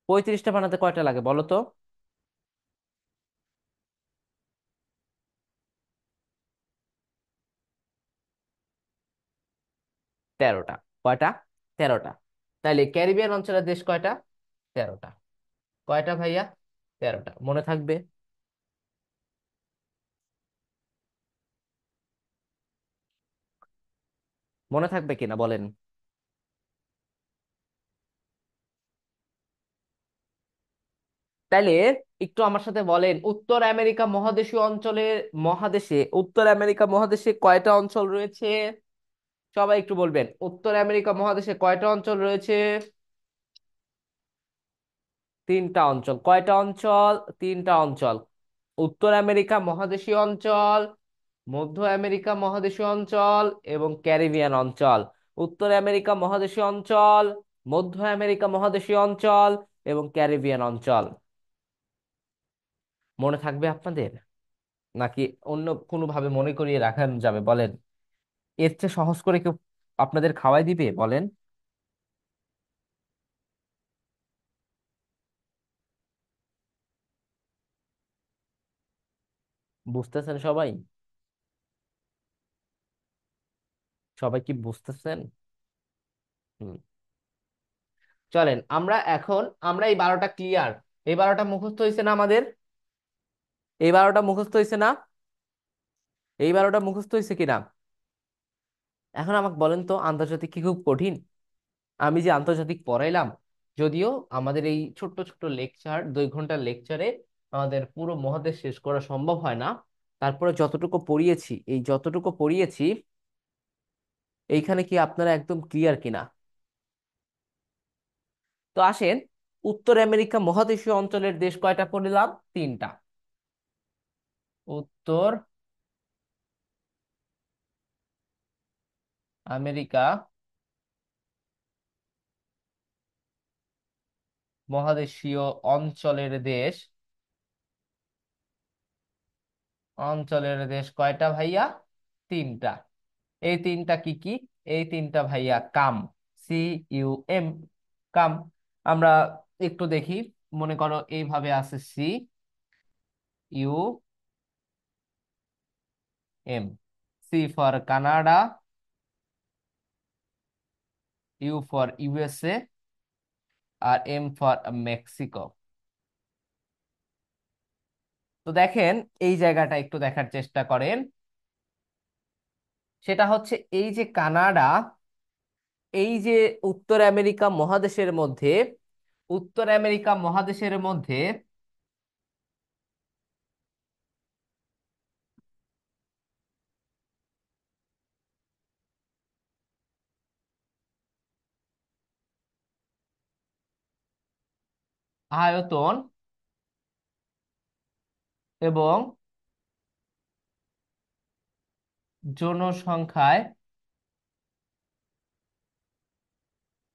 35টা বানাতে কয়টা লাগে বলো তো? 13টা। কয়টা? 13টা। তাইলে ক্যারিবিয়ান অঞ্চলের দেশ কয়টা? 13টা। কয়টা ভাইয়া? 13টা। মনে থাকবে? মনে থাকবে কিনা বলেন? তাইলে একটু আমার সাথে বলেন, উত্তর আমেরিকা মহাদেশীয় অঞ্চলের উত্তর আমেরিকা মহাদেশে কয়টা অঞ্চল রয়েছে? সবাই একটু বলবেন, উত্তর আমেরিকা মহাদেশে কয়টা অঞ্চল রয়েছে? 3টা অঞ্চল। কয়টা অঞ্চল? 3টা অঞ্চল। উত্তর আমেরিকা মহাদেশীয় অঞ্চল, মধ্য আমেরিকা মহাদেশীয় অঞ্চল এবং ক্যারিবিয়ান অঞ্চল। উত্তর আমেরিকা মহাদেশীয় অঞ্চল, মধ্য আমেরিকা মহাদেশীয় অঞ্চল এবং ক্যারিবিয়ান অঞ্চল। মনে থাকবে আপনাদের, নাকি অন্য কোনো ভাবে মনে করিয়ে রাখা যাবে বলেন? এর চেয়ে সহজ করে কেউ আপনাদের খাওয়াই দিবে বলেন? বুঝতেছেন সবাই? সবাই কি বুঝতেছেন? হুম। চলেন আমরা এই 12টা ক্লিয়ার। এই 12টা মুখস্থ হয়েছে না আমাদের? এই 12টা মুখস্থ হয়েছে না? এই 12টা মুখস্থ হয়েছে কিনা? এখন আমাকে বলেন তো, আন্তর্জাতিক কি খুব কঠিন? আমি যে আন্তর্জাতিক পড়াইলাম, যদিও আমাদের এই ছোট্ট ছোট্ট লেকচার, 2 ঘন্টার লেকচারে আমাদের পুরো মহাদেশ শেষ করা সম্ভব হয় না, তারপরে যতটুকু পড়িয়েছি, এই যতটুকু পড়িয়েছি, এইখানে কি আপনারা একদম ক্লিয়ার কিনা? তো আসেন, উত্তর আমেরিকা মহাদেশীয় অঞ্চলের দেশ কয়টা পড়লাম? 3টা। উত্তর আমেরিকা মহাদেশীয় অঞ্চলের দেশ, কয়টা ভাইয়া? 3টা। এই 3টা কি কি? এই 3টা ভাইয়া কাম, CUM, কাম। আমরা একটু দেখি, মনে করো এইভাবে আছে CUM। C for Canada, U for USA, আর এম ফর মেক্সিকো। তো দেখেন, এই জায়গাটা একটু দেখার চেষ্টা করেন। সেটা হচ্ছে এই যে কানাডা, এই যে উত্তর আমেরিকা মহাদেশের মধ্যে, উত্তর আমেরিকা মহাদেশের মধ্যে আয়তন এবং জনসংখ্যায়,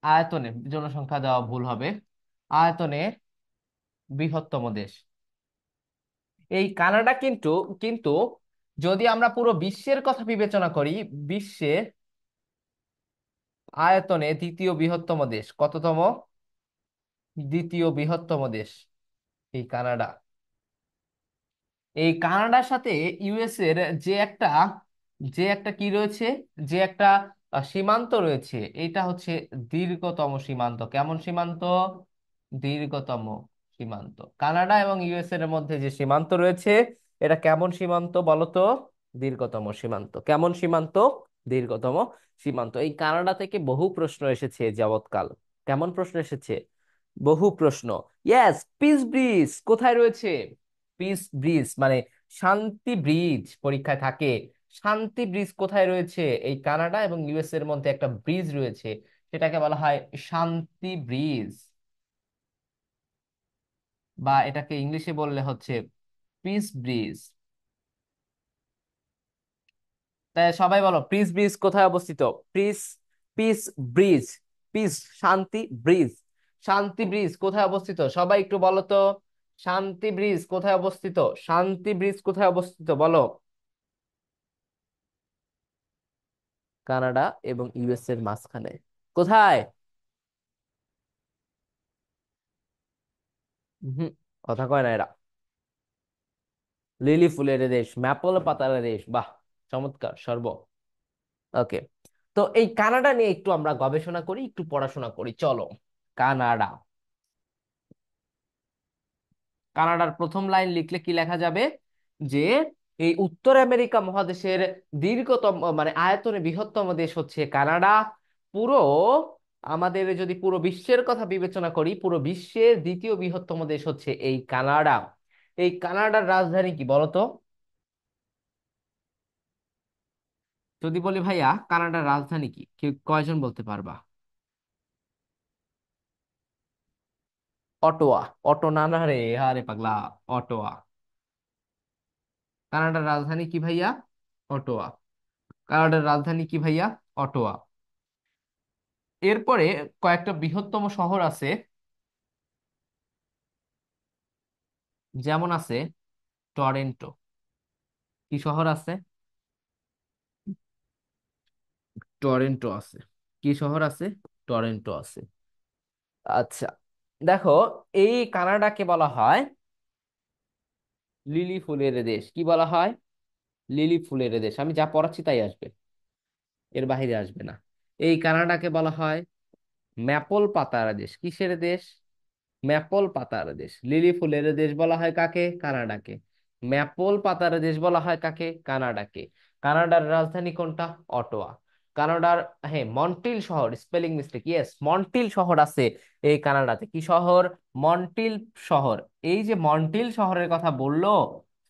আয়তনে, জনসংখ্যা দেওয়া ভুল হবে, আয়তনে বৃহত্তম দেশ এই কানাডা। কিন্তু কিন্তু যদি আমরা পুরো বিশ্বের কথা বিবেচনা করি, বিশ্বে আয়তনে দ্বিতীয় বৃহত্তম দেশ কততম? দ্বিতীয় বৃহত্তম দেশ এই কানাডা। এই কানাডার সাথে ইউএস এর যে একটা কি রয়েছে, যে একটা সীমান্ত রয়েছে, এটা হচ্ছে দীর্ঘতম সীমান্ত। কেমন সীমান্ত? দীর্ঘতম সীমান্ত। কানাডা এবং ইউএস এর মধ্যে যে সীমান্ত রয়েছে, এটা কেমন সীমান্ত বলো তো? দীর্ঘতম সীমান্ত। কেমন সীমান্ত? দীর্ঘতম সীমান্ত। এই কানাডা থেকে বহু প্রশ্ন এসেছে যাবৎকাল। কেমন প্রশ্ন এসেছে? বহু প্রশ্ন। ইয়েস, পিস ব্রিজ কোথায় রয়েছে? পিস ব্রিজ মানে শান্তি ব্রিজ পরীক্ষায় থাকে। শান্তি ব্রিজ কোথায় রয়েছে? এই কানাডা এবং ইউএস এর মধ্যে একটা ব্রিজ রয়েছে, সেটাকে বলা হয় শান্তি ব্রিজ, বা এটাকে ইংলিশে বললে হচ্ছে পিস ব্রিজ। তাই সবাই বলো, পিস ব্রিজ কোথায় অবস্থিত? পিস, পিস ব্রিজ, পিস, শান্তি ব্রিজ, শান্তি ব্রিজ কোথায় অবস্থিত? সবাই একটু বলো তো, শান্তি ব্রিজ কোথায় অবস্থিত? শান্তি ব্রিজ কোথায় অবস্থিত বলো? কানাডা এবং ইউএস এর মাঝখানে। কোথায়? হুম, কথা কয় না এরা। লিলি ফুলের দেশ, ম্যাপল পাতার দেশ, বাহ, চমৎকার সর্ব। ওকে, তো এই কানাডা নিয়ে একটু আমরা গবেষণা করি, একটু পড়াশোনা করি, চলো। কানাডা, কানাডার প্রথম লাইন লিখলে কি লেখা যাবে? যে এই উত্তর আমেরিকা মহাদেশের দীর্ঘতম, মানে আয়তনে বৃহত্তম দেশ হচ্ছে কানাডা। পুরো, আমাদের যদি পুরো বিশ্বের কথা বিবেচনা করি, পুরো বিশ্বের দ্বিতীয় বৃহত্তম দেশ হচ্ছে এই কানাডা। এই কানাডার রাজধানী কি বলতো? যদি বলি ভাইয়া কানাডার রাজধানী কি, কেউ কয়জন বলতে পারবা? অটোয়া। অটো না, না রে, আরে পাগলা, অটোয়া। কানাডার রাজধানী কি ভাইয়া? অটোয়া। কানাডার রাজধানী কি ভাইয়া? অটোয়া। এরপরে কয়েকটা বৃহত্তম শহর আছে, যেমন আছে টরেন্টো। কি শহর আছে? টরেন্টো আছে। কি শহর আছে? টরেন্টো আছে। আচ্ছা, দেখো, এই কানাডাকে বলা হয় লিলি ফুলের দেশ। কি বলা হয়? লিলি ফুলের দেশ। আমি যা পড়াচ্ছি তাই আসবে, এর বাইরে আসবে না। এই কানাডাকে বলা হয় ম্যাপল পাতার দেশ। কিসের দেশ? ম্যাপল পাতার দেশ। লিলি ফুলের দেশ বলা হয় কাকে? কানাডাকে। ম্যাপল পাতার দেশ বলা হয় কাকে? কানাডাকে। কানাডার রাজধানী কোনটা? অটোয়া। কানাডার, হ্যাঁ, মন্ট্রিল শহর, স্পেলিং মিস্টেক, ইয়েস, মন্ট্রিল শহর আছে এই কানাডাতে। কি শহর? মন্ট্রিল শহর। এই যে মন্ট্রিল শহরের কথা বললো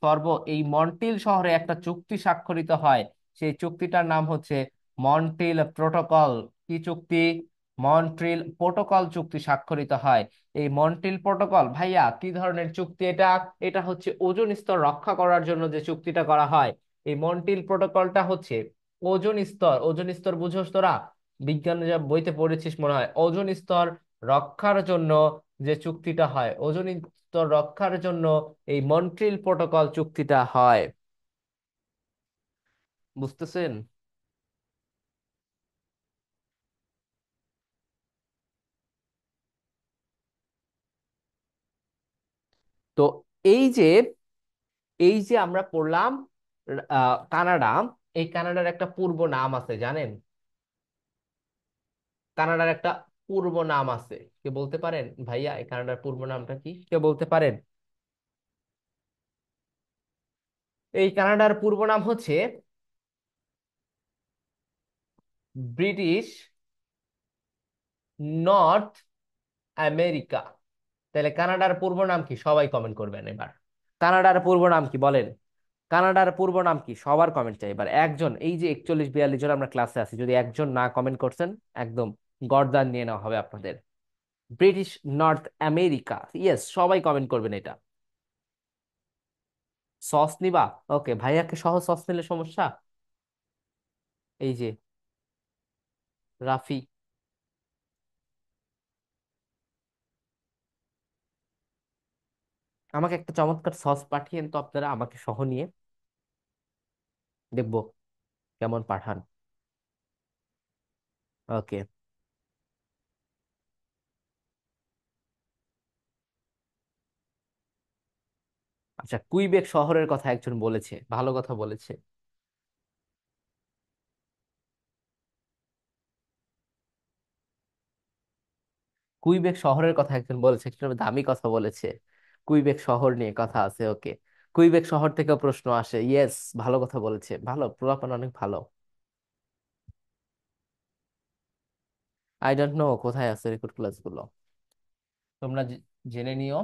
সর্ব, এই মন্ট্রিল শহরে একটা চুক্তি স্বাক্ষরিত হয়, সেই চুক্তিটার নাম হচ্ছে মন্ট্রিল প্রোটোকল। কি চুক্তি? মন্ট্রিল প্রোটোকল চুক্তি স্বাক্ষরিত হয়। এই মন্ট্রিল প্রোটোকল ভাইয়া কি ধরনের চুক্তি এটা? এটা হচ্ছে ওজোন স্তর রক্ষা করার জন্য যে চুক্তিটা করা হয়। এই মন্ট্রিল প্রোটোকলটা হচ্ছে ওজোন স্তর, ওজোন স্তর বুঝোস তোরা? বিজ্ঞান যা বইতে পড়েছিস মনে হয়, ওজোন স্তর রক্ষার জন্য যে চুক্তিটা হয়, ওজোন স্তর রক্ষার জন্য এই মন্ট্রিল প্রোটোকল চুক্তিটা হয়। বুঝতেছেন? তো এই যে, এই যে আমরা পড়লাম কানাডা, এই কানাডার একটা পূর্ব নাম আছে জানেন? কানাডার একটা পূর্ব নাম আছে, কে বলতে পারেন ভাইয়া এই কানাডার পূর্ব নামটা কি, কে বলতে পারেন? এই কানাডার পূর্ব নাম হচ্ছে ব্রিটিশ নর্থ আমেরিকা। তাহলে কানাডার পূর্ব নাম কি? সবাই কমেন্ট করবেন এবার। কানাডার পূর্ব নাম কি বলেন? কানাডার পূর্ব নাম কি? সবার কমেন্ট চাই এবার। একজন, এই যে 41 42 জন আমরা ক্লাসে আছি, যদি একজন না কমেন্ট করছেন, একদম গর্দান নিয়ে নেওয়া হবে আপনাদের। ব্রিটিশ নর্থ আমেরিকা, ইয়েস, সবাই কমেন্ট করবেন এটা। সস নিবা? ওকে, ভাইয়াকে সহ সস নিলে সমস্যা? এই যে রাফি, আমাকে একটা চমৎকার সস পাঠিয়েন তো আপনারা, আমাকে সহ নিয়ে, দেখবো কেমন পাঠান। ওকে। আচ্ছা, কুইবেক শহরের কথা একজন বলেছে, ভালো কথা বলেছে। কুইবেক শহরের কথা একজন বলেছে, একটা দামি কথা বলেছে। কুইবেক শহর নিয়ে কথা আছে, ওকে। কুইবেক শহর থেকেও প্রশ্ন আসে, ইয়েস, ভালো কথা বলেছে, ভালো, পোলাপান অনেক ভালো। আই ডোন্ট নো কোথায় আছে রেকর্ড ক্লাস গুলো, তোমরা জেনে নিও।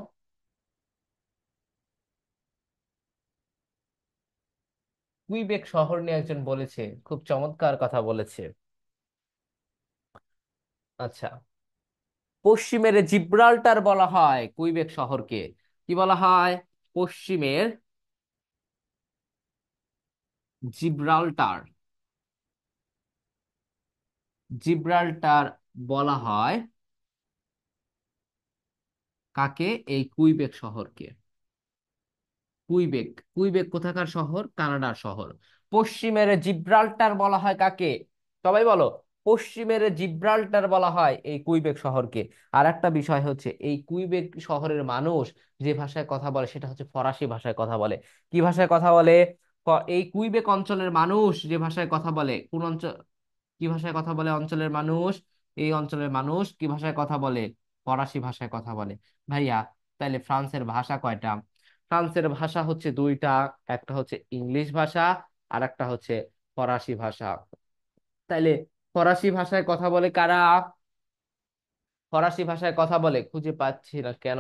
কুইবেক শহর নিয়ে একজন বলেছে, খুব চমৎকার কথা বলেছে। আচ্ছা, পশ্চিমের জিব্রাল্টার বলা হয় কুইবেক শহরকে। কি বলা হয়? পশ্চিমের জিব্রাল্টার, জিব্রাল্টার বলা হয় কাকে? এই কুইবেক শহরকে। কুইবেক, কুইবেক কোথাকার শহর? কানাডার শহর। পশ্চিমের জিব্রাল্টার বলা হয় কাকে? সবাই বলো। পশ্চিমের জিব্রাল্টার বলা হয় এই কুইবেক শহরকে। আর একটা বিষয় হচ্ছে, এই কুইবেক শহরের মানুষ যে ভাষায় কথা বলে সেটা হচ্ছে ফরাসি ভাষায় কথা বলে। কি ভাষায় কথা বলে? এই কুইবেক অঞ্চলের মানুষ যে ভাষায় কথা বলে, কোন অঞ্চল, কি ভাষায় কথা বলে অঞ্চলের মানুষ? এই অঞ্চলের মানুষ কি ভাষায় কথা বলে? ফরাসি ভাষায় কথা বলে। ভাইয়া, তাইলে ফ্রান্সের ভাষা কয়টা? ফ্রান্সের ভাষা হচ্ছে দুইটা। একটা হচ্ছে ইংলিশ ভাষা, আর একটা হচ্ছে ফরাসি ভাষা। তাইলে ফরাসি ভাষায় কথা বলে কারা? ফরাসি ভাষায় কথা বলে, খুঁজে পাচ্ছি না কেন।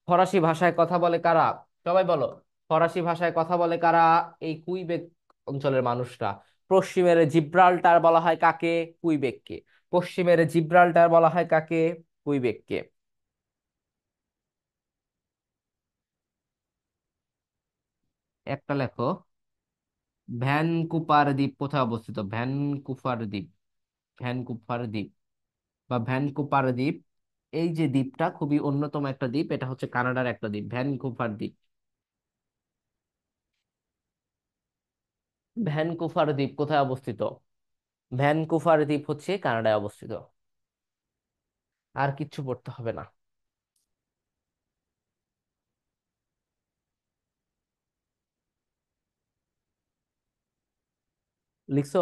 ফরাসি ভাষায় কথা বলে কারা? সবাই বলো। ফরাসি ভাষায় কথা বলে কারা? এই কুইবেক অঞ্চলের মানুষরা। পশ্চিমের জিব্রাল্টার বলা হয় কাকে? কুইবেককে। পশ্চিমের জিব্রাল্টার বলা হয় কাকে? কুইবেককে। একটা লেখো। ভ্যানকুপার দ্বীপ কোথায় অবস্থিত? ভ্যানকুপার দ্বীপ, ভ্যানকুপার দ্বীপ বা ভ্যানকুপার দ্বীপ, এই যে দ্বীপটা খুবই অন্যতম একটা দ্বীপ, এটা হচ্ছে কানাডার একটা দ্বীপ, ভ্যানকুভার দ্বীপ। ভ্যানকুভার দ্বীপ কোথায় অবস্থিত? ভ্যানকুভার দ্বীপ হচ্ছে কানাডায় অবস্থিত। আর কিচ্ছু পড়তে হবে না। লিখছো?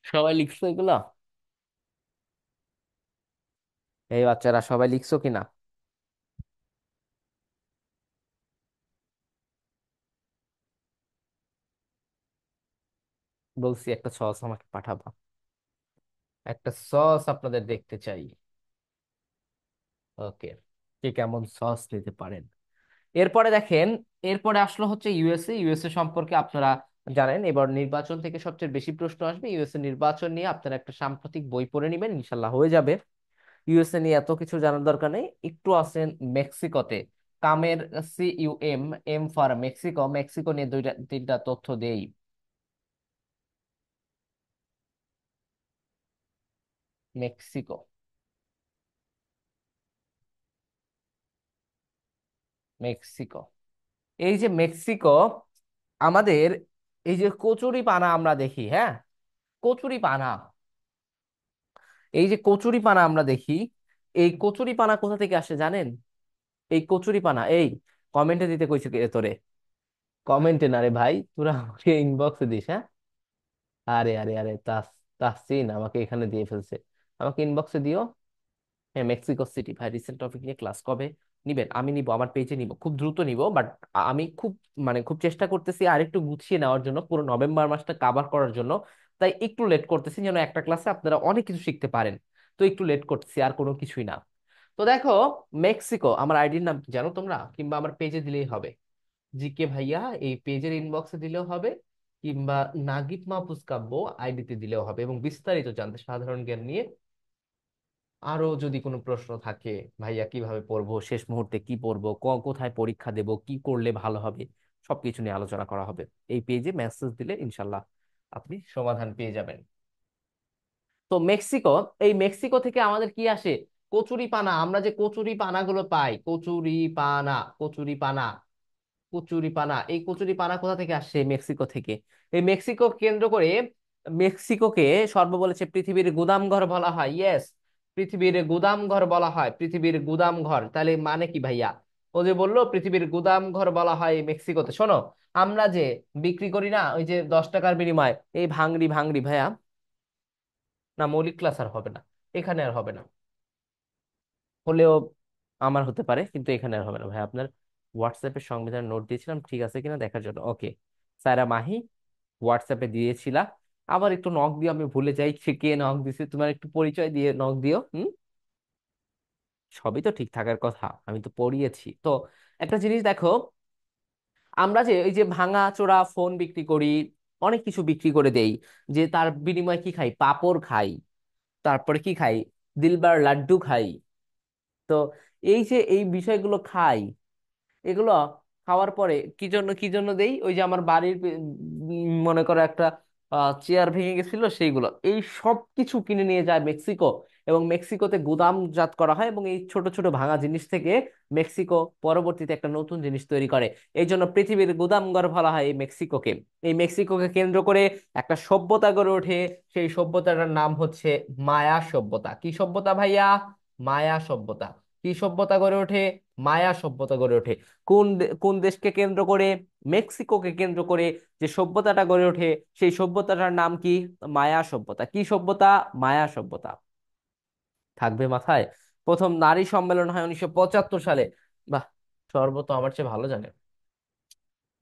সবাই লিখছো এগুলা? এই বাচ্চারা সবাই লিখছো কিনা? বলছি একটা সস আমাকে পাঠাবা। একটা সস আপনাদের দেখতে চাই। ওকে, কে কেমন সস নিতে পারেন। এরপরে দেখেন, এরপরে আসলো হচ্ছে ইউএসএ। ইউএসএ সম্পর্কে আপনারা জানেন, এবার নির্বাচন থেকে সবচেয়ে বেশি প্রশ্ন আসবে ইউএসএ নির্বাচন নিয়ে। আপনারা একটা সাম্প্রতিক বই পড়ে নেবেন, ইনশাল্লাহ হয়ে যাবে। ইউএসএ নিয়ে এত কিছু জানার দরকার নেই। একটু আছেন মেক্সিকোতে, কামের, CUM, M for Mexico. Mexico নিয়ে দুইটা তিনটা তথ্য দেই। মেক্সিকো, মেক্সিকো, এই যে মেক্সিকো, আমাদের এই যে কচুরি পানা আমরা দেখি, হ্যাঁ, কচুরি পানা, এই যে কচুরি পানা আমরা দেখি, এই কচুরি পানা কোথা থেকে আসে জানেন? এই কচুরি পানা, এই কমেন্টে দিতে কইছে কে তোরে? কমেন্টে না রে ভাই, তোরা আমাকে ইনবক্সে দিস, হ্যাঁ। আরে আরে আরে তাহসিন আমাকে এখানে দিয়ে ফেলছে, আমাকে ইনবক্সে দিও। হ্যাঁ, মেক্সিকো সিটি ভাই, রিসেন্ট টপিক নিয়ে ক্লাস কবে নিবেন? আমি নিব, আমার পেজে নিব, খুব দ্রুত নিব, বাট আমি খুব মানে খুব চেষ্টা করতেছি আর একটু গুছিয়ে নেওয়ার জন্য, পুরো নভেম্বর মাসটা কাভার করার জন্য। তাই একটু লেট করতেছি যেন একটা ক্লাসে আপনারা অনেক কিছু শিখতে পারেন। তো একটু লেট করতেছি, আর কোনো কিছুই না। তো দেখো, মেক্সিকো, আমার আইডির নাম কি জানো তোমরা? কিংবা আমার পেজে দিলেই হবে, জিকে ভাইয়া, এই পেজের ইনবক্সে দিলেও হবে, কিংবা নাগিব মাহফুজ কাব্য আইডিতে দিলেও হবে। এবং বিস্তারিত জানতে সাধারণ জ্ঞান নিয়ে আরো যদি কোনো প্রশ্ন থাকে, ভাইয়া কিভাবে পড়বো, শেষ মুহূর্তে কি পড়বো, কোথায় পরীক্ষা দেব, কি করলে ভালো হবে, সবকিছু নিয়ে আলোচনা করা হবে। এই পেজে মেসেজ দিলে ইনশাল্লাহ আপনি সমাধান পেয়ে যাবেন। তো মেক্সিকো, এই মেক্সিকো থেকে আমাদের কি আসে? কচুরি পানা। আমরা যে কচুরি পানাগুলো পাই, কচুরি পানা, কচুরি পানা, কচুরি পানা, এই কচুরি পানা কোথা থেকে আসছে? মেক্সিকো থেকে। এই মেক্সিকো কেন্দ্র করে, মেক্সিকোকে সর্ব বলেছে পৃথিবীর গুদামঘর বলা হয়। ইয়েস, পৃথিবীর গুদামঘর বলা হয়, পৃথিবীর গুদামঘর। তাহলে মানে কি ভাইয়া? ও যে বললো পৃথিবীর গুদামঘর বলা হয় এই মেক্সিকোতে। শোনো, আমরা যে বিক্রি করি না ওই যে 10 টাকার বিনিময়ে এই ভাঙড়ি, ভাঙড়ি ভাইয়া, না মৌলিক ক্লাস আর হবে না, এখানে আর হবে না। হলেও আমার হতে পারে, কিন্তু এখানে আর হবে না ভাই। আপনার হোয়াটসঅ্যাপে সংবিধান নোট দিয়েছিলাম, ঠিক আছে কিনা দেখার জন্য। ওকে, সায়রা মাহি, হোয়াটসঅ্যাপে দিয়েছিলা। আবার একটু নক দিও, আমি ভুলে যাই সে কে নক দিছে। তোমার একটু পরিচয় দিয়ে নক দিও, হুম। সবই তো ঠিক থাকার কথা, আমি তো পড়িয়েছি তো। একটা জিনিস দেখো, আমরা যে এই যে ভাঙা চোরা ফোন বিক্রি করি, অনেক কিছু বিক্রি করে দেই, যে তার বিনিময়ে কি খাই? পাপড় খাই, তারপরে কি খাই? দিলবার লাড্ডু খাই। তো এই যে এই বিষয়গুলো খাই, এগুলো খাওয়ার পরে কি জন্য দেই? ওই যে আমার বাড়ির মনে করো একটা চেয়ার ভেঙে গেছিল, সেইগুলো এই সব কিছু কিনে নিয়ে যায় মেক্সিকো, এবং মেক্সিকোতে গুদামজাত করা হয়, এবং এই ছোট ছোট ভাঙা জিনিস থেকে মেক্সিকো পরবর্তীতে একটা নতুন জিনিস তৈরি করে। এই জন্য পৃথিবীর গুদামঘর বলা হয় এই মেক্সিকোকে। এই মেক্সিকোকে কেন্দ্র করে একটা সভ্যতা গড়ে ওঠে। সেই সভ্যতাটার নাম হচ্ছে মায়া সভ্যতা। কি সভ্যতা ভাইয়া? মায়া সভ্যতা। কি সভ্যতা গড়ে ওঠে? মায়া সভ্যতা গড়ে ওঠে। কোন দেশকে কেন্দ্র করে? মেক্সিকোকে কেন্দ্র করে যে সভ্যতাটা গড়ে ওঠে, সেই সভ্যতাটার নাম কি? মায়া সভ্যতা। কি সভ্যতা? মায়া সভ্যতা। থাকবে মাথায়। প্রথম নারী সম্মেলন হয় 1975 সালে। বাহ, সর্ব তো আমার চেয়ে ভালো জানে।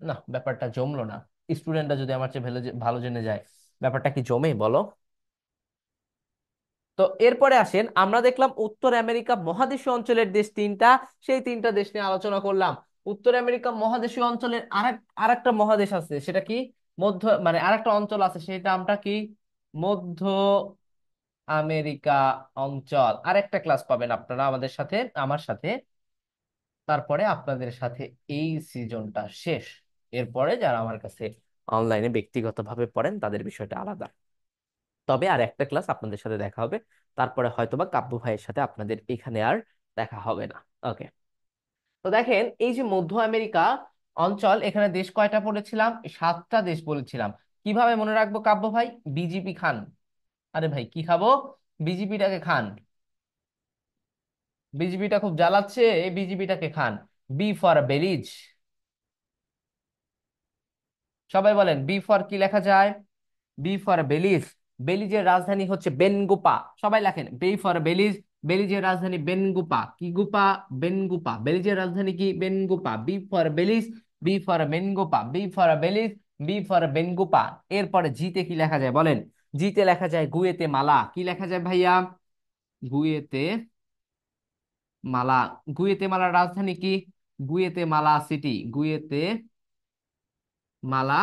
না, ব্যাপারটা জমলো না। স্টুডেন্টরা যদি আমার চেয়ে ভালো ভালো জেনে যায়, ব্যাপারটা কি জমে বলো? তো এরপরে আসেন, আমরা দেখলাম উত্তর আমেরিকা মহাদেশীয় অঞ্চলের দেশ তিনটা। সেই তিনটা দেশ নিয়ে আলোচনা করলাম। উত্তর আমেরিকা মহাদেশীয় অঞ্চলের আরেকটা মহাদেশ আছে, সেটা কি? মধ্য, মানে আরেকটা অঞ্চল আছে, সেই নামটা কি? মধ্য আমেরিকা অঞ্চল। আরেকটা ক্লাস পাবেন আপনারা আমাদের সাথে, আমার সাথে। তারপরে আপনাদের সাথে এই সিজনটা শেষ। এরপরে যারা আমার কাছে অনলাইনে ব্যক্তিগতভাবে পড়েন, তাদের বিষয়টা আলাদা। তবে আর একটা ক্লাস আপনাদের সাথে দেখা হবে। তারপরে হয়তোবা কাব্য ভাইয়ের সাথে আপনাদের এখানে আর দেখা হবে না। ওকে। তো দেখেন, এই যে মধ্য আমেরিকা অঞ্চল, এখানে দেশ কয়টা বলেছিলাম? 7টা দেশ বলেছিলাম। কিভাবে মনে রাখবো কাব্য ভাই? বিজিপি খান। আরে ভাই, কি খাবো? বিজিপিটাকে খান। বিজিপিটা খুব জ্বালাচ্ছে, এই বিজিপিটাকে খান। B for Belize. সবাই বলেন, বি ফর কি লেখা যায়? B for Belize. বেলিজের রাজধানী হচ্ছে বেনগুপা। সবাই লেখেন, বি ফর বেলিজ। বেলিজের রাজধানী বেনগুপা। কি গুপা? বেনগুপা। বেলিজের রাজধানী কি? বেনগুপা। B for Belize, B for বেনগুপা, B for Belize, B for বেনগুপা। এরপরে জিতে কি লেখা যায় বলেন? জিতে লেখা যায় গুয়েতে মালা। কি লেখা যায় ভাইয়া? গুয়েতে মালা। গুয়েতে মালার রাজধানী কি? গুয়েতে মালা সিটি। গুয়েতে মালা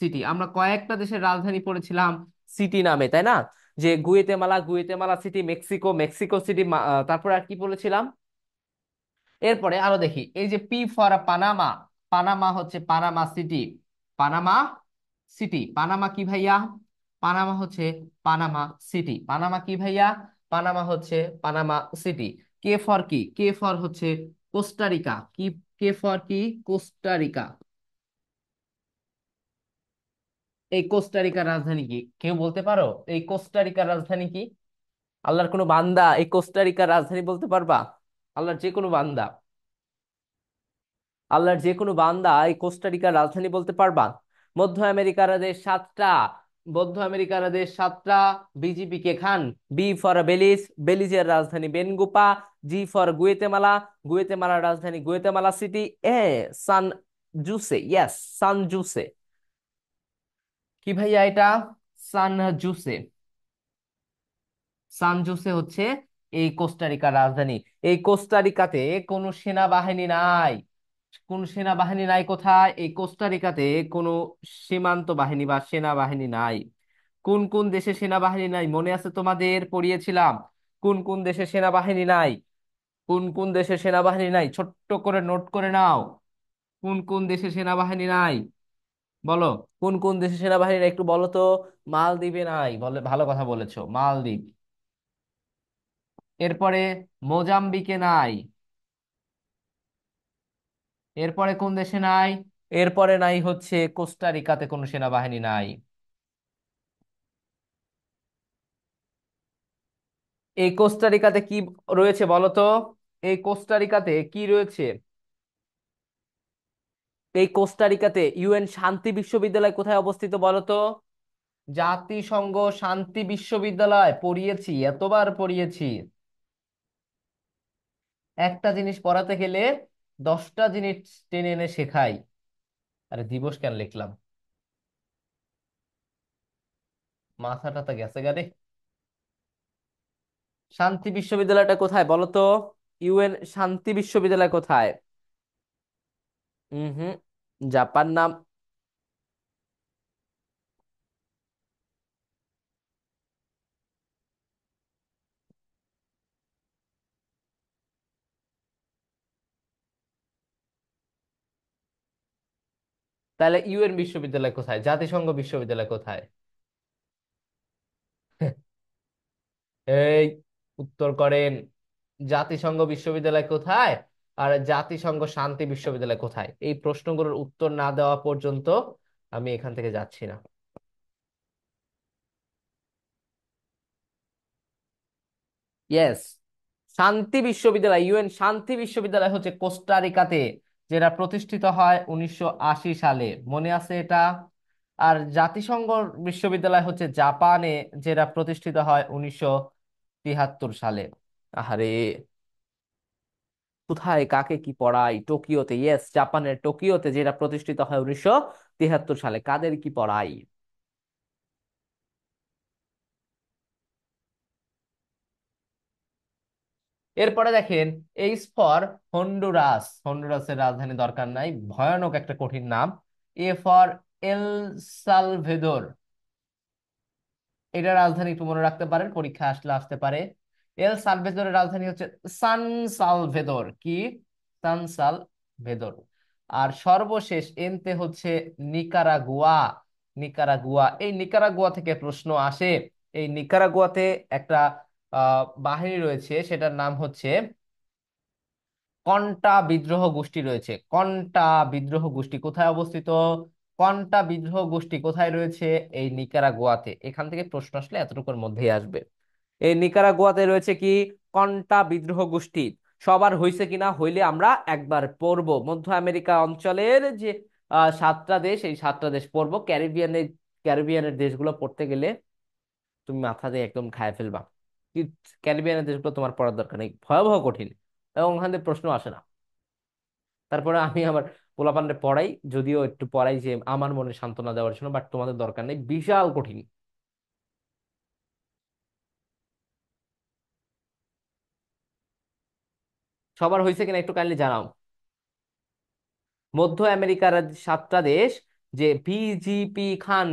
সিটি। আমরা কয়েকটা দেশের রাজধানী পড়েছিলাম সিটি নামে, তাই না? যে Guatemala, Guatemala city, Mexico, Mexico city, তারপর আর কি বলেছিলাম? এরপরে আরো দেখি, এই যে পি ফর পানামা। পানামা হচ্ছে Panama city. Panama city. Panama কি ভাইয়া? পানামা হচ্ছে পানামা সিটি। পানামা কি ভাইয়া? পানামা হচ্ছে পানামা সিটি। কে ফর কি? কে ফর হচ্ছে কোস্টারিকা। কি? কে ফর কি? কোস্টারিকা। এই কোস্টারিকার রাজধানী কি? কেউ বলতে পারো এই কোস্টারিকার রাজধানী কি? আল্লাহর কোনো বান্দা এই কোস্টারিকার রাজধানী বলতে পারবা? আল্লাহর যে কোনো বান্দা, আল্লাহর যে কোনো বান্দা এই কোস্টারিকার রাজধানী বলতে পারবা? মধ্য আমেরিকার দেশ 7টা। মধ্য আমেরিকার দেশ 7টা। বিজিপি কে খান। B for Belize. বেলিজের রাজধানী বেনগুপা। G for Guatemala. গুয়েতেমালার রাজধানী গুয়েতেমালা সিটি। এ San Jose. Yes, San Jose. কি ভাইয়া এটা? সান জুসে। সান জোসে হচ্ছে এই কোস্টারিকার রাজধানী। এই কোস্টারিকাতে কোনো সেনাবাহিনী নাই। কোন সেনাবাহিনী নাই কোথায়? এই কোস্টারিকাতে কোনো সীমান্ত বাহিনী বা সেনাবাহিনী নাই। কোন কোন দেশে সেনাবাহিনী নাই মনে আছে? তোমাদের পড়িয়েছিলাম। কোন কোন দেশে সেনাবাহিনী নাই? কোন কোন দেশে সেনাবাহিনী নাই? ছোট্ট করে নোট করে নাও। কোন কোন দেশে সেনাবাহিনী নাই? বলো। কোন কোন দেশে সেনাবাহিনী নাই একটু বলো তো। মালদ্বীপে নাই, বলে ভালো কথা বলেছো, মালদ্বীপ। এরপরে মোজাম্বিকে নাই। এরপরে কোন দেশে নাই? এরপরে নাই হচ্ছে কোস্টারিকাতে কোনো সেনাবাহিনী নাই। এই কোস্টারিকাতে কি রয়েছে বলো তো? এই কোস্টারিকাতে কি রয়েছে? এই কোস্টারিকাতে ইউএন শান্তি বিশ্ববিদ্যালয় কোথায় অবস্থিত বলো তো? জাতিসংঘ শান্তি বিশ্ববিদ্যালয়। পড়িয়েছি, এতবার পড়িয়েছি। একটা জিনিস পড়াতে গেলে 10টা জিনিস টেনে এনে শেখাই। আরে দিবস কেন লিখলাম? মাথাটা তো গেছে গাড়ি। শান্তি বিশ্ববিদ্যালয়টা কোথায় বলো তো? ইউএন শান্তি বিশ্ববিদ্যালয় কোথায়? হুম। জাপান নাম। তাহলে ইউএন বিশ্ববিদ্যালয় কোথায়, জাতিসংঘ বিশ্ববিদ্যালয় কোথায়? এই, উত্তর করেন। জাতিসংঘ বিশ্ববিদ্যালয় কোথায় আর জাতিসংঘ শান্তি বিশ্ববিদ্যালয় কোথায়? এই প্রশ্নগুলোর উত্তর না দেওয়া পর্যন্ত আমি এখান থেকে যাচ্ছি না। ইয়েস, শান্তি বিশ্ববিদ্যালয়, ইউএন শান্তি বিশ্ববিদ্যালয় হচ্ছে কোস্টারিকাতে, যেটা প্রতিষ্ঠিত হয় 1980 সালে, মনে আছে এটা? আর জাতিসংঘ বিশ্ববিদ্যালয় হচ্ছে জাপানে, যেটা প্রতিষ্ঠিত হয় 1973 সালে। আহারে, কোথায় কাকে কি পড়াই? টোকিওতে, ইয়েস, জাপানের টোকিওতে, যেটা প্রতিষ্ঠিত হয় 1973 সালে। কাদের কি পড়াই? এরপরে দেখেন, এইচ ফর হন্ডুরাস। হন্ডুরাসের রাজধানী দরকার নাই, ভয়ানক একটা কঠিন নাম। এ ফর এল সালভেদর। এটা রাজধানী একটু মনে রাখতে পারেন, পরীক্ষা আসলে আসতে পারে। এল সালভেদরের রাজধানী হচ্ছে সান সালভেদর। কি? সান সালভেদর। আর সর্বশেষ এনতে হচ্ছে নিকারাগুয়া। নিকারাগুয়া, এই নিকারাগুয়া থেকে প্রশ্ন আসে। এই নিকারাগুয়াতে একটা বাহিনী রয়েছে, সেটার নাম হচ্ছে কন্টা বিদ্রোহ গোষ্ঠী রয়েছে। কন্টা বিদ্রোহ গোষ্ঠী কোথায় অবস্থিত? কন্টা বিদ্রোহ গোষ্ঠী কোথায় রয়েছে? এই নিকারাগুয়াতে। এখান থেকে প্রশ্ন আসলে এতটুকুর মধ্যেই আসবে। এই নিকারাগুয়াতে রয়েছে কি? কন্টা বিদ্রোহ গোষ্ঠী। সবার হইছে কিনা, হইলে আমরা একবার পড়বো মধ্য আমেরিকা অঞ্চলের যে 7টা দেশ, এই 7টা দেশ পড়বো। ক্যারিবিয়ানের, ক্যারিবিয়ানের দেশগুলো পড়তে গেলে তুমি মাথা দিয়ে একদম খায় ফেলবা। কি, ক্যারিবিয়ানের দেশগুলো তোমার পড়ার দরকার নেই, ভয়াবহ কঠিন, এবং ওখান থেকে প্রশ্ন আসে না। তারপরে আমি আমার পোলাপানরে পড়াই, যদিও একটু পড়াই যে আমার মনে সান্ত্বনা দেওয়ার জন্য, বাট তোমাদের দরকার নেই, বিশাল কঠিন। সবার হয়েছে কিনা একটু কাইন্ডলি জানাও। মধ্য আমেরিকার 7টা দেশ, যে বিজিপি খান।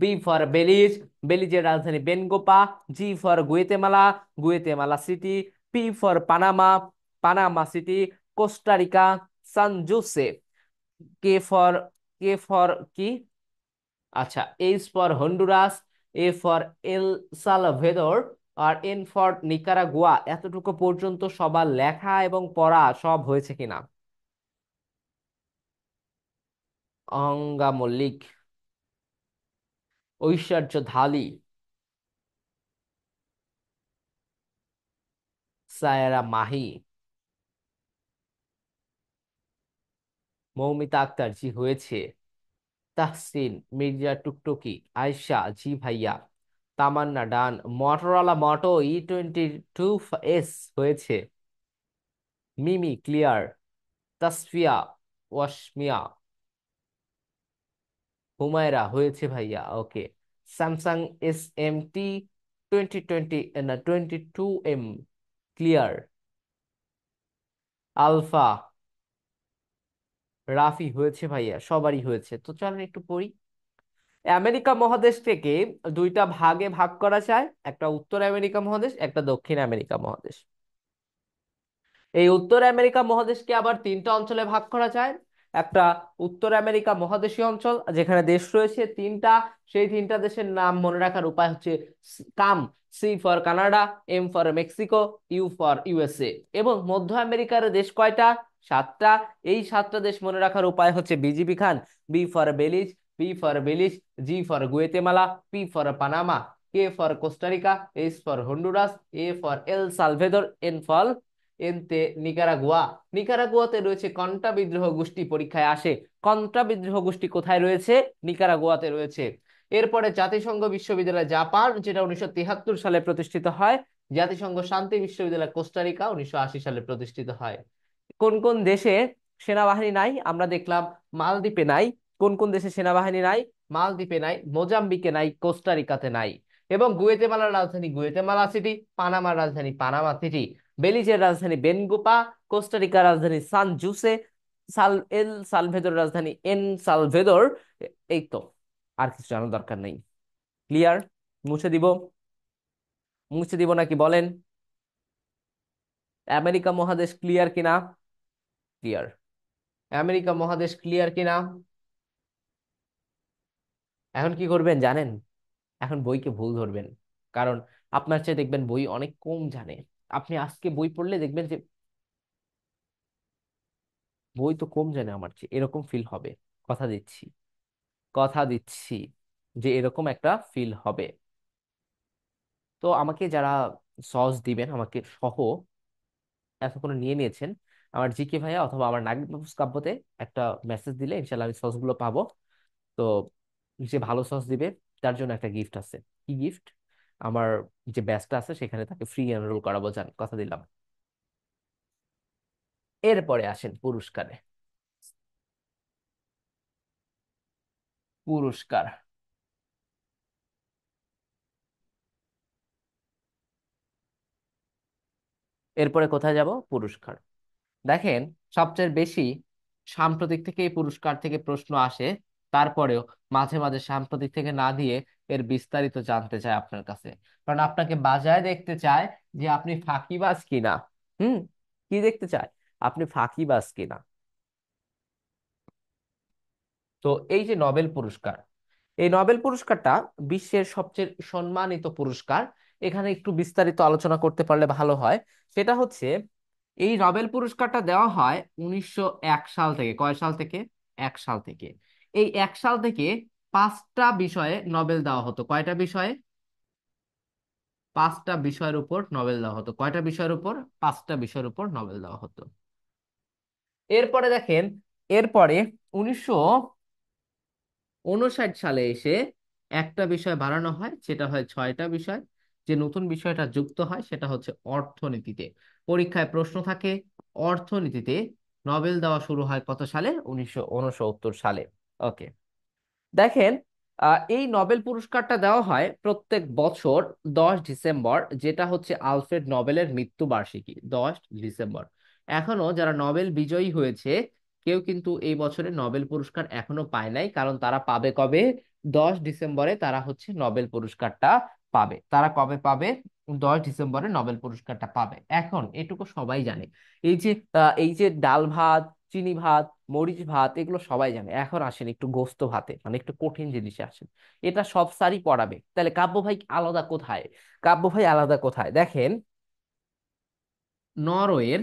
বি ফর বেলিজ, বেলিজের রাজধানী বেনগোপা। G for Guatemala, Guatemala City. P for Panama, Panama City. Costa Rica, San Joseph. K for, K for কি, আচ্ছা, H for Honduras. A for El Salvador. আর এন ফর নিকারাগুয়া। এতটুকু পর্যন্ত সবার লেখা এবং পড়া সব হয়েছে কিনা? অঙ্গা মল্লিক, ঐশ্বর্য ঢালি, সায়রা মাহি, মৌমিতা আক্তার, জি হয়েছে। তাহসিন, মির্জা টুকটুকি, আয়শা, জি ভাইয়া। তামান্না ডান। মটোরোলা মটো E22s হয়েছে। মিমি ক্লিয়ার। তাসফিয়া, ওয়াসমিয়া, হুমায়রা হয়েছে ভাইয়া, ওকে। স্যামসাং SMT 2020, না 22M ক্লিয়ার। আলফা, রাফি হয়েছে ভাইয়া, সবারই হয়েছে। তো চলেন একটু পড়ি। আমেরিকা মহাদেশ থেকে দুইটা ভাগে ভাগ করা যায়, একটা উত্তর আমেরিকা মহাদেশ, একটা দক্ষিণ আমেরিকা মহাদেশ। এই উত্তর আমেরিকা মহাদেশকে আবার তিনটা অঞ্চলে ভাগ করা যায়। একটা উত্তর আমেরিকা মহাদেশীয় অঞ্চল, যেখানে দেশ রয়েছে তিনটা। সেই তিনটা দেশের নাম মনে রাখার উপায় হচ্ছে কাম। C for Canada, M for Mexico, U for USA. এবং মধ্য আমেরিকার দেশ কয়টা? 7টা। এই 7টা দেশ মনে রাখার উপায় হচ্ছে BGB Khan. B for Belize, P for Belize, G for Guatemala, P for Panama, K for Costa Rica, S for Honduras, A for El Salvador, N for এনতে নিকারাগুয়া। নিকারাগুয়াতে রয়েছে কন্টা বিদ্রোহ গোষ্ঠী, পরীক্ষায় আসে। কন্টা বিদ্রোহ গোষ্ঠী কোথায় রয়েছে? নিকারাগুয়াতে রয়েছে। এরপরে জাতিসংঘ বিশ্ববিদ্যালয় জাপান, যেটা 1973 সালে প্রতিষ্ঠিত হয়। জাতিসংঘ শান্তি বিশ্ববিদ্যালয় কোস্টারিকা, 1980 সালে প্রতিষ্ঠিত হয়। কোন কোন দেশে সেনাবাহিনী নাই আমরা দেখলাম? মালদ্বীপে নাই। কোন কোন দেশে সেনাবাহিনী নাই? মালদ্বীপে নাই, মোজাম্বিকে নাই, কোস্টারিকাতে নাই। এবং গুয়েতেমালার রাজধানী গুয়েতেমালা সিটি, পানামার রাজধানী পানামা সিটি। বেলিজের রাজধানী বেনগোপা, কোস্টারিকার রাজধানী সান জুসে, সালভেদর রাজধানী এন সালভেদর। এই তো, আর কিছু জানার দরকার নেই। ক্লিয়ার? মুছে দিব? মুছে দিব নাকি বলেন? আমেরিকা মহাদেশ ক্লিয়ার কিনা? ক্লিয়ার। আমেরিকা মহাদেশ ক্লিয়ার কিনা? এখন কি করবেন জানেন? এখন বইকে ভুল ধরবেন, কারণ আপনার চেয়ে দেখবেন বই অনেক কম জানে। আপনি আজকে বই পড়লে দেখবেন যে বই তো কম জানে আমার চেয়ে, এরকম ফিল হবে। কথা দিচ্ছি, কথা দিচ্ছি যে এরকম একটা ফিল হবে। তো আমাকে যারা সস দিবেন আমাকে সহ এতক্ষণ নিয়ে নিয়েছেন, আমার জিকে ভাইয়া অথবা আমার নাগরিক মাহফুজ কাব্যতে একটা মেসেজ দিলে ইনশাল্লাহ আমি সস গুলো পাবো। তো যে ভালো সস দিবে তার জন্য একটা গিফট আছে। কি গিফট? আমার যে ব্যাচটা আছে সেখানে তাকে ফ্রি এনরোল করাবো, জান, কথা দিলাম। এরপরে আসেন পুরস্কারে। পুরস্কার, এরপরে কোথায় যাব? পুরস্কার। দেখেন, সবচেয়ে বেশি সাম্প্রতিক থেকে এই পুরস্কার থেকে প্রশ্ন আসে। তারপরেও মাঝে মাঝে সাম্প্রতিক থেকে না দিয়ে এর বিস্তারিত জানতে চায় আপনার কাছে, কারণ আপনাকে বাজায় দেখতে চায় যে আপনি ফাঁকিবাজ কিনা। হুম, কি দেখতে চায়? আপনি ফাঁকিবাজ কিনা। তো এই যে নোবেল পুরস্কার, এই নোবেল পুরস্কারটা বিশ্বের সবচেয়ে সম্মানিত পুরস্কার। এখানে একটু বিস্তারিত আলোচনা করতে পারলে ভালো হয়। সেটা হচ্ছে, এই নোবেল পুরস্কারটা দেওয়া হয় 1901 সাল থেকে। কয় সাল থেকে? 1 সাল থেকে। এই 1 সাল থেকে 5টা বিষয়ে নোবেল দেওয়া হতো। কয়টা বিষয়ে? 5টা বিষয়ের উপর নোবেল দেওয়া হতো। কয়টা বিষয়ের উপর? 5টা বিষয়ের উপর নোবেল দেওয়া হতো। এরপরে দেখেন, এরপরে 1959 সালে এসে একটা বিষয় বাড়ানো হয়, সেটা হয় 6টা বিষয়। যে নতুন বিষয়টা যুক্ত হয় সেটা হচ্ছে অর্থনীতিতে। পরীক্ষায় প্রশ্ন থাকে অর্থনীতিতে। নোবেল দেওয়া শুরু হয় কত সালে? 1969 সালে। ওকে। দেখেন, এই নোবেল পুরস্কারটা দেওয়া হয় প্রত্যেক বছর 10 ডিসেম্বর, যেটা হচ্ছে আলফ্রেড নোবেলের মৃত্যুবার্ষিকী। 10 ডিসেম্বর। এখনো যারা নোবেল বিজয়ী হয়েছে কেউ কিন্তু এই বছরে নোবেল পুরস্কার এখনো পায় নাই, কারণ তারা পাবে কবে? 10 ডিসেম্বরে তারা হচ্ছে নোবেল পুরস্কারটা পাবে। তারা কবে পাবে? 10 ডিসেম্বরে নোবেল পুরস্কারটা পাবে। এখন এটুকু সবাই জানে। এই যে ডাল ভাত, চিনি ভাত, মরিচ ভাত, এগুলো সবাই জানে। এখন আসেন একটু গোস্ত ভাতে, মানে একটু কঠিন জিনিসে আসেন। এটা সব স্যারই পড়াবে, তাহলে কাব্য ভাই আলাদা কোথায়? কাব্য ভাই আলাদা কোথায়? দেখেন, নরওয়ের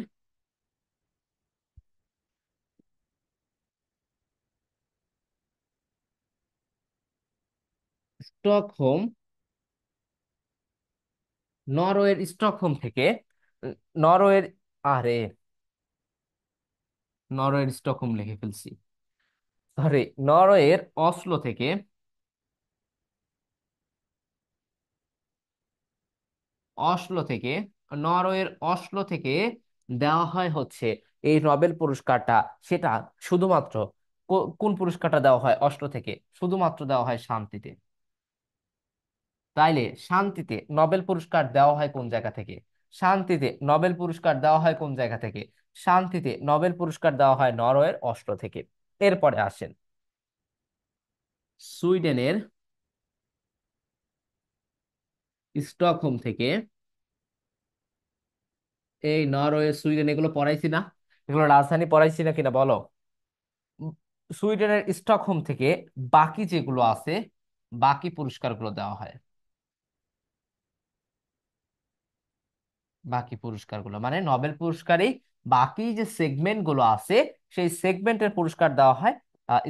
স্টকহোম, নরওয়ের স্টকহোম থেকে, উম, নরওয়ের, আরে, নরওয়ের স্টকহোম লিখে ফেলছি, সরি, নরওয়ের অসলো থেকে, অসলো থেকে, নরওয়ের অসলো থেকে দেওয়া হয় হচ্ছে এই নোবেল পুরস্কারটা। সেটা শুধুমাত্র কোন পুরস্কারটা দেওয়া হয় অসলো থেকে? শুধুমাত্র দেওয়া হয় শান্তিতে। তাইলে শান্তিতে নোবেল পুরস্কার দেওয়া হয় কোন জায়গা থেকে? শান্তিতে নোবেল পুরস্কার দেওয়া হয় কোন জায়গা থেকে? শান্তিতে নোবেল পুরস্কার দেওয়া হয় নরওয়ের অসলো থেকে। এরপরে আসেন সুইডেনের স্টকহোম থেকে। এই নরওয়ে, সুইডেন, এগুলো পড়াইছি না? এগুলো রাজধানী পড়াইছি না কিনা বলো? উম, সুইডেনের স্টকহোম থেকে বাকি যেগুলো আছে, বাকি পুরস্কারগুলো দেওয়া হয়। বাকি পুরস্কারগুলো মানে নোবেল পুরস্কারই বাকি যে সেগমেন্ট গুলো আছে সেই সেগমেন্টের পুরস্কার দেওয়া হয়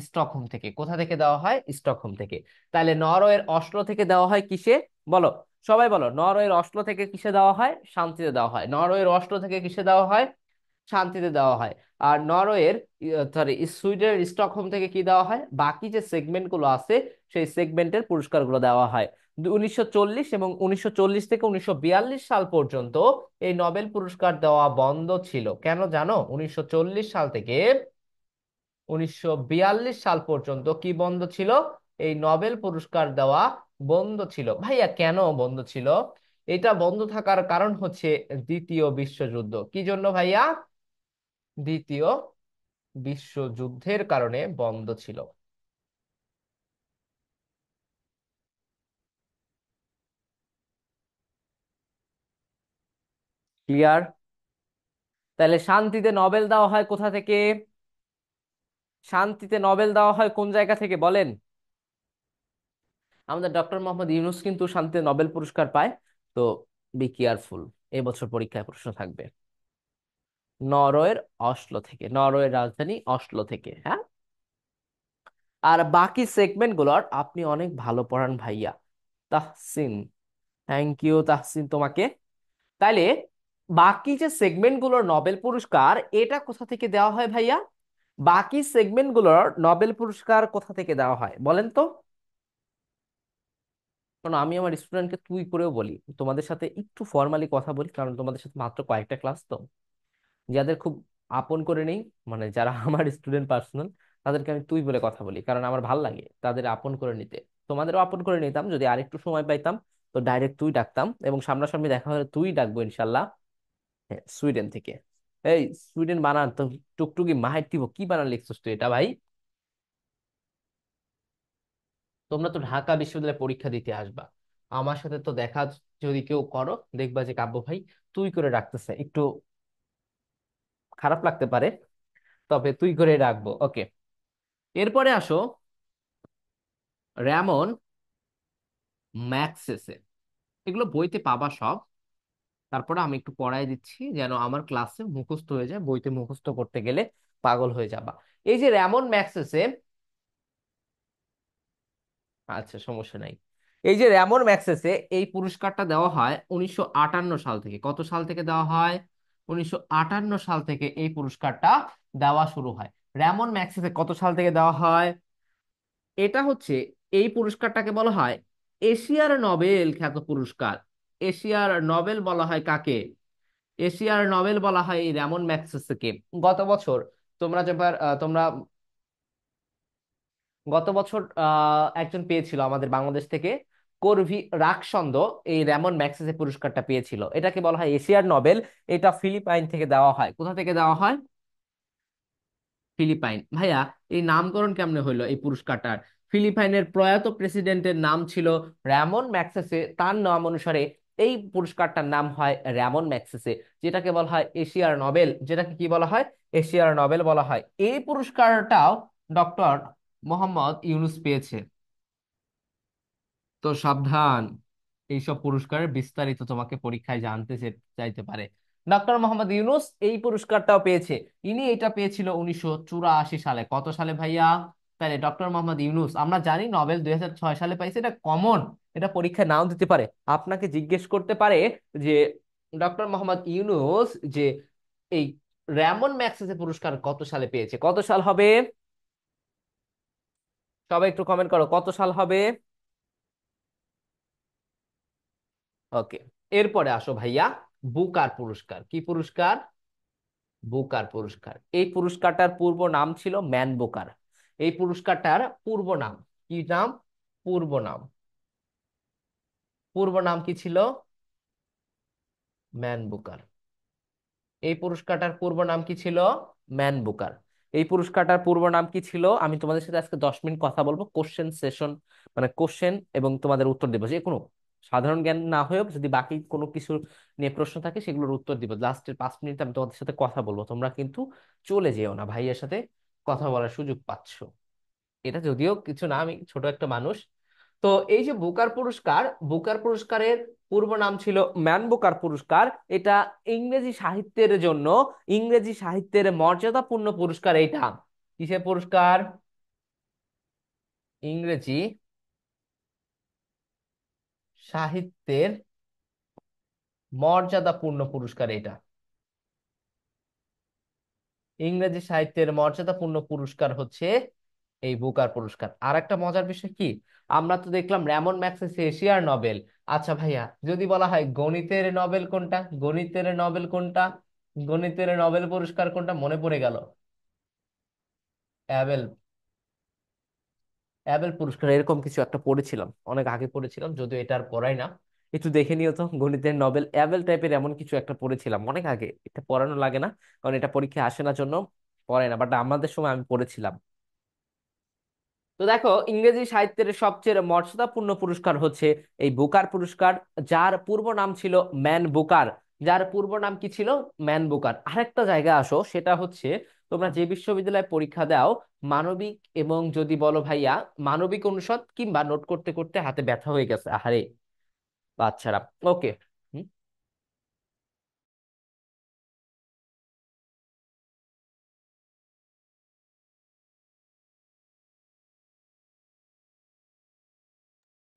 স্টকহোম থেকে। কোথা থেকে দেওয়া হয়? স্টকহোম থেকে। তাহলে নরওয়ের অসলো থেকে দেওয়া হয় কিসে? বলো, সবাই বলো, নরওয়ের অসলো থেকে কিসে দেওয়া হয়? শান্তিতে দেওয়া হয়। নরওয়ের অসলো থেকে কিসে দেওয়া হয়? শান্তিতে দেওয়া হয়। আর নরওয়ের, সরি, সুইডেনের স্টকহোম থেকে কি দেওয়া হয়? বাকি যে সেগমেন্ট গুলো আছে সেই সেগমেন্টের পুরস্কারগুলো দেওয়া হয়। 1940 এবং 1940 থেকে 1942 সাল পর্যন্ত এই নোবেল পুরস্কার দেওয়া বন্ধ ছিল। কেন জানো? 1940 সাল থেকে 1942 সাল পর্যন্ত কি বন্ধ ছিল? এই নোবেল পুরস্কার দেওয়া বন্ধ ছিল। ভাইয়া কেন বন্ধ ছিল? এটা বন্ধ থাকার কারণ হচ্ছে দ্বিতীয় বিশ্বযুদ্ধ। কি জন্য ভাইয়া? দ্বিতীয় বিশ্বযুদ্ধের কারণে বন্ধ ছিল। ক্লিয়ার? তাহলে শান্তিতে নোবেল দেওয়া হয় কোথা থেকে? শান্তিতে নোবেল দেওয়া হয় কোন জায়গা থেকে বলেন? আমাদের ডক্টর মোহাম্মদ ইউনূস কিন্তু শান্তিতে নোবেল পুরস্কার পায়। তো বি কেয়ারফুল, এবছর পরীক্ষায় প্রশ্ন থাকবে। নরওয়ের অসলো থেকে, নরওয়ের রাজধানী অসলো থেকে, হ্যাঁ। আর বাকি সেগমেন্ট গুলোর আপনি অনেক ভালো পড়ান ভাইয়া। তাহসিন, থ্যাংক ইউ তাহসিন তোমাকে। তাইলে বাকি যে সেগমেন্ট গুলোর নোবেল পুরস্কার, এটা কোথা থেকে দেওয়া হয় ভাইয়া? বাকি সেগমেন্ট গুলোর নোবেল পুরস্কার কোথা থেকে দেওয়া হয় বলেন তো? কারণ আমি আমার স্টুডেন্টকে তুই করেও বলি, তোমাদের সাথে একটু ফর্মালি কথা বলি, কারণ তোমাদের সাথে মাত্র কয়েকটা ক্লাস তো। যাদের খুব আপন করে নেই, মানে যারা আমার স্টুডেন্ট পার্সোনাল, তাদেরকে আমি তুই বলে কথা বলি, কারণ আমার ভাল লাগে তাদের আপন করে নিতে। তোমাদেরও আপন করে নিতাম যদি আরেকটু সময় পাইতাম, তো ডাইরেক্ট তুই ডাকতাম, এবং সামনাসামনি দেখা হলে তুই ডাকবো ইনশাল্লাহ। হ্যাঁ, সুইডেন থেকে। এই, সুইডেন বানান তো। টুকটুকি মাহের টিপো কি বানান লিখছিস তুই এটা ভাই? তোমরা তো ঢাকা বিশ্ববিদ্যালয়ে পরীক্ষা দিতে আসবা, আমার সাথে তো দেখা যদি কেউ করো, দেখবা যে কাব্য ভাই তুই করে রাখতেছে, একটু খারাপ লাগতে পারে, তবে তুই করে রাখবো, ওকে। এরপরে আসো র্যামন ম্যাগসেসে। এগুলো বইতে পাবা সব। তারপরে আমি একটু পড়াই দিচ্ছি যেন আমার ক্লাসে মুখস্থ হয়ে যায়, বইতে মুখস্থ করতে গেলে পাগল হয়ে যাবা। এই যে র্যামন ম্যাগসেসে, আচ্ছা সমস্যা নাই। এই যে র্যামন ম্যাগসেসে এই পুরস্কারটা দেওয়া হয় 1958 সাল থেকে। কত সাল থেকে দেওয়া হয়? 1958 সাল থেকে এই পুরস্কারটা দেওয়া শুরু হয়। র্যামন ম্যাগসেসে কত সাল থেকে দেওয়া হয়? এটা হচ্ছে, এই পুরস্কারটাকে বলা হয় এশিয়ার নোবেল খ্যাত পুরস্কার। এশিয়ার নোবেল বলা হয় কাকে? এশিয়ার নোবেল বলা হয় এই র্যামন ম্যাগসেসকে। গত বছর তোমরা যেবার তোমরা গত বছর একজন পেয়েছিল আমাদের বাংলাদেশ থেকে, করভি রাকসন্দ, এই র্যামন ম্যাগসেসে পুরস্কারটা পেয়েছিল। এটাকে বলা হয় এশিয়ার নোবেল। এটা ফিলিপাইন থেকে দেওয়া হয়। কোথা থেকে দেওয়া হয়? ফিলিপাইন। ভাইয়া, এই নামকরণ কেমনে হইলো এই পুরস্কারটার? ফিলিপাইনের প্রয়াত প্রেসিডেন্টের নাম ছিল র্যামন ম্যাগসেসে, তার নাম অনুসারে এই পুরস্কারটার নাম হয় র্যামন ম্যাগসেসে, যেটাকে বলা হয় এশিয়ার নোবেল। যেটাকে কি বলা হয়? এশিয়ার নোবেল বলা হয়। এই পুরস্কারটাও ডক্টর মোহাম্মদ ইউনূস পেয়েছে। তো সাবধান, এইসব পুরস্কারের বিস্তারিত তোমাকে পরীক্ষায় জানতে চাইতে পারে। ডক্টর মোহাম্মদ ইউনূস এই পুরস্কারটাও পেয়েছে। ইনি এটা পেয়েছিল 1984 সালে। কত সালে ভাইয়া? তাহলে ডক্টর মোহাম্মদ ইউনূস, আমরা জানি নোবেল 2006 সালে পাইছে, এটা কমন। এটা পরীক্ষায় নাও দিতে পারে, আপনাকে জিজ্ঞেস করতে পারে যে ডক্টর মোহাম্মদ ইউনূস যে এই র্যামন ম্যাগসেসে পুরস্কার কত সালে পেয়েছে। কত সাল হবে? সবাই একটু কমেন্ট করো, কত সাল হবে? ওকে। এরপরে আসো ভাইয়া, বুকার পুরস্কার। কি পুরস্কার? বুকার পুরস্কার। এই পুরস্কারটার পূর্ব নাম ছিল ম্যান বুকার। এই পুরস্কারটার পূর্ব নাম কি? নাম? পূর্ব নাম, পূর্ব নাম কি ছিল? Man Booker. এই পুরস্কারটার পূর্ব নাম কি ছিল? Man Booker. এই পুরস্কারটার পূর্ব নাম কি ছিল? আমি তোমাদের সাথে আজকে 10 মিনিট কথা বলবো, কোশ্চেন সেশন, মানে কোশ্চেন এবং তোমাদের উত্তর দেবো, যে কোনো সাধারণ জ্ঞান না হয়েও যদি বাকি কোনো কিছু নিয়ে প্রশ্ন থাকে সেগুলোর উত্তর দিব। লাস্টের 5 মিনিট আমি তোমাদের সাথে কথা বলবো, তোমরা কিন্তু চলে যেও না, ভাইয়ের সাথে কথা বলার সুযোগ পাচ্ছ। এটা যদিও কিছু না, আমি ছোট একটা মানুষ। তো এই যে বুকার পুরস্কার, বুকার পুরস্কারের পূর্ব নাম ছিল ম্যান বুকার পুরস্কার। এটা ইংরেজি সাহিত্যের জন্য, ইংরেজি সাহিত্যের মর্যাদাপূর্ণ পুরস্কার এইটা। কিসের পুরস্কার? ইংরেজি সাহিত্যের মর্যাদাপূর্ণ পুরস্কার এটা। ইংরেজি সাহিত্যের মর্যাদাপূর্ণ পুরস্কার হচ্ছে এই বুকার পুরস্কার। আর একটা মজার বিষয় কি, আমরা তো দেখলাম র্যামন ম্যাগসেস এশিয়ার নোবেল। আচ্ছা ভাইয়া, যদি বলা হয় গণিতের নোবেল কোনটা? গণিতের নোবেল কোনটা? গণিতের নোবেল পুরস্কার কোনটা মনে পড়ে গেল? অ্যাবেল, অ্যাবেল পুরস্কার এরকম কিছু একটা পড়েছিলাম, অনেক আগে পড়েছিলাম, যদিও এটা আর পড়াই না। একটু দেখে নিও তো, গণিতের নবেল অ্যাবেল টাইপের এমন কিছু একটা পড়েছিলাম অনেক আগে। এটা পড়ানো লাগে না, কারণ এটা পরীক্ষায় আসে না জন্য পড়ে না, বাট আমাদের সময় আমি পড়েছিলাম। তো দেখো, ইংরেজি সাহিত্যের সবচেয়ে মর্যাদাপূর্ণ পুরস্কার হচ্ছে এই বুকার পুরস্কার, যার পূর্ব নাম ছিল ম্যান বুকার। যার পূর্ব নাম কি ছিল? Man Booker. আরেকটা জায়গায় আসো, সেটা হচ্ছে তোমরা যে বিশ্ববিদ্যালয়ে পরীক্ষা দাও, মানবিক, এবং যদি বলো ভাইয়া মানবিক অনুষদ, কিংবা নোট করতে করতে হাতে ব্যথা হয়ে গেছে, আহারে বাচ্চারা। ওকে।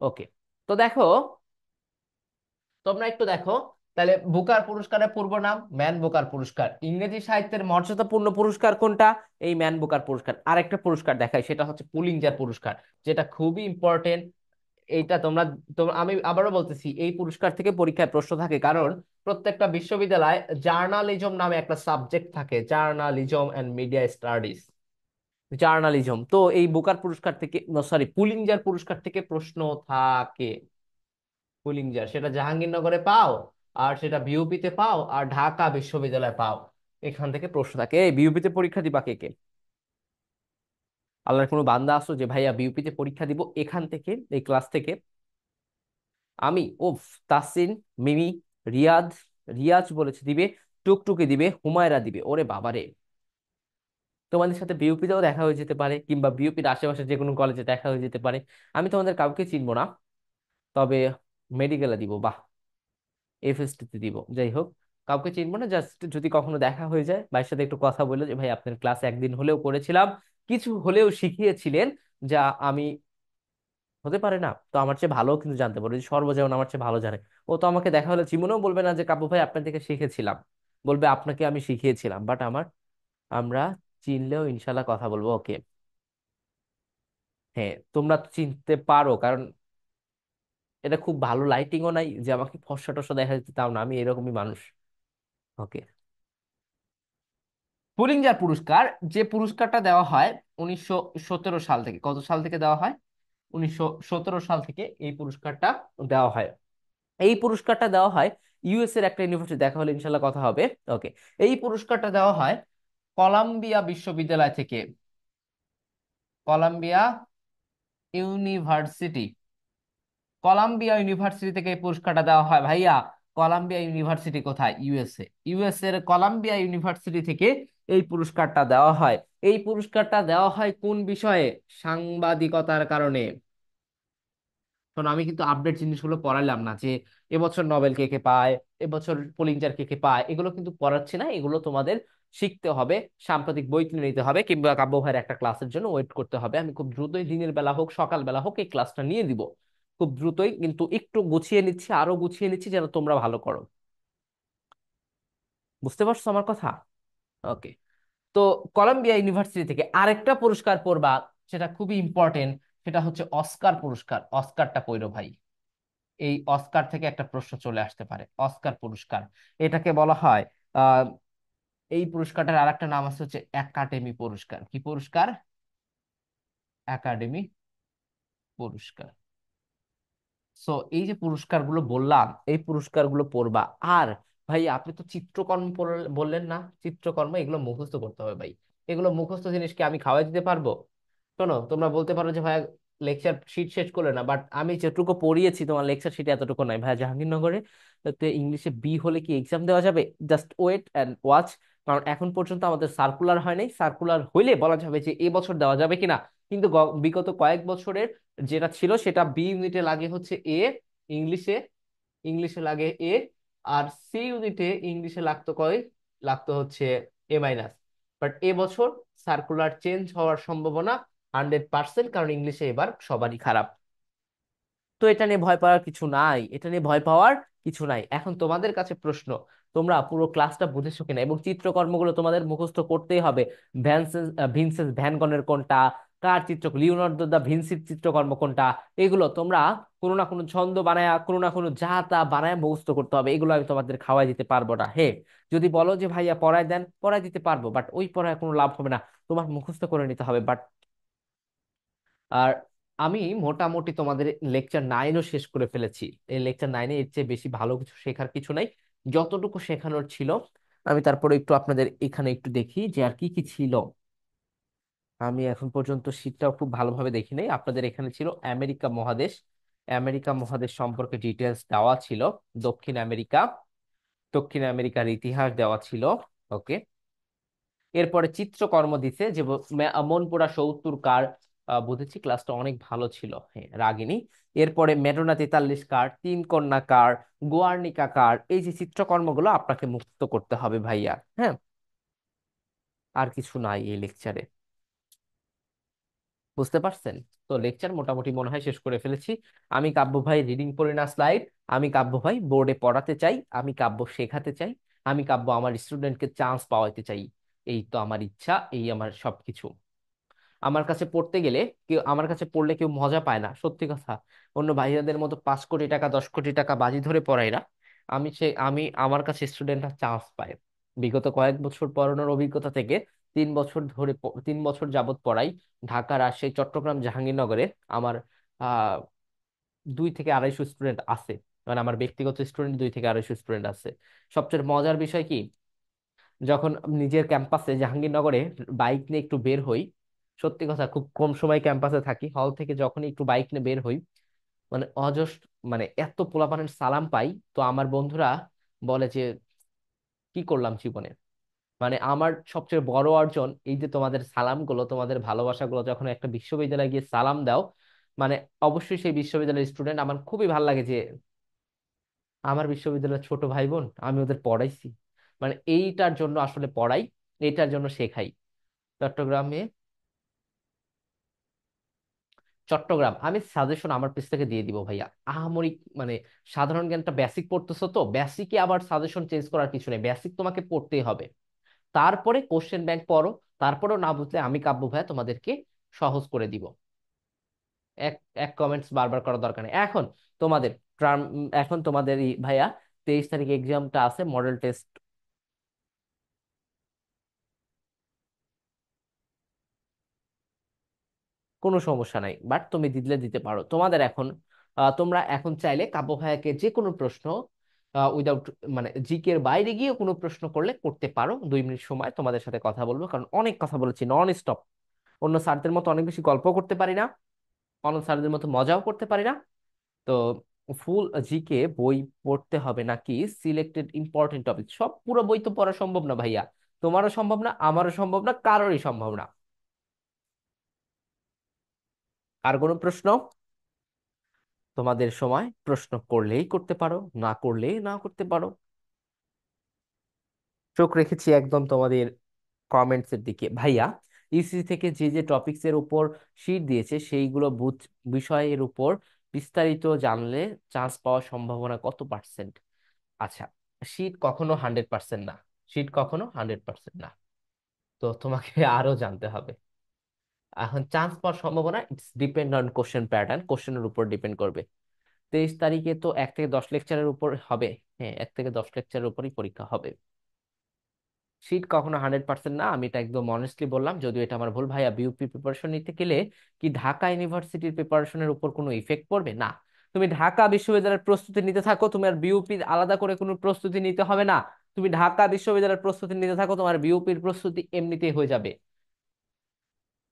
ওকে, তো দেখো, তোমরা একটু দেখো, তাহলে বুকার পুরস্কারের পূর্ব নাম ম্যান বুকার পুরস্কার। ইংরেজি সাহিত্যের মর্যাদাপূর্ণ পুরস্কার কোনটা? এই ম্যান বুকার পুরস্কার। আরেকটা পুরস্কার দেখাই, সেটা হচ্ছে পুলিঞ্জার পুরস্কার, যেটা খুবই ইম্পর্টেন্ট। এইটা তোমরা, আমি আবারও বলতেছি, এই পুরস্কার থেকে পরীক্ষায় প্রশ্ন থাকে, কারণ প্রত্যেকটা বিশ্ববিদ্যালয়ে জার্নালিজম নামে একটা সাবজেক্ট থাকে, journalism and media studies. Journalism, তো এই বুকার পুরস্কার থেকে, সরি, পুলিঞ্জার পুরস্কার থেকে প্রশ্ন থাকে। পুলিঞ্জার সেটা জাহাঙ্গীরনগরে পাও, আর সেটা বিউপিতে পাও, আর ঢাকা বিশ্ববিদ্যালয়ে পাও। এখান থেকে প্রশ্ন থাকে। এই বিউপিতে পরীক্ষা দিবা কে কে? আল্লাহর কোনো বান্দা আসো যে ভাইয়া বিউপিতে পরীক্ষা দিব এখান থেকে, এই ক্লাস থেকে? আমি, ওফ, তাসিন, মিমি, রিয়াদ, রিয়াজ বলেছে দিবে, টুকটুকি দিবে, হুমায়রা দিবে। ওরে বাবারে, তোমাদের সাথে বিউপিতেও দেখা হয়ে যেতে পারে, কিংবা বিউপির আশেপাশে যে কোনো কলেজে দেখা হয়ে যেতে পারে। আমি তোমাদের কাউকে চিনবো না, তবে মেডিকেলে দিব, বাহ, এফএসটিতে দিব, যাই হোক। কাউকে চিনবো না, জাস্ট যদি কখনো দেখা হয়ে যায়, ভাইয়ের সাথে একটু কথা বললো যে ভাই আপনার ক্লাস একদিন হলেও করেছিলাম, কিছু হলেও শিখিয়েছিলেন, যা আমি, হতে পারে না তো আমার চেয়ে ভালো কিন্তু জানতে পারো, যে সর্বজনীন আমার চেয়ে ভালো জানে। ও তো আমাকে দেখা হলে জীবনেও বলবে না যে কাবু ভাই আপনার থেকে শিখেছিলাম, বলবে আপনাকে আমি শিখিয়েছিলাম। বাট আমরা চিনলেও ইনশাল্লাহ কথা বলবো। ওকে। হ্যাঁ, তোমরা তো চিনতে পারো, কারণ এটা খুব ভালো লাইটিংও নাই যে আমাকে ফর্সা টসা দেখা যেতে, তাও না, আমি এরকমই মানুষ। ওকে। পুলিঞ্জার পুরস্কার, যে পুরস্কারটা দেওয়া হয় 1917 সাল থেকে, কত সাল থেকে দেওয়া হয়? 1917 সাল থেকে এই পুরস্কারটা দেওয়া হয়। এই পুরস্কারটা দেওয়া হয় ইউএস এর একটা ইউনিভার্সিটি, দেখা হলে ইনশাল্লাহ কথা হবে। ওকে। এই পুরস্কারটা দেওয়া হয় কলাম্বিয়া বিশ্ববিদ্যালয় থেকে, কলাম্বিয়া ইউনিভার্সিটি, কলাম্বিয়া ইউনিভার্সিটি থেকে এই পুরস্কারটা দেওয়া হয় ভাইয়া। কলাম্বিয়া ইউনিভার্সিটি কোথায়? ইউএসএ। ইউএস এর কলাম্বিয়া ইউনিভার্সিটি থেকে এই পুরস্কারটা দেওয়া হয়। এই পুরস্কারটা দেওয়া হয় কোন বিষয়ে? সাংবাদিকতার কারণে। শোনো, আমি কিন্তু আপডেট জিনিসগুলো পড়াইলাম না, যে এবছর নোবেল কে কে পায়, এবছর পুলিনজার কে কে পায়, এগুলো কিন্তু পড়াচ্ছি না, এগুলো তোমাদের শিখতে হবে। সাম্প্রতিক বই কিনে নিতে হবে, কিংবা কাব্য ভাইয়ের একটা ক্লাসের জন্য ওয়েট করতে হবে। আমি খুব দ্রুতই, দিনের বেলা হোক সকাল বেলা হোক, এই ক্লাসটা নিয়ে দিব খুব দ্রুতই, কিন্তু একটু গুছিয়ে নিচ্ছি, আরো গুছিয়ে নিচ্ছি যেন তোমরা ভালো করো। বুঝতে পারছো আমার কথা? ওকে। তো কলম্বিয়া ইউনিভার্সিটি থেকে আরেকটা পুরস্কার পড়বা, সেটা খুবই ইম্পর্টেন্ট, সেটা হচ্ছে অস্কার পুরস্কার। অস্কারটা পড়ো ভাই, এই অস্কার থেকে একটা প্রশ্ন চলে আসতে পারে। অস্কার পুরস্কার, এটাকে বলা হয়, আহ এই পুরস্কারটার আরেকটা নাম আছে হচ্ছে একাডেমি পুরস্কার। কি পুরস্কার? একাডেমি পুরস্কার। সো এই যে পুরস্কারগুলো বললাম, এই পুরস্কারগুলো পড়বা। আর ভাই আপনি তো চিত্রকর্ম বললেন না, চিত্রকর্ম এগুলো মুখস্থ করতে হবে ভাই। এগুলো মুখস্থ জিনিসকে আমি খাওয়াই দিতে পারবো? শোনো, তোমরা বলতে পারো যে ভাই লেকচার শিট শেষ করলে না, বাট আমি যেটুকু পড়িয়েছি তোমার লেকচার শিটে এতটুকু নাই ভাই। জাহাঙ্গীরনগরে তো ইংলিশে বি হলে কি এক্সাম দেওয়া যাবে? জাস্ট ওয়েট অ্যান্ড ওয়াচ, কারণ এখন পর্যন্ত আমাদের সার্কুলার হয় নাই। সার্কুলার হইলে বলা যাবে যে এবছর দেওয়া যাবে কিনা। কিন্তু বিগত কয়েক বছরের যেটা ছিল, সেটা বি ইউনিটে লাগে হচ্ছে এ, ইংলিশে, ইংলিশে লাগে এ, আর সি ইউনিটে ইংলিশে লাগতো কয়, লাগতো হচ্ছে এ মাইনাস। বাট এবছর সার্কুলার চেঞ্জ হওয়ার সম্ভাবনা 100%, কারণ ইংলিশে এবার সবারই খারাপ। তো এটা নিয়ে ভয় পাওয়ার কিছু নাই, এটা নিয়ে ভয় পাওয়ার কিছু নাই। এখন তোমাদের কাছে প্রশ্ন, তোমরা পুরো ক্লাসটা বুঝেছো কিনা, এবং চিত্রকর্মগুলো তোমাদের মুখস্থ করতেই হবে। ভিনসেন্স ভ্যান গনের কোনটা, কার চিত্র, লিওনার্দো দা ভিঞ্চির চিত্রকর্ম কোনটা, এগুলো তোমরা কোনো না কোনো ছন্দ বানায়, কোনো না কোনো যা তা বানায় মুখস্থ করতে হবে। এগুলো আমি তোমাদের খাওয়াই দিতে পারবো না। হে, যদি বলো যে ভাইয়া পড়ায় দেন, পড়ায় দিতে পারবো, বাট ওই পড়ায় কোনো লাভ হবে না, তোমার মুখস্থ করে নিতে হবে। বাট আর আমি মোটামুটি তোমাদের লেকচার 9ও শেষ করে ফেলেছি। এই লেকচার 9-এ এর চেয়ে বেশি ভালো কিছু শেখার কিছু নাই। যতটুকু শেখানোর ছিল আমি তারপরে একটু আপনাদের এখানে একটু দেখি যে আর কি কি ছিল। আমি এখন পর্যন্ত শীটটাও খুব ভালোভাবে দেখি নাই। আপনাদের এখানে ছিল আমেরিকা মহাদেশ। আমেরিকা মহাদেশ সম্পর্কে ডিটেলস দেওয়া ছিল। দক্ষিণ আমেরিকা, দক্ষিণ আমেরিকার ইতিহাস দেওয়া ছিল। ওকে। এরপরে চিত্রকর্ম দিছে যে মনপুরা ৭০ কার। বুঝেছি, ক্লাসটা অনেক ভালো ছিল। হ্যাঁ, রাগিনী। এরপরে মেডোনা ৪৩ কার, তিন কন্যা কার, গোয়ার্নিকা কার, এই যে চিত্রকর্মগুলো আপনাকে মুক্ত করতে হবে ভাইয়া। হ্যাঁ, আর কিছু নাই এই লেকচারে। বুঝতে পারছেন? তো লেকচার মোটামুটি মনে হয় শেষ করে ফেলেছি। আমি কাব্য ভাই রিডিং পড়ি না স্লাইড। আমি কাব্য ভাই বোর্ডে পড়াতে চাই, আমি কাব্য শেখাতে চাই, আমি কাব্য আমার স্টুডেন্টকে চান্স পাওয়াতে চাই। এই তো আমার ইচ্ছা, এই আমার সবকিছু। আমার কাছে পড়তে গেলে কেউ, আমার কাছে পড়লে কেউ মজা পায় না, সত্যি কথা। অন্য ভাইয়াদের মতো 5 কোটি টাকা 10 কোটি টাকা বাজি ধরে পড়াই না। আমি আমার কাছে স্টুডেন্টরা চান্স পায়। বিগত কয়েক বছর পড়ানোর অভিজ্ঞতা থেকে 3 বছর ধরে 3 বছর যাবত পড়াই। ঢাকা, রাজশাহী, চট্টগ্রাম, জাহাঙ্গীরনগরে আমার 2 থেকে 250 স্টুডেন্ট আছে। মানে আমার ব্যক্তিগত স্টুডেন্ট 2 থেকে 250 স্টুডেন্ট আছে। সবচেয়ে মজার বিষয় কি, যখন নিজের ক্যাম্পাসে জাহাঙ্গীরনগরে বাইক নিয়ে একটু বের হই, সত্যি কথা খুব কম সময় ক্যাম্পাসে থাকি, হল থেকে যখন একটু বাইক নিয়ে বের হই, মানে অজস্র, মানে এত পোলাপানের সালাম পাই। তো আমার বন্ধুরা বলে যে কি করলাম জীবনে। মানে আমার সবচেয়ে বড় অর্জন এই যে তোমাদের সালামগুলো, তোমাদের ভালোবাসাগুলো, যখন একটা বিশ্ববিদ্যালয়ে গিয়ে সালাম দাও, মানে অবশ্যই সেই বিশ্ববিদ্যালয়ের স্টুডেন্ট আমার খুবই ভালো লাগে যে আমার বিশ্ববিদ্যালয়ের ছোট ভাই বোন, আমি ওদের পড়াইছি। মানে এইটার জন্য আসলে পড়াই, এইটার জন্য শেখাই। চট্টগ্রামে, চট্টগ্রাম আমি সাজেশন আমার পেজ থেকে দিয়ে দিব ভাইয়া। আহামরি মানে সাধারণ জ্ঞানটা বেসিক পড়তেছো, তো বেসিকে আবার সাজেশন চেঞ্জ করার কিছু নেই, বেসিক তোমাকে পড়তেই হবে। তারপরে কোশ্চেন ব্যাংক পড়ো। তারপরেও না বুঝলে আমি কাব্য ভাইয়া তোমাদেরকে সহজ করে দিব। এক এক কমেন্টস বারবার করার দরকার নেই এখন। তোমাদের টার্ম, এখন তোমাদের ভাইয়া 23 তারিখ এক্সামটা আছে, মডেল টেস্ট। কোনো সমস্যা নাই, বাট তুমি দিলে দিতে পারো। তোমাদের এখন তোমরা এখন চাইলে কাব্য ভাইয়াকে যে কোনো প্রশ্ন উইদাউট, মানে জিকের বাইরে গিয়ে কোনো প্রশ্ন করলে করতে পারো। 2 মিনিট সময় তোমাদের সাথে কথা বলবো, কারণ অনেক কথা বলেছি নন স্টপ। অন্য স্যারদের মতো অনেক বেশি গল্প করতে পারি না, অন্য স্যারদের মতো মজাও করতে পারি না। তো ফুল জিকে বই পড়তে হবে নাকি সিলেক্টেড ইম্পর্টেন্ট টপিক? সব পুরো বই তো পড়া সম্ভব না ভাইয়া। তোমারও সম্ভব না, আমারও সম্ভব না, কারোরই সম্ভব না। আর কোনো প্রশ্ন? তোমাদের সময়, প্রশ্ন করলেই করতে পারো, না করলেই না করতে পারো। চোখ রেখেছি একদম তোমাদের কমেন্টস এর দিকে ভাইয়া। ইসি থেকে যে যে টপিকস এর উপর শীট দিয়েছে সেইগুলো বিষয়ের উপর বিস্তারিত জানলে চান্স পাওয়ার সম্ভাবনা কত%? আচ্ছা, শীট কখনো 100% না। শীট কখনো 100% না। তো তোমাকে আরো জানতে হবে। এখন চান্স পাওয়ার সম্ভাবনা it's depend on question pattern, কোশ্চেনের উপর ডিপেন্ড করবে। 23 তারিখে তো 1 থেকে 10 লেকচারের উপর হবে। হ্যাঁ, 1 থেকে 10 লেকচারের উপরই পরীক্ষা হবে। শীট কখনো 100% না, আমি এটা একদম অনেস্টলি বললাম, যদিও এটা আমার ভুল ভাইয়া। বিউপি প্রিপারেশন নিতে গেলে কি ঢাকা ইউনিভার্সিটির প্রিপারেশনের উপর কোনো ইফেক্ট পড়বে? না। তুমি ঢাকা বিশ্ববিদ্যালয়ের প্রস্তুতি নিতে থাকো, তোমার বিউপি আলাদা করে কোনো প্রস্তুতি নিতে হবে না। তুমি ঢাকা বিশ্ববিদ্যালয়ের প্রস্তুতি নিতে থাকো, তোমার বিউপির প্রস্তুতি এমনিতেই হয়ে যাবে।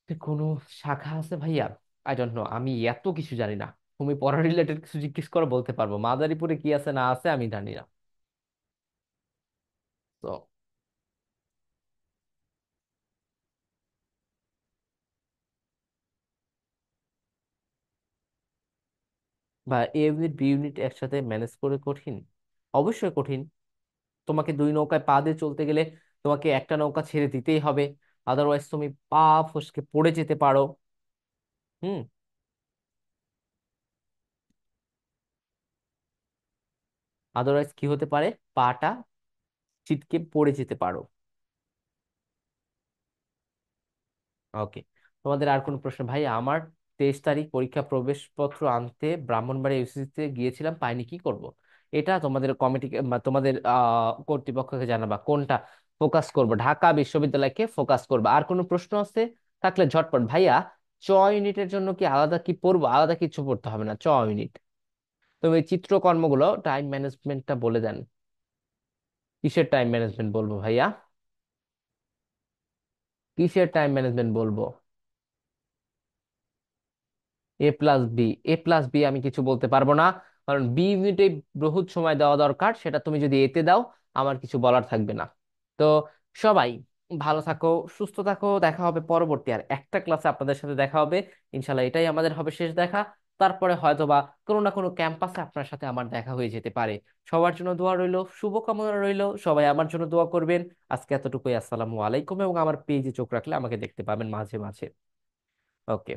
কোনো শাখা আছে ভাইয়া? আই ডোন্ট নো, আমি এত কিছু জানি না। তুমি পড়া রিলেটেড কিছু জিজ্ঞেস করো, বলতে পারবো। মাদারীপুরে কি আছে না আছে আমি জানি না। তো বা এ ইউনিট বি ইউনিট একসাথে ম্যানেজ করে কঠিন? অবশ্যই কঠিন। তোমাকে 2 নৌকায় পা দিয়ে চলতে গেলে তোমাকে একটা নৌকা ছেড়ে দিতেই হবে। আদারওয়াইজ তুমি পা ফসকে পড়ে যেতে পারো। হুম। আদারওয়াইজ কি হতে পারে? পাটা ছিটকে পড়ে যেতে পারো। ওকে। তোমাদের আর কোনো প্রশ্ন? ভাই আমার 23 তারিখ পরীক্ষা, প্রবেশপত্র আনতে ব্রাহ্মণবাড়িয়া ইউনিভার্সিটিতে গিয়েছিলাম, পাইনি, কি করব? এটা তোমাদের কমিটি, তোমাদের কর্তৃপক্ষকে জানাবা কোনটা ফোকাস করব। ঢাকা বিশ্ববিদ্যালয়কে ফোকাস করবা। আর কোনো প্রশ্ন আছে থাকলে ঝটপট ভাইয়া। চ ইউনিটের জন্য কি আলাদা কি পড়বো? আলাদা কিছু পড়তে হবে না, চ ইউনিট। তুমি এই চিত্রকর্মগুলো টাইম ম্যানেজমেন্টটা বলে দেন। কিসের টাইম ম্যানেজমেন্ট বলবো ভাইয়া? কিসের টাইম ম্যানেজমেন্ট বলবো? A+B? A+B আমি কিছু বলতে পারবো না, কারণ বি ইউনিটে বহুত সময় দেওয়া দরকার, সেটা তুমি যদি এতে দাও আমার কিছু বলার থাকবে না। তো সবাই ভালো থাকো, সুস্থ থাকো, দেখা হবে পরবর্তী আর একটা ক্লাসে আপনাদের সাথে দেখা হবে। ইনশাল্লাহ এটাই আমাদের হবে শেষ দেখা। তারপরে হয়তোবা কোনো না কোনো ক্যাম্পাসে আপনার সাথে আমার দেখা হয়ে যেতে পারে। সবার জন্য দোয়া রইলো, শুভকামনা রইলো, সবাই আমার জন্য দোয়া করবেন। আজকে এতটুকুই, আসসালামু আলাইকুম। এবং আমার পেজে চোখ রাখলে আমাকে দেখতে পাবেন মাঝে মাঝে। ওকে।